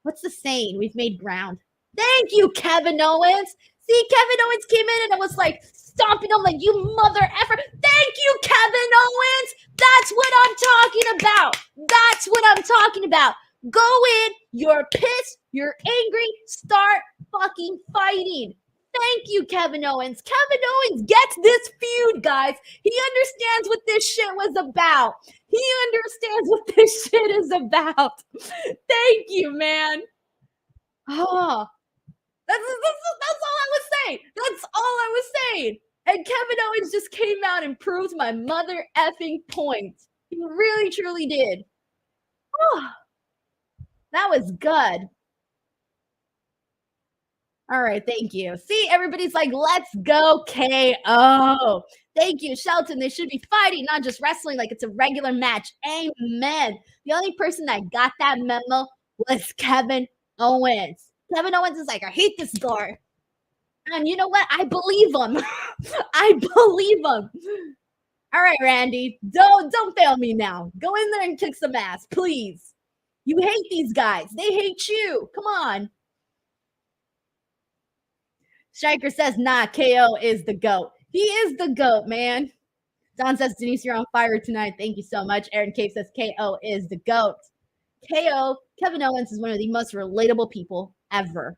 What's the saying? We've made ground. Thank you, Kevin Owens. See, Kevin Owens came in and it was like stomping him like, you mother effer. Thank you, Kevin Owens. That's what I'm talking about. That's what I'm talking about. Go in, you're pissed, you're angry, start fucking fighting. Thank you, Kevin Owens. Kevin Owens gets this feud, guys. He understands what this shit was about. He understands what this shit is about. Thank you, man. Oh, that's all I was saying. That's all I was saying. And Kevin Owens just came out and proved my mother effing point. He really, truly did. Oh, that was good. All right, thank you. See, everybody's like, let's go KO. Thank you, Shelton. They should be fighting, not just wrestling like it's a regular match. Amen. The only person that got that memo was Kevin Owens. Kevin Owens is like, I hate this guy. And you know what? I believe him. I believe him. All right, Randy. Don't fail me now. Go in there and kick some ass, please. You hate these guys. They hate you. Come on. Striker says, nah, KO is the GOAT. He is the GOAT, man. Don says, Denise, you're on fire tonight. Thank you so much. Aaron Cave says, KO is the GOAT. KO, Kevin Owens is one of the most relatable people ever.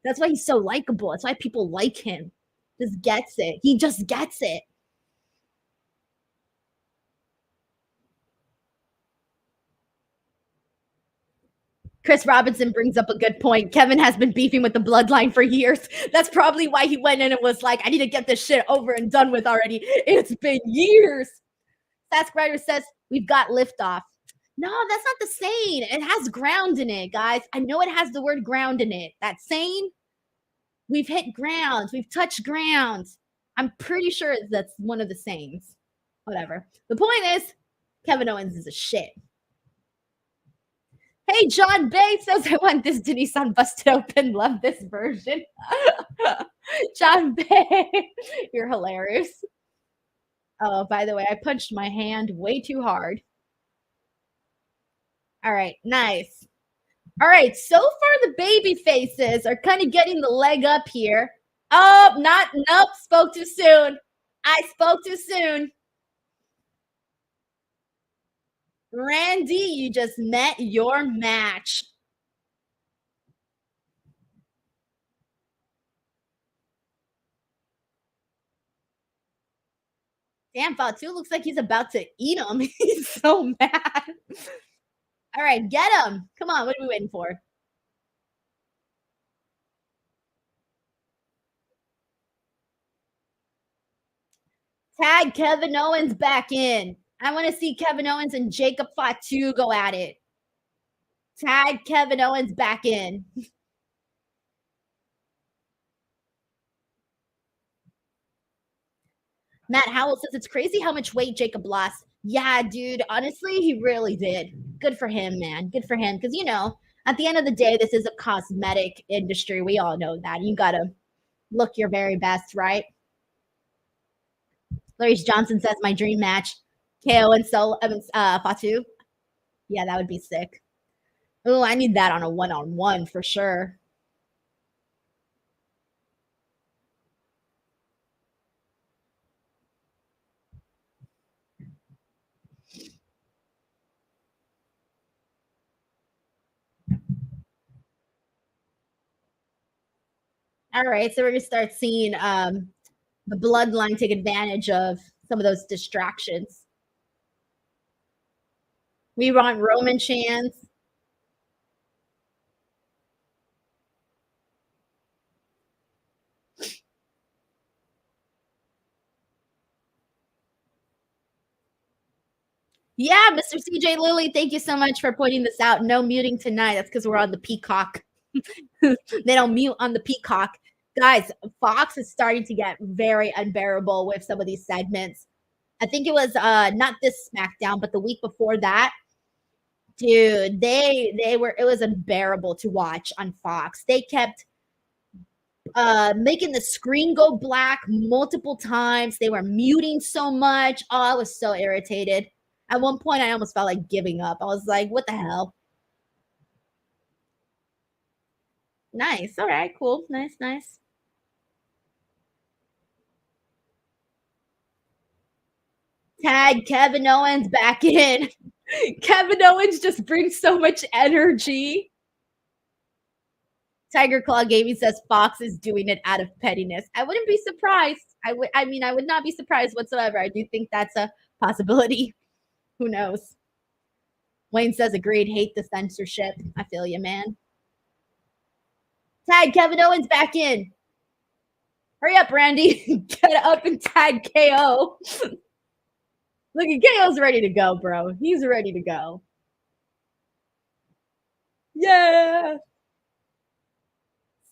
That's why he's so likable. That's why people like him. Just gets it. He just gets it. Chris Robinson brings up a good point. Kevin has been beefing with the Bloodline for years. That's probably why he went in and was like, I need to get this shit over and done with already. It's been years. Sask Rider says, we've got liftoff. No, that's not the same. It has ground in it, guys. I know it has the word ground in it. That same, we've hit ground. We've touched ground. I'm pretty sure that's one of the sayings. Whatever. The point is, Kevin Owens is a shit. Hey, John Bay says, I want this Denise on Busted Open. Love this version. John Bay, you're hilarious. Oh, by the way, I punched my hand way too hard. All right, nice. All right, so far the baby faces are kind of getting the leg up here. Oh, nope, spoke too soon. I spoke too soon. Randy, you just met your match. Damn, Fatu looks like he's about to eat him. He's so mad. All right, get him. Come on, what are we waiting for? Tag Kevin Owens back in. I want to see Kevin Owens and Jacob Fatu go at it. Tag Kevin Owens back in. Matt Howell says it's crazy how much weight Jacob lost. Yeah, dude. Honestly, he really did. Good for him, man. Good for him. Because, you know, at the end of the day, this is a cosmetic industry. We all know that. You got to look your very best, right? Larry Johnson says my dream match, KO and Fatu. Yeah, that would be sick. Oh, I need that on a one-on-one for sure. All right, so we're gonna start seeing the Bloodline take advantage of some of those distractions. We want Roman chants. Yeah, Mr. CJ Lilly, thank you so much for pointing this out. No muting tonight. That's because we're on the Peacock. They don't mute on the Peacock. Guys, Fox is starting to get very unbearable with some of these segments. I think it was not this SmackDown, but the week before that. Dude, they were, it was unbearable to watch on Fox. They kept making the screen go black multiple times. They were muting so much. Oh, I was so irritated. At one point, I almost felt like giving up. I was like, what the hell? Nice. All right, cool. Nice, nice. Tag Kevin Owens back in. Kevin Owens just brings so much energy. Tiger Claw Gaming says Fox is doing it out of pettiness. I wouldn't be surprised. I would not be surprised whatsoever. I do think that's a possibility. Who knows? Wayne says agreed. Hate the censorship. I feel you, man. Tag Kevin Owens back in. Hurry up, Randy. Get up and tag KO. Look at KO's ready to go, bro. He's ready to go. Yeah.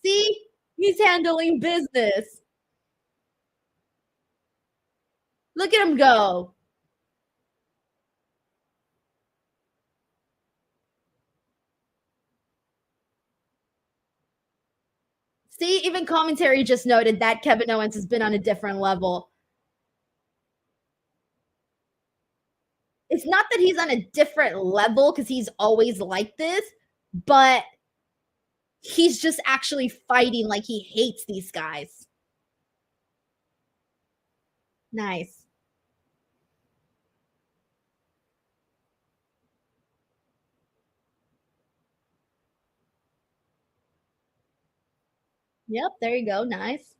See? He's handling business. Look at him go. See, even commentary just noted that Kevin Owens has been on a different level. It's not that he's on a different level because he's always like this, but he's just actually fighting like he hates these guys. Nice. Yep, there you go. Nice.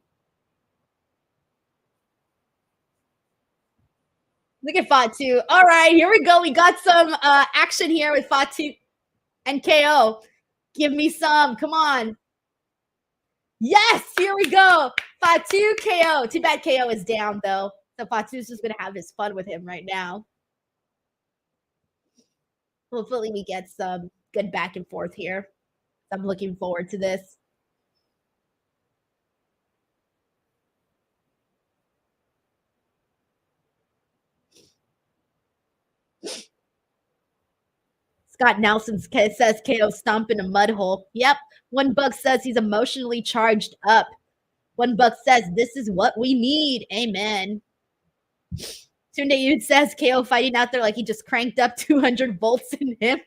Look at Fatu. All right, here we go. We got some action here with Fatu and KO. Give me some. Come on. Yes, here we go. Fatu KO. Too bad KO is down though. So Fatu's just gonna have his fun with him right now. Hopefully we get some good back and forth here. I'm looking forward to this. Scott Nelson says KO stomp in a mud hole. Yep. One Buck says he's emotionally charged up. One Buck says this is what we need. Amen. Tunde Yud says KO fighting out there like he just cranked up 200 volts in him.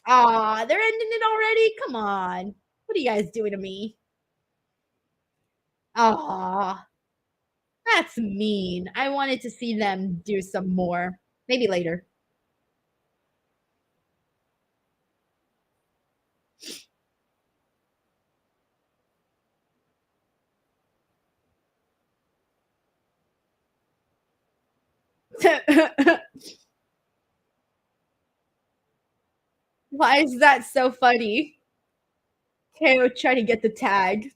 Aw, they're ending it already? Come on. What are you guys doing to me? Aw. That's mean. I wanted to see them do some more. Maybe later. Why is that so funny? KO trying to get the tag.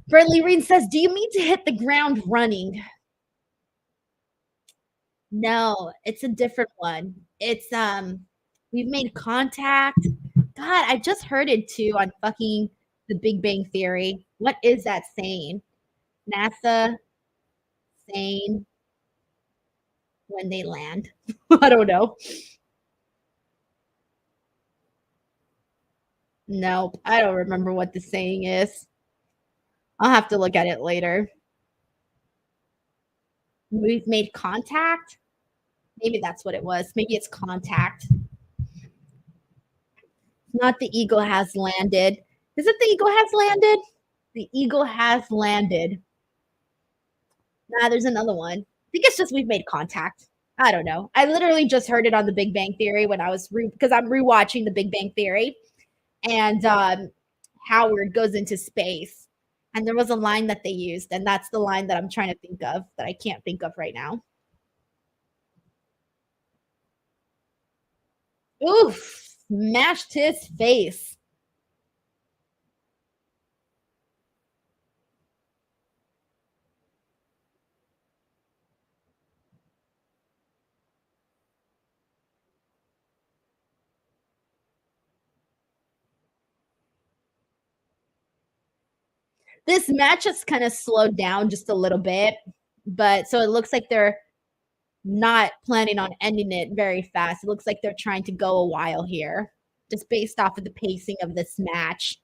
Bradley Reed says, do you mean to hit the ground running? No, it's a different one. It's we've made contact. God, I just heard it too on fucking the Big Bang Theory. What is that saying? NASA saying when they land. I don't know. Nope, I don't remember what the saying is. I'll have to look at it later. We've made contact. Maybe that's what it was. Maybe it's contact. Not the eagle has landed. Is it the eagle has landed? The eagle has landed. Nah, there's another one. I think it's just we've made contact. I don't know. I literally just heard it on the Big Bang Theory when I was because I'm rewatching the Big Bang Theory, and Howard goes into space, and there was a line that they used, and that's the line that I'm trying to think of that I can't think of right now. Oof! Smashed his face. This match has kind of slowed down just a little bit, but so it looks like they're not planning on ending it very fast. It looks like they're trying to go a while here, just based off of the pacing of this match.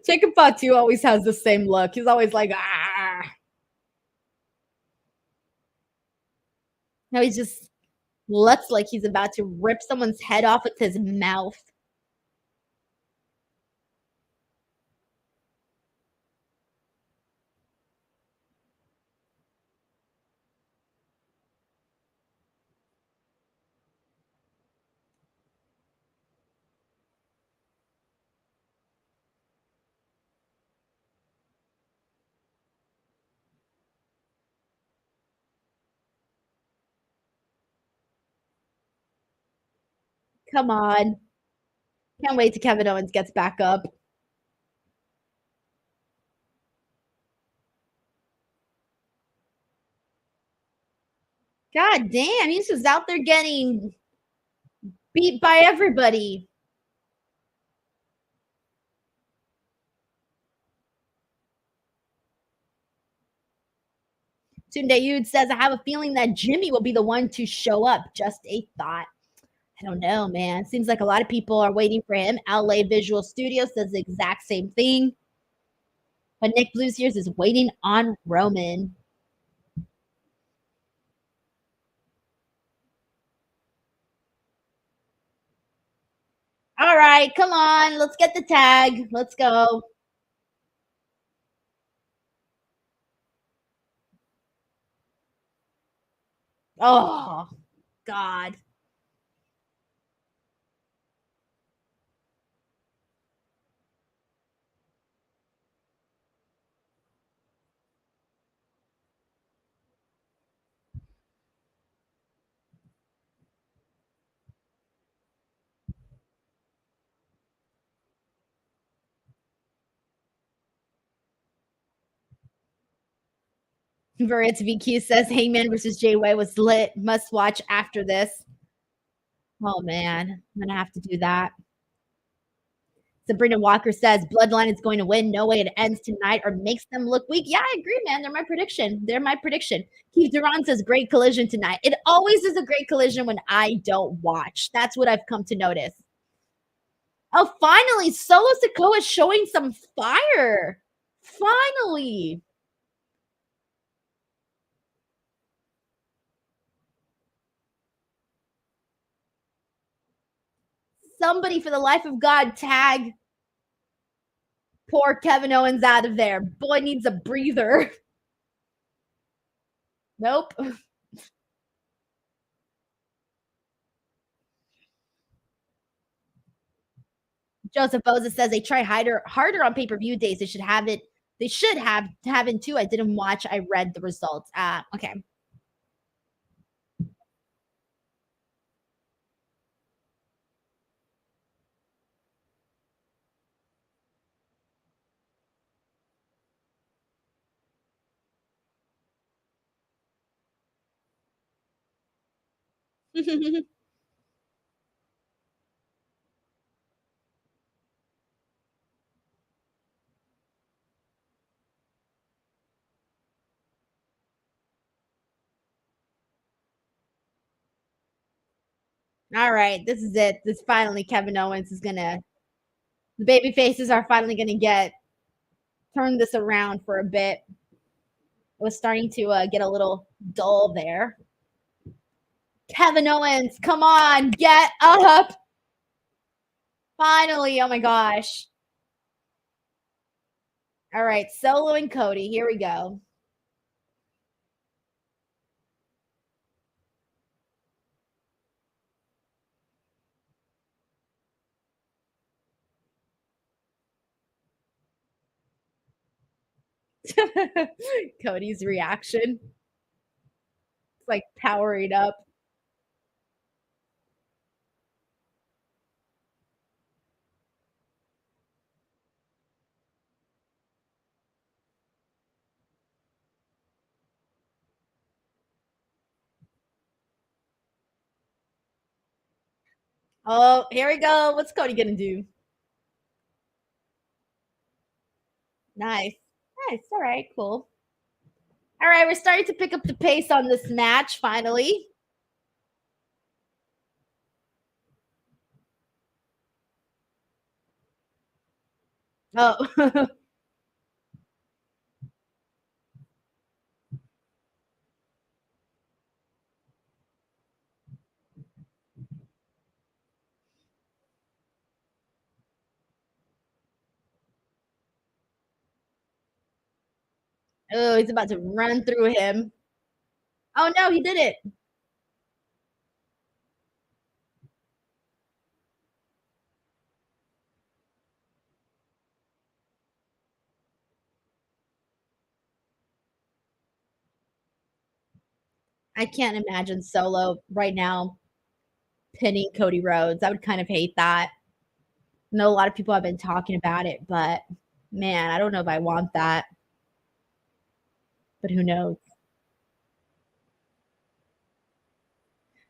Jacob Fatu always has the same look. He's always like, ah. No, he just looks like he's about to rip someone's head off with his mouth. Come on. Can't wait till Kevin Owens gets back up. God damn, he's just out there getting beat by everybody. Tunde Yud says, I have a feeling that Jimmy will be the one to show up. Just a thought. I don't know, man. Seems like a lot of people are waiting for him. LA Visual Studios does the exact same thing. But Nick Blues Years is waiting on Roman. All right, come on. Let's get the tag. Let's go. Oh, God. Veritz VQ says Hangman versus Jay Way was lit. Must watch after this. Oh, man. I'm going to have to do that. Sabrina Walker says Bloodline is going to win. No way it ends tonight or makes them look weak. Yeah, I agree, man. They're my prediction. They're my prediction. Keith Duran says great collision tonight. It always is a great collision when I don't watch. That's what I've come to notice. Oh, finally, Solo Sikoa is showing some fire. Finally. Somebody, for the life of God, tag poor Kevin Owens out of there. Boy needs a breather. Nope. Joseph Boza says they try harder on pay-per-view days. They should have it. They should have it too. I didn't watch. I read the results. Okay. All right, this is it. This finally Kevin Owens is gonna. The baby faces are finally gonna turn this around for a bit. It was starting to get a little dull there. Kevin Owens, come on, get up! Finally, oh my gosh. All right, Solo and Cody. Here we go. Cody's reaction. It's like powering up. Oh, here we go. What's Cody gonna do? Nice. Nice. All right, cool. All right, we're starting to pick up the pace on this match finally. Oh. Oh, he's about to run through him. Oh no, he did it. I can't imagine Solo right now pinning Cody Rhodes. I would kind of hate that. I know a lot of people have been talking about it, but man, I don't know if I want that. But who knows?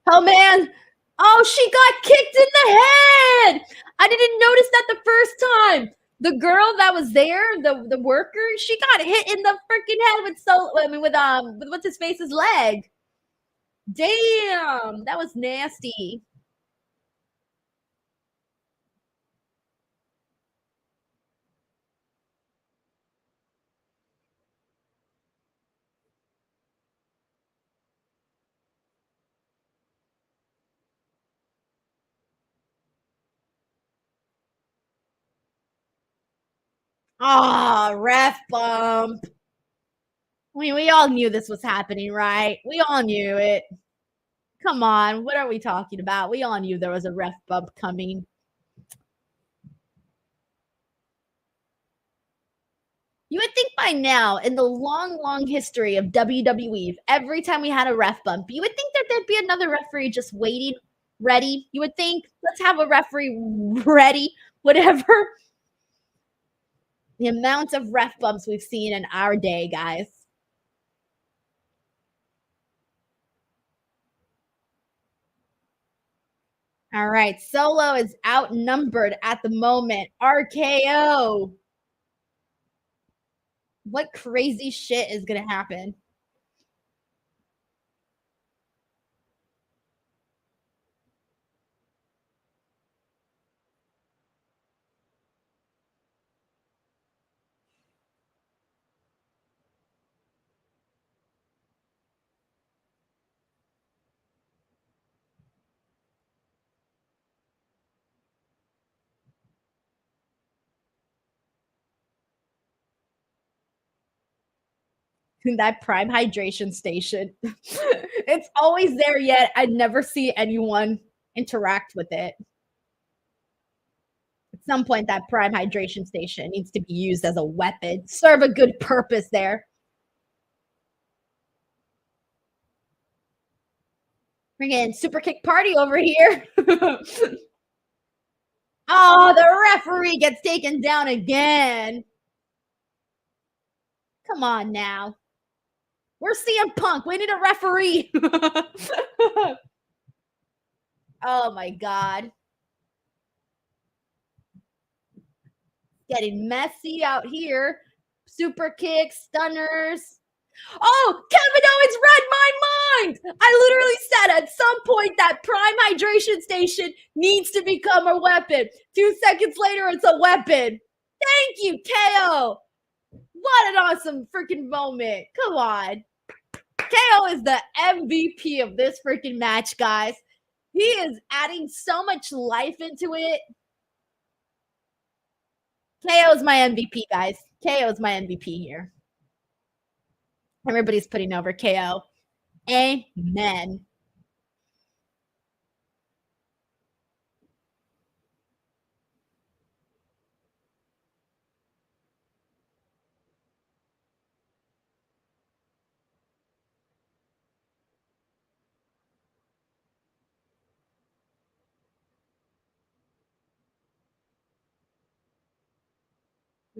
Oh man. Oh, she got kicked in the head. I didn't notice that the first time. The girl that was there, the worker, she got hit in the freaking head with what's his face's leg. Damn, that was nasty. Oh, ref bump. I mean, we all knew this was happening, right? We all knew it. Come on, what are we talking about? We all knew there was a ref bump coming. You would think by now, in the long, long history of WWE, every time we had a ref bump, you would think that there'd be another referee just waiting, ready. You would think, let's have a referee ready, whatever. The amount of ref bumps we've seen in our day, guys. All right, Solo is outnumbered at the moment. RKO. What crazy shit is going to happen? That prime hydration station. It's always there, yet I never see anyone interact with it. At some point, that prime hydration station needs to be used as a weapon. Serve a good purpose there. Freaking super kick party over here. Oh, the referee gets taken down again. Come on now. We're CM Punk. We need a referee. Oh my God. Getting messy out here. Super kicks, stunners. Oh, Kevin Owens read my mind. I literally said at some point that prime hydration station needs to become a weapon. 2 seconds later, it's a weapon. Thank you, KO. What an awesome freaking moment. Come on. KO is the MVP of this freaking match, guys. He is adding so much life into it. KO is my MVP, guys. KO is my MVP here. Everybody's putting over KO. Amen.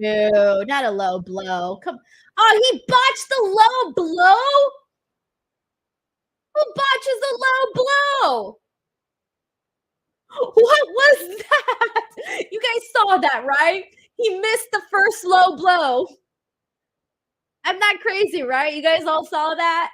No, not a low blow. Come. Oh, he botched the low blow. Who botches a low blow? What was that? You guys saw that, right? He missed the first low blow. I'm not crazy, right? You guys all saw that?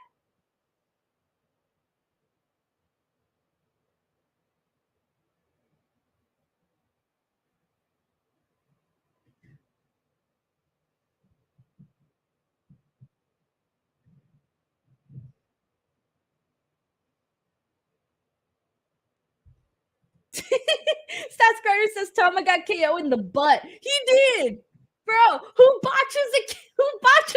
Stats Carter says Tama got KO in the butt. He did. Bro, who botches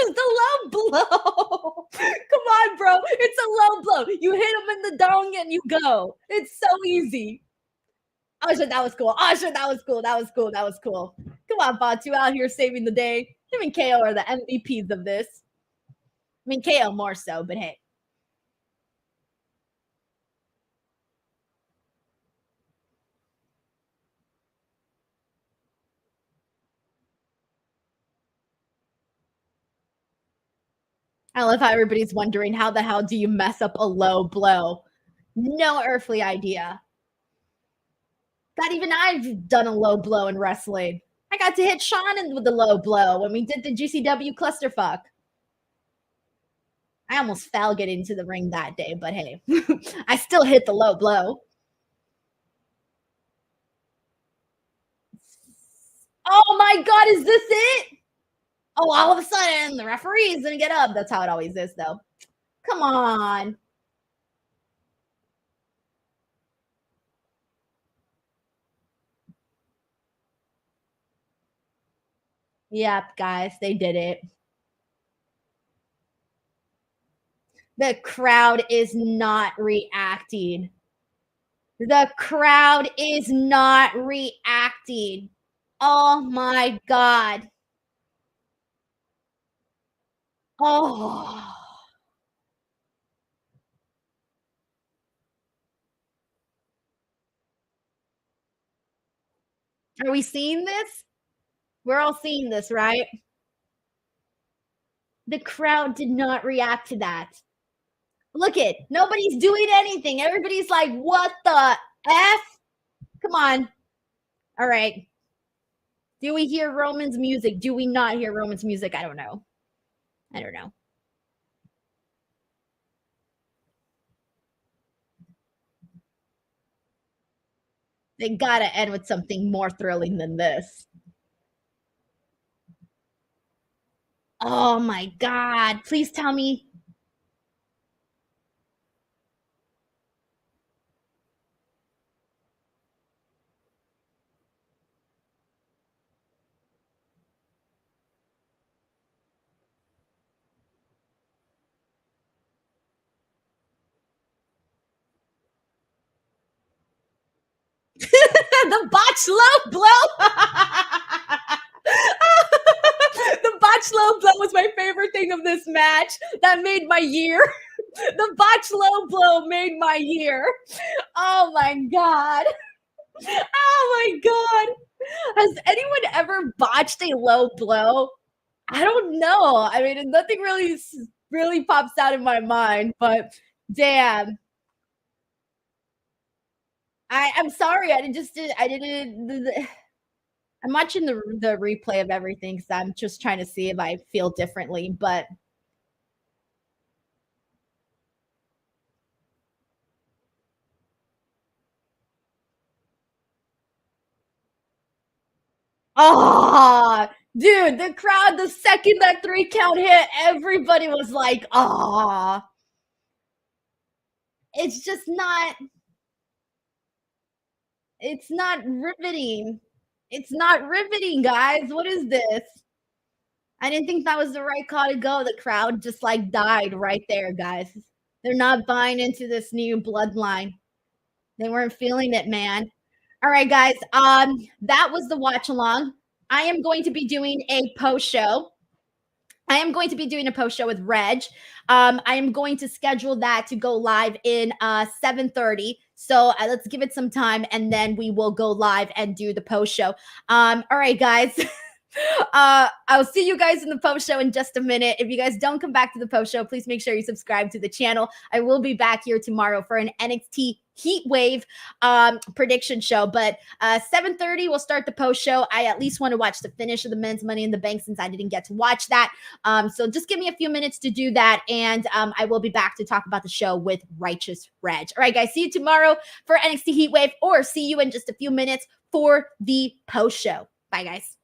the low blow? Come on, bro. It's a low blow. You hit him in the dong and you go. It's so easy. Asha, that was cool. Asha, that was cool. That was cool. That was cool. Come on, Batu out here saving the day. Him and KO are the MVPs of this. I mean, KO more so, but hey. I love how everybody's wondering how the hell do you mess up a low blow? No earthly idea. God, even I've done a low blow in wrestling. I got to hit Sean with the low blow when we did the GCW clusterfuck. I almost fell getting into the ring that day, but hey, I still hit the low blow. Oh my God, is this it? Oh, all of a sudden, the referee is going to get up. That's how it always is, though. Come on. Yep, guys, they did it. The crowd is not reacting. The crowd is not reacting. Oh my God. Oh. Are we seeing this? We're all seeing this, right? The crowd did not react to that. Look it. Nobody's doing anything. Everybody's like, what the F? Come on. All right. Do we hear Roman's music? Do we not hear Roman's music? I don't know. I don't know. They gotta end with something more thrilling than this. Oh my God. Please tell me. The botch low blow. The botch low blow was my favorite thing of this match. That made my year. The botch low blow made my year. Oh my God. Oh my God. Has anyone ever botched a low blow? I don't know. I mean, nothing really pops out in my mind, but damn. I'm sorry. I didn't. I'm watching the replay of everything because I'm just trying to see if I feel differently. But oh, dude, the crowd, the second that 3 count hit, everybody was like, oh, it's just not. It's not riveting. It's not riveting, guys. What is this? I didn't think that was the right call to go. The crowd just like died right there, guys. They're not buying into this new bloodline. They weren't feeling it, man. All right, guys. That was the watch along. I am going to be doing a post show. I am going to be doing a post show with Reg. I am going to schedule that to go live in 7:30. So let's give it some time, and then we will go live and do the post show. All right, guys. I'll see you guys in the post show in just a minute. If you guys don't come back to the post show, please make sure you subscribe to the channel. I will be back here tomorrow for an NXT Heat Wave prediction show. But 7:30, we'll start the post show. I at least want to watch the finish of the men's Money in the Bank since I didn't get to watch that. So just give me a few minutes to do that. And I will be back to talk about the show with Righteous Reg. All right, guys, see you tomorrow for NXT Heat Wave, or see you in just a few minutes for the post show. Bye, guys.